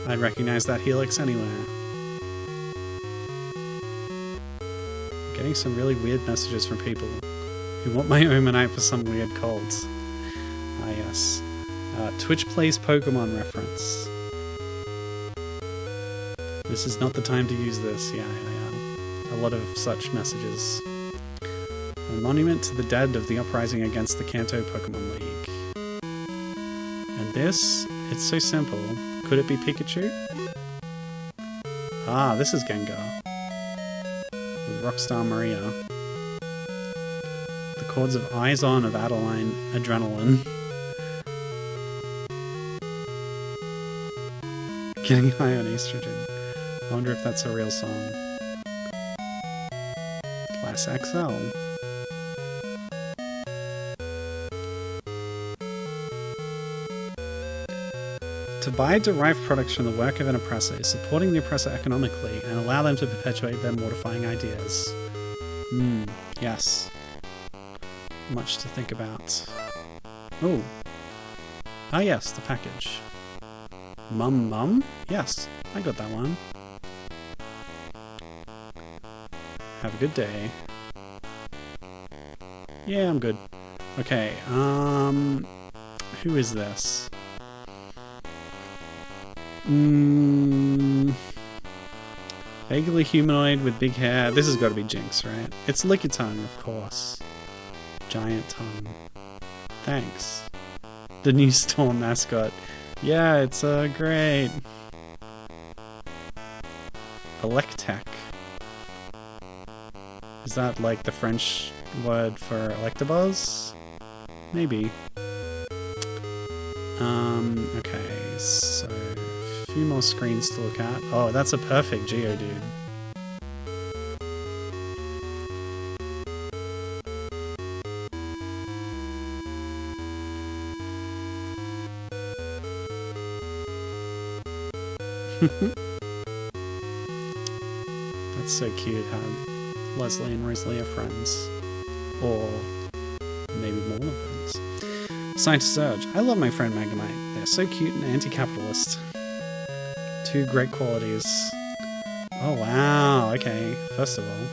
I'd recognize that Helix anywhere. I'm getting some really weird messages from people who want my Ammonite for some weird cults. Ah yes. Twitch plays Pokemon reference. This is not the time to use this. Yeah. A lot of such messages. A monument to the dead of the uprising against the Kanto Pokemon League. And this, it's so simple. Could it be Pikachu? Ah, this is Gengar. With Rockstar Maria. The chords of Eyes On of Adeline Adrenaline. Getting high on estrogen. I wonder if that's a real song. Class XL. To buy derived products from the work of an oppressor is supporting the oppressor economically and allow them to perpetuate their mortifying ideas. Yes. Much to think about. Oh. Ah yes, the package. Mum? Yes, I got that one. Have a good day. Yeah, I'm good. Okay, who is this? Vaguely humanoid with big hair. This has got to be Jinx, right? It's Lickitung, of course. Giant tongue. Thanks. The new Storm mascot. Yeah, it's great. Electech. Is that like the French word for Electabuzz? Maybe. Okay, so a few more screens to look at. Oh, that's a perfect Geodude. That's so cute how Leslie and Rosalie are friends. Or maybe more than friends. Scientist Surge. I love my friend Magnemite. They're so cute and anti-capitalist. Two great qualities. Oh wow, okay. First of all.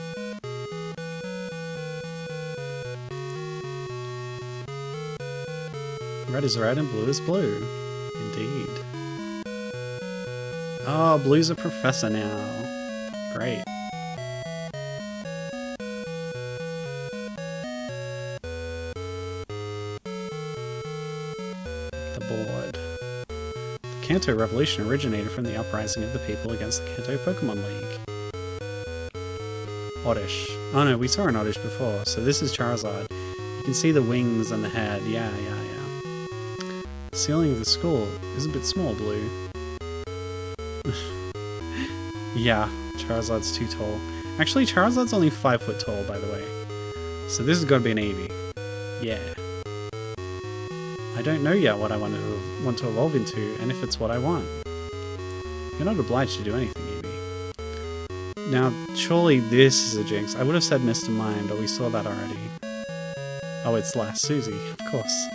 Red is red and blue is blue. Indeed. Oh, Blue's a professor now. Great. The board. The Kanto Revolution originated from the uprising of the people against the Kanto Pokemon League. Oddish. Oh no, we saw an Oddish before, so this is Charizard. You can see the wings and the head. Yeah. The ceiling of the school is a bit small, Blue. Yeah, Charizard's too tall. Actually, Charizard's only 5 foot tall, by the way. So this has got to be an Eevee. Yeah. I don't know yet what I want to evolve into, and if it's what I want. You're not obliged to do anything, Eevee. Now, surely this is a jinx. I would have said Mr. Mime, but we saw that already. Oh, it's last Susie, of course.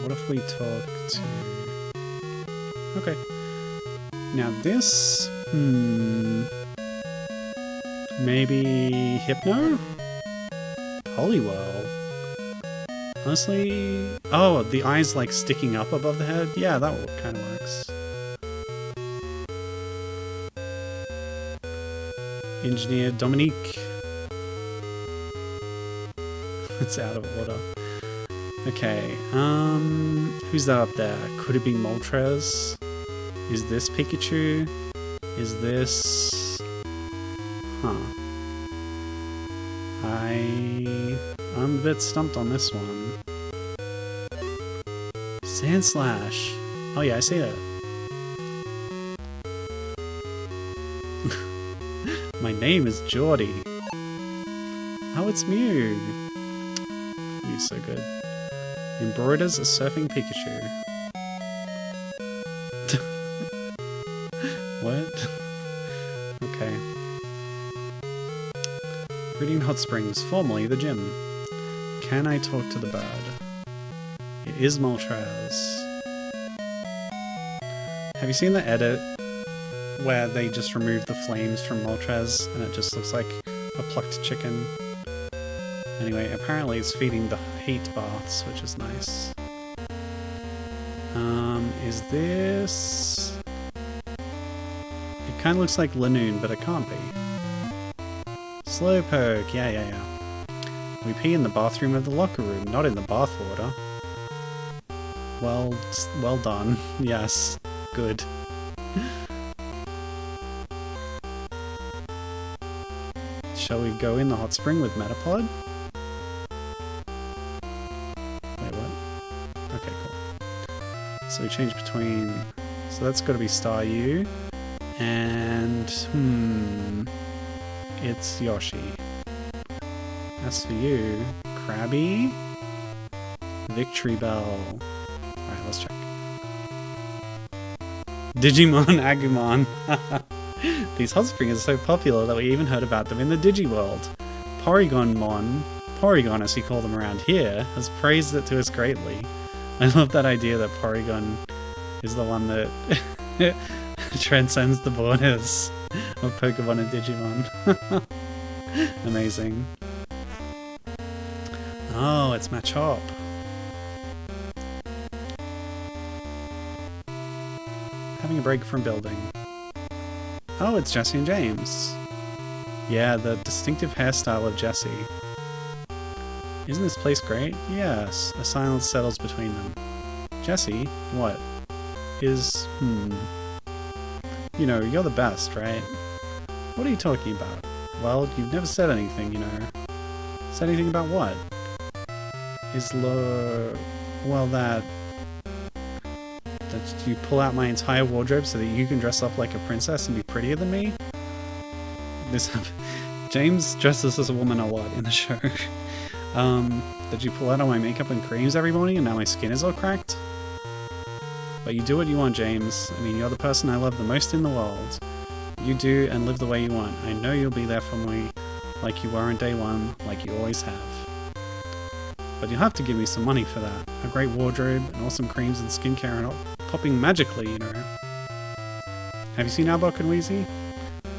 What if we talk to... Okay. Now this... Maybe... Hypno? Poliwhirl? Honestly... Oh, the eyes like sticking up above the head? Yeah, that kind of works. Engineer Dominique. It's out of order. Okay, who's that up there? Could it be Moltres? Is this Pikachu? Is this... Huh. I'm a bit stumped on this one. Sandslash! Oh yeah, I see it. My name is Geordie. Oh, it's Mew. Mew's so good. Embroiders a surfing Pikachu. What? Okay. Breeding Hot Springs, formerly the gym. Can I talk to the bird? It is Moltres. Have you seen the edit where they just remove the flames from Moltres and it just looks like a plucked chicken? Anyway, apparently it's feeding the heat baths, which is nice. Is this... It kind of looks like Lanoon, but it can't be. Slowpoke, yeah. We pee in the bathroom of the locker room, not in the bathwater. Well done. Yes, good. Shall we go in the hot spring with Metapod? Wait, what? Okay, cool. So we change between... So that's got to be Staryu. And... It's Yoshi. As for you, Krabby, Victory Bell. Alright, let's check. Digimon Agumon. These hot springs are so popular that we even heard about them in the Digiworld. Porygon as you call them around here, has praised it to us greatly. I love that idea that Porygon is the one that transcends the borders of Pokemon and Digimon. Amazing. Oh, it's Machop. Having a break from building. Oh, it's Jesse and James. Yeah, the distinctive hairstyle of Jesse. Isn't this place great? Yes, a silence settles between them. Jesse, what? Is, You know, you're the best, right? What are you talking about? Well, you've never said anything, you know. Said anything about what? Well, that you pull out my entire wardrobe so that you can dress up like a princess and be prettier than me? James dresses as a woman a lot in the show. That you pull out all my makeup and creams every morning and now my skin is all cracked? But you do what you want, James. I mean, you're the person I love the most in the world. You do and live the way you want. I know you'll be there for me like you were on day one, like you always have. But you'll have to give me some money for that. A great wardrobe, and awesome creams and skincare, and all popping magically, you know. Have you seen Albok and Wheezy?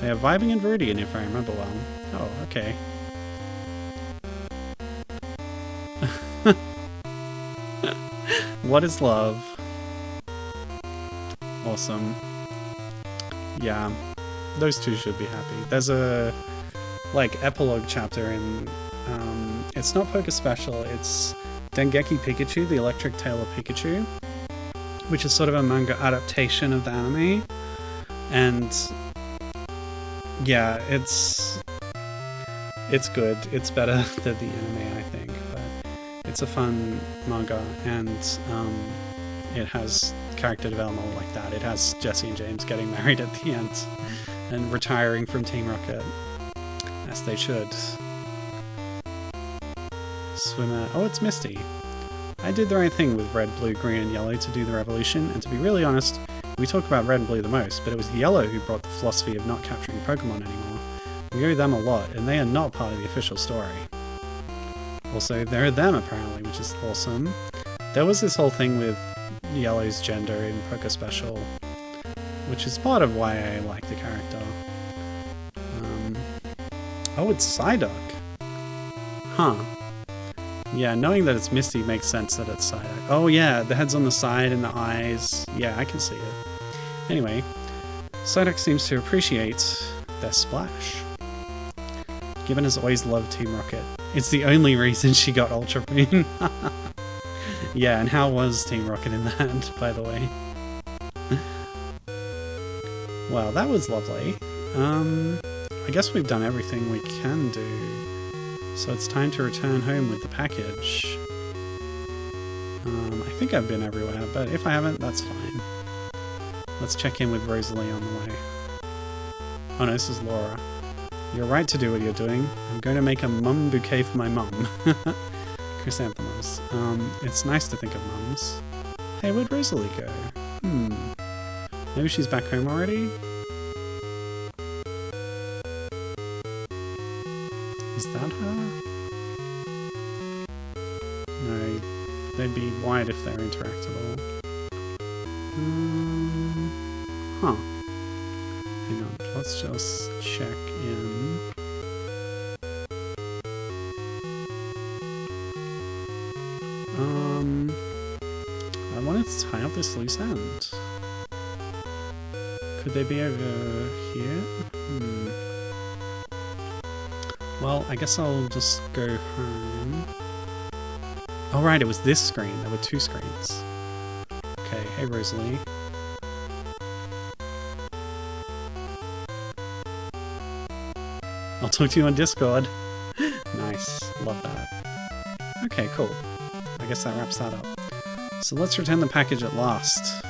They are vibing in Viridian, if I remember well. Oh, okay. What is love? Awesome. Yeah, those two should be happy. There's a, like, epilogue chapter in, it's not Poker Special, it's Dengeki Pikachu, the Electric Tale of Pikachu, which is sort of a manga adaptation of the anime. And yeah, it's good. It's better than the anime, I think, but it's a fun manga, and it has character development like that. It has Jesse and James getting married at the end and retiring from Team Rocket, as they should. Swimmer. Oh, it's Misty. I did the right thing with red, blue, green, and yellow to do the revolution, and to be really honest, we talk about red and blue the most, but it was yellow who brought the philosophy of not capturing Pokemon anymore. We owe them a lot, and they are not part of the official story. Also, there are them apparently, which is awesome. There was this whole thing with Yellow's gender in Poker Special, which is part of why I like the character. Oh, it's Psyduck. Huh. Yeah, knowing that it's Misty makes sense that it's Psyduck. Oh yeah, the head's on the side and the eyes. Yeah, I can see it. Anyway, Psyduck seems to appreciate their splash. Gibbon has always loved Team Rocket. It's the only reason she got Ultra Moon. Yeah, and how was Team Rocket in that, by the way? Well, that was lovely. I guess we've done everything we can do. So it's time to return home with the package. I think I've been everywhere, but if I haven't, that's fine. Let's check in with Rosalie on the way. Oh no, this is Laura. You're right to do what you're doing. I'm going to make a mum bouquet for my mum. Chrysanthemums. It's nice to think of mums. Hey, where'd Rosalie go? Maybe she's back home already? Is that her? No, they'd be white if they're interactable. Huh. Hang on, let's just check in. I wanted to tie up this loose end. Could they be over here? Well, I guess I'll just go home. Oh right, it was this screen. There were two screens. Okay, hey Rosalie. I'll talk to you on Discord. Nice, love that. Okay, cool. I guess that wraps that up. So let's return the package at last.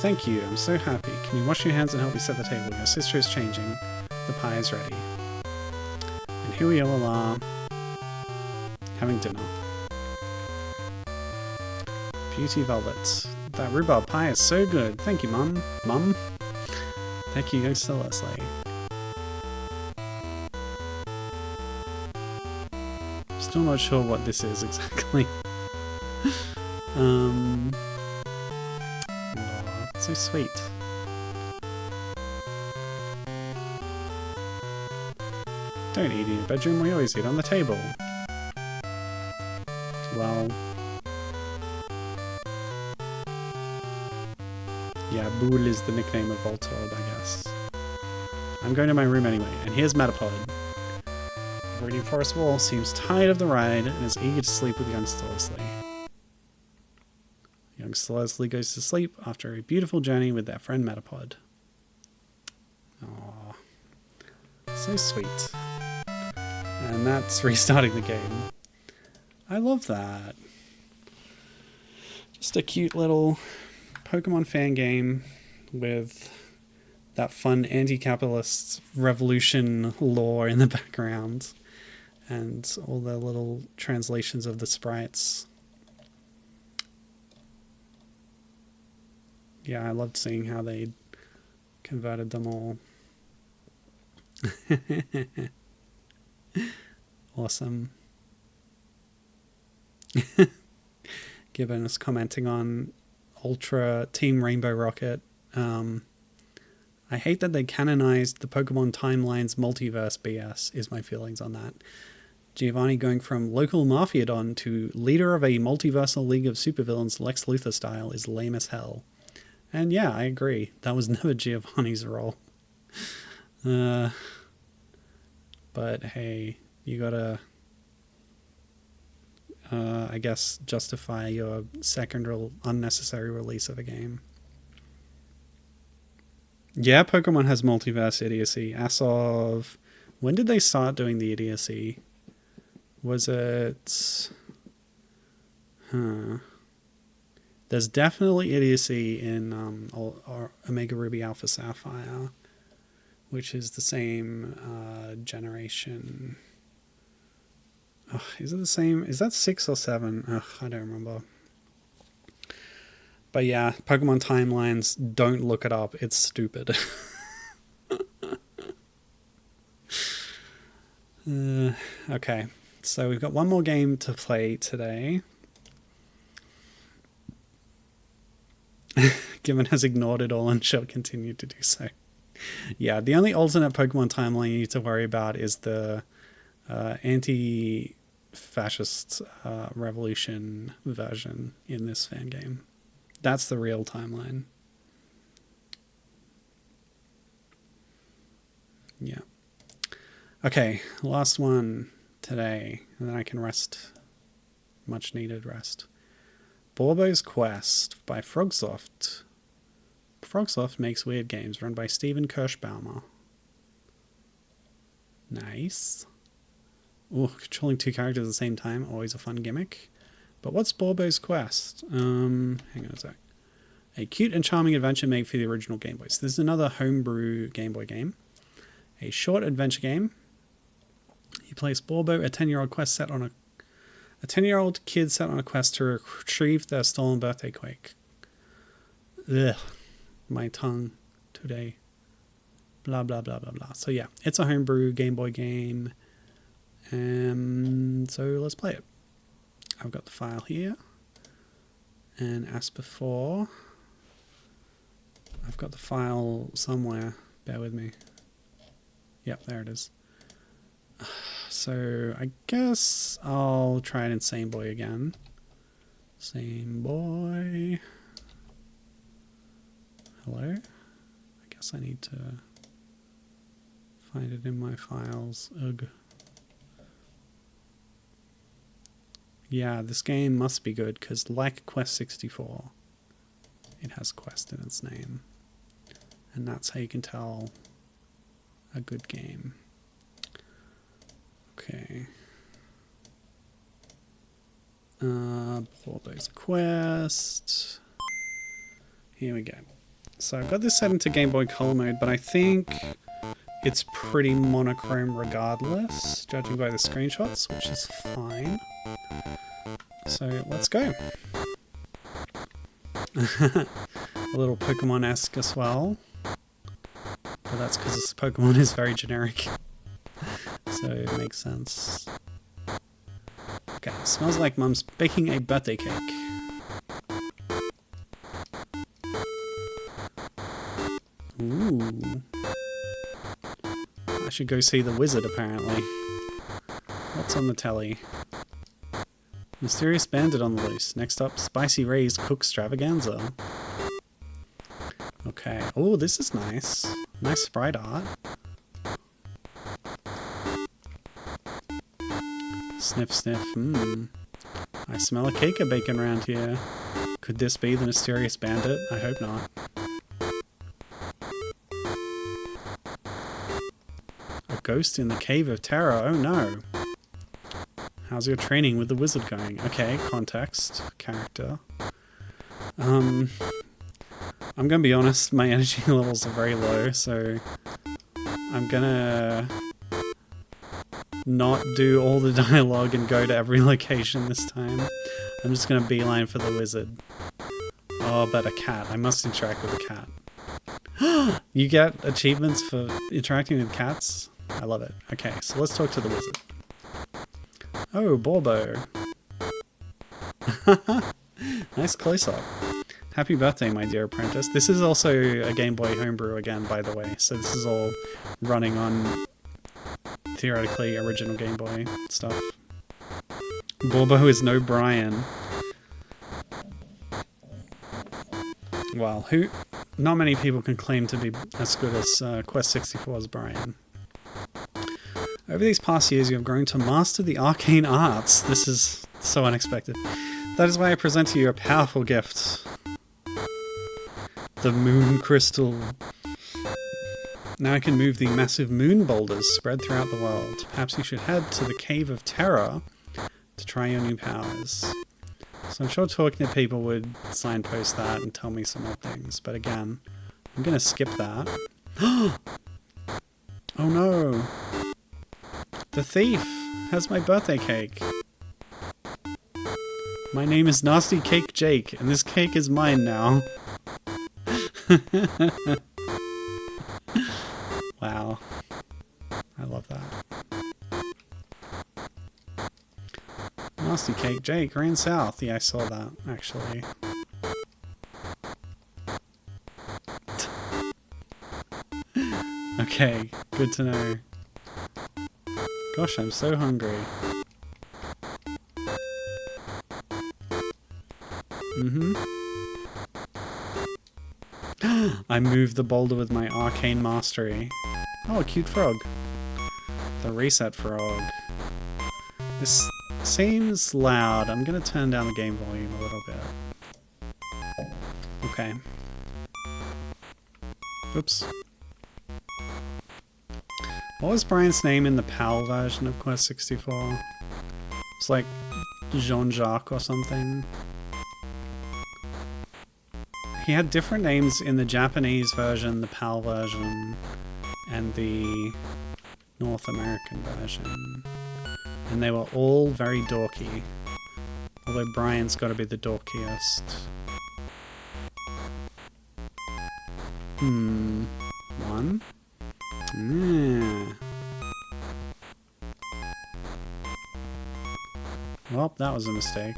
Thank you, I'm so happy. Can you wash your hands and help me set the table? Your sister is changing. The pie is ready. And here we all are, having dinner. Beauty Velvet. That rhubarb pie is so good. Thank you, Mum. Mum? Thank you, goes to Leslie. Still not sure what this is exactly. Oh, it's so sweet. Don't eat in your bedroom, we always eat on the table. Well... yeah, Bool is the nickname of Voltorb, I guess. I'm going to my room anyway, and here's Metapod. Viridian Forest Wall seems tired of the ride and is eager to sleep with youngster Leslie. Youngster Leslie goes to sleep after a beautiful journey with their friend Metapod. Aww. So sweet. And that's restarting the game. I love that. Just a cute little Pokemon fan game with that fun anti-capitalist revolution lore in the background and all the little translations of the sprites. Yeah, I loved seeing how they converted them all. Awesome. Gibbon is commenting on Ultra Team Rainbow Rocket. I hate that they canonized the Pokemon Timeline's multiverse BS, is my feelings on that. Giovanni going from local Mafia Don to leader of a multiversal league of supervillains Lex Luthor style is lame as hell. And yeah, I agree. That was never Giovanni's role. But hey, you gotta, I guess, justify your second unnecessary release of a game. Yeah, Pokemon has multiverse idiocy. As of... When did they start doing the idiocy? Was it... There's definitely idiocy in Omega Ruby Alpha Sapphire, which is the same generation. Ugh, is it the same? Is that 6 or 7? Ugh, I don't remember. But yeah, Pokemon Timelines, don't look it up. It's stupid. Okay, so we've got one more game to play today. Given has ignored it all and shall continue to do so. Yeah, the only alternate Pokemon timeline you need to worry about is the anti-fascist revolution version in this fan game. That's the real timeline. Yeah. Okay, last one today, and then I can rest. Much needed rest. Borbo's Quest by Frogsoft. Frogsoft makes weird games, run by Steven Kirschbaumer. Nice. Oh, controlling 2 characters at the same time, always a fun gimmick. But what's Borbo's Quest? Hang on a sec. A cute and charming adventure made for the original Game Boy. So this is another homebrew Game Boy game. A short adventure game. You play as Borbo, a 10-year-old quest set on a 10-year-old kid set on a quest to retrieve their stolen birthday cake. Ugh, my tongue today. Blah, blah, blah, blah, blah. So yeah, it's a homebrew Game Boy game. So let's play it. I've got the file here. And as before, I've got the file somewhere. Bear with me. Yep, there it is. So I guess I'll try an Insane Boy again. Same boy. Hello? I guess I need to find it in my files. Ugh. Yeah, this game must be good because, like Quest 64, it has Quest in its name. And that's how you can tell a good game. Okay. Borbo's Quest. Here we go. So I've got this set into Game Boy Color mode, but I think it's pretty monochrome regardless, judging by the screenshots, which is fine. So let's go. A little Pokemon-esque as well. But that's because this Pokemon is very generic. So it makes sense. Okay, smells like Mum's baking a birthday cake. Ooh. I should go see the wizard, apparently. What's on the telly? Mysterious bandit on the loose. Next up, Spicy Ray's Cook Stravaganza. Okay. Oh, this is nice. Nice sprite art. Sniff, sniff. I smell a cake of bacon around here. Could this be the mysterious bandit? I hope not. A ghost in the Cave of Terror. Oh no. How's your training with the wizard going? Okay, context, character. I'm gonna be honest, my energy levels are very low, so I'm gonna not do all the dialogue and go to every location this time. I'm just gonna beeline for the wizard. Oh, but a cat. I must interact with a cat. You get achievements for interacting with cats? I love it. Okay, so let's talk to the wizard. Oh, Borbo. Nice close-up. Happy birthday, my dear apprentice. This is also a Game Boy homebrew again, by the way. So this is all running on, theoretically, original Game Boy stuff. Borbo is no Brian. Well, not many people can claim to be as good as Quest 64's Brian. Over these past years, you have grown to master the arcane arts. This is so unexpected. That is why I present to you a powerful gift. The moon crystal. Now I can move the massive moon boulders spread throughout the world. Perhaps you should head to the Cave of Terror to try your new powers. So I'm sure talking to people would signpost that and tell me some more things. But again, I'm going to skip that. Oh no! The thief has my birthday cake. My name is Nasty Cake Jake, and this cake is mine now. Wow. I love that. Nasty Cake Jake ran south. Yeah, I saw that, actually. Okay, good to know. Gosh, I'm so hungry. I moved the boulder with my arcane mastery. Oh, a cute frog. The reset frog. This seems loud. I'm gonna turn down the game volume a little bit. Okay. Oops. What was Brian's name in the PAL version of Quest 64? It's like Jean-Jacques or something. He had different names in the Japanese version, the PAL version, and the North American version. And they were all very dorky. Although Brian's got to be the dorkiest. One? Yeah. Well, that was a mistake.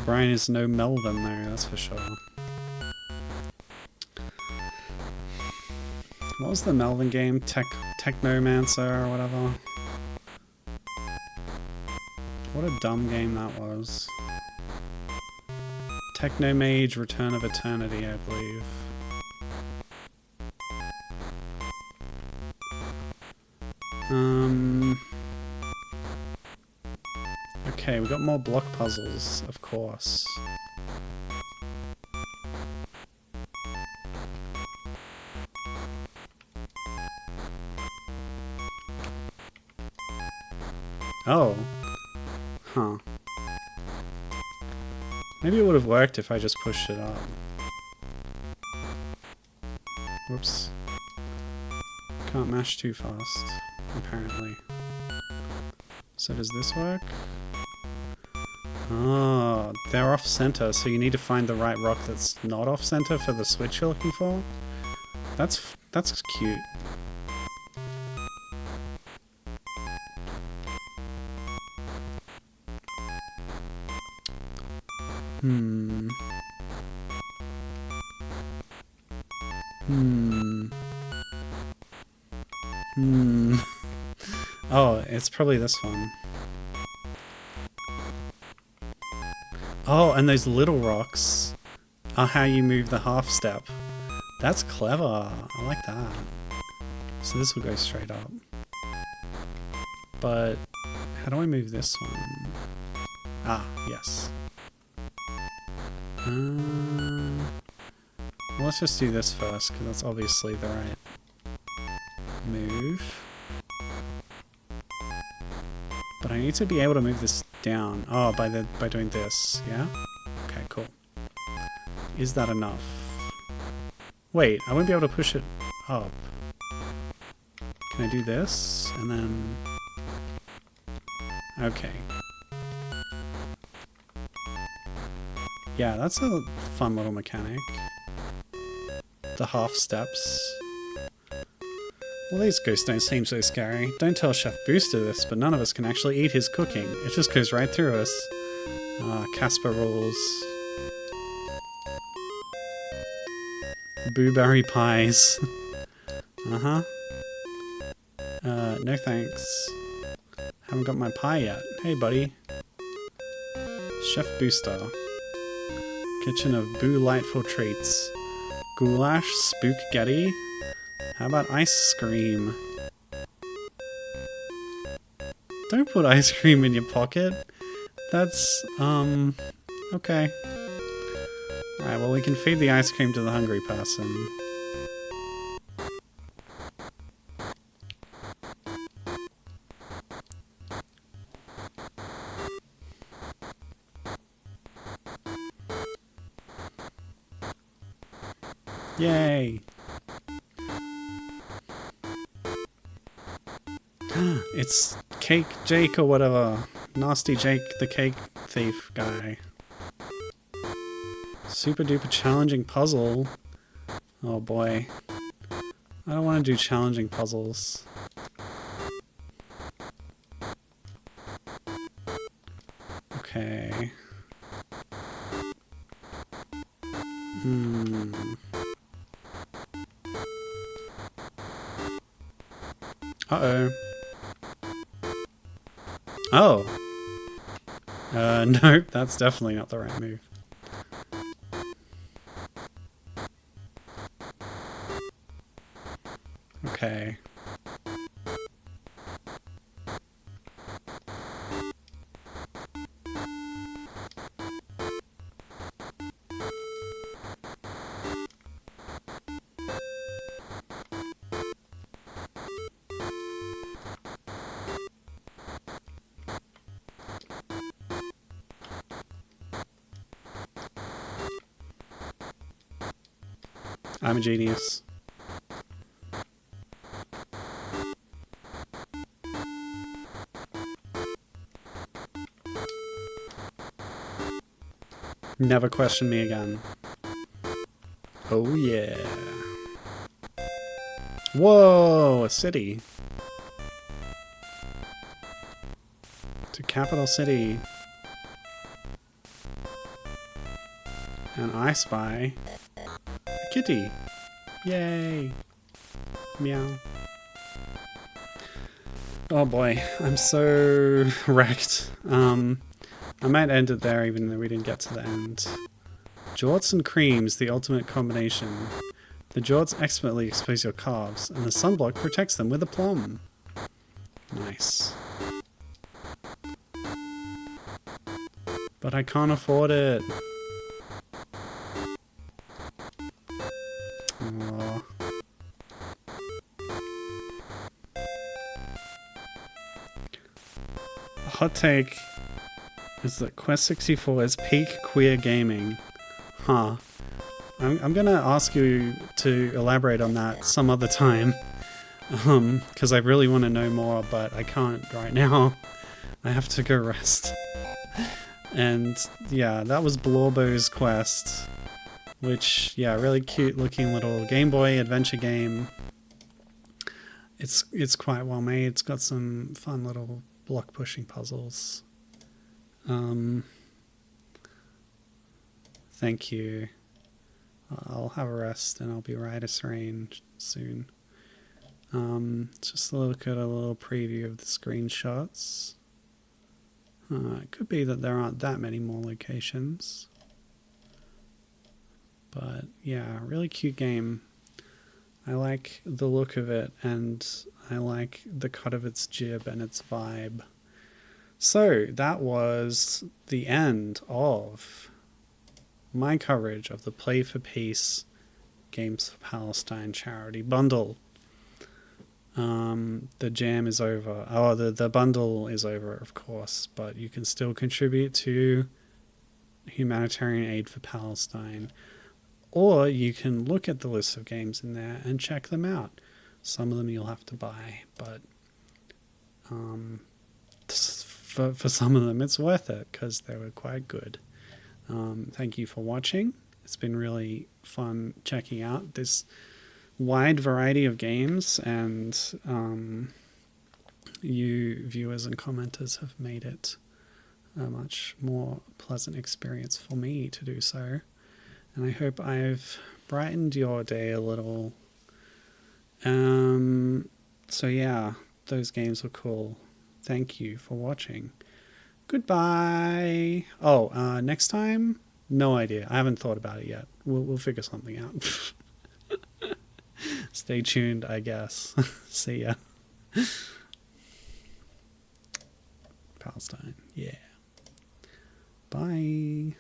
Brian is no Melvin there, that's for sure. What was the Melvin game? Technomancer or whatever? What a dumb game that was. Technomage Return of Eternity, I believe. Okay, we got more block puzzles, of course. Oh. Huh. Maybe it would have worked if I just pushed it up. Whoops. Can't mash too fast, apparently. So does this work? Oh, they're off-center, so you need to find the right rock that's not off-center for the switch you're looking for? That's cute. Oh, it's probably this one. Oh, and those little rocks are how you move the half step. That's clever. I like that. So this will go straight up. But how do I move this one? Ah, yes. Well, let's just do this first, because that's obviously the right move. But I need to be able to move this down. Oh, by doing this, yeah? Okay, cool. Is that enough? Wait, I won't be able to push it up. Can I do this? And then... Okay. Yeah, that's a fun little mechanic. The half steps. Well, these ghosts don't seem so scary. Don't tell Chef Booster this, but none of us can actually eat his cooking. It just goes right through us. Ah, Casper rules. Blueberry pies. Uh-huh. No thanks. Haven't got my pie yet. Hey, buddy. Chef Booster. Kitchen of Boo-lightful treats. Goulash, spook-getty. How about ice cream? Don't put ice cream in your pocket. That's, okay. Alright, well we can feed the ice cream to the hungry person. Yay! It's Cake Jake or whatever. Nasty Jake the cake thief guy. Super duper challenging puzzle. Oh boy. I don't want to do challenging puzzles. Okay. Uh-oh. Oh. Nope, that's definitely not the right move. Okay. I'm a genius. Never question me again. Oh yeah. Whoa, a city. To capital city. And I spy a kitty. Yay. Meow. Oh boy, I'm so wrecked. I might end it there even though we didn't get to the end. Jorts and creams, the ultimate combination. The jorts expertly expose your calves, and the sunblock protects them with a plum. Nice. But I can't afford it. Aww. Hot take is that Quest 64 is peak queer gaming. Huh. I'm gonna ask you to elaborate on that some other time. Because I really want to know more, but I can't right now. I have to go rest. And yeah, that was Blorbo's Quest. Which, yeah, really cute looking little Game Boy adventure game. It's quite well made. It's got some fun little block pushing puzzles. Thank you. I'll have a rest and I'll be right as rain soon. Just a look at a little preview of the screenshots. It could be that there aren't that many more locations. But yeah, really cute game. I like the look of it, and I like the cut of its jib and its vibe. So that was the end of my coverage of the Play for Peace Games for Palestine charity bundle. The jam is over. Oh, the bundle is over, of course, but you can still contribute to humanitarian aid for Palestine. Or you can look at the list of games in there and check them out. Some of them you'll have to buy, but for some of them it's worth it because they were quite good. Thank you for watching. It's been really fun checking out this wide variety of games, and you viewers and commenters have made it a much more pleasant experience for me to do so. And I hope I've brightened your day a little. So yeah, those games were cool. Thank you for watching. Goodbye. Oh, next time? No idea. I haven't thought about it yet. We'll figure something out. Stay tuned, I guess. See ya. Palestine. Yeah. Bye.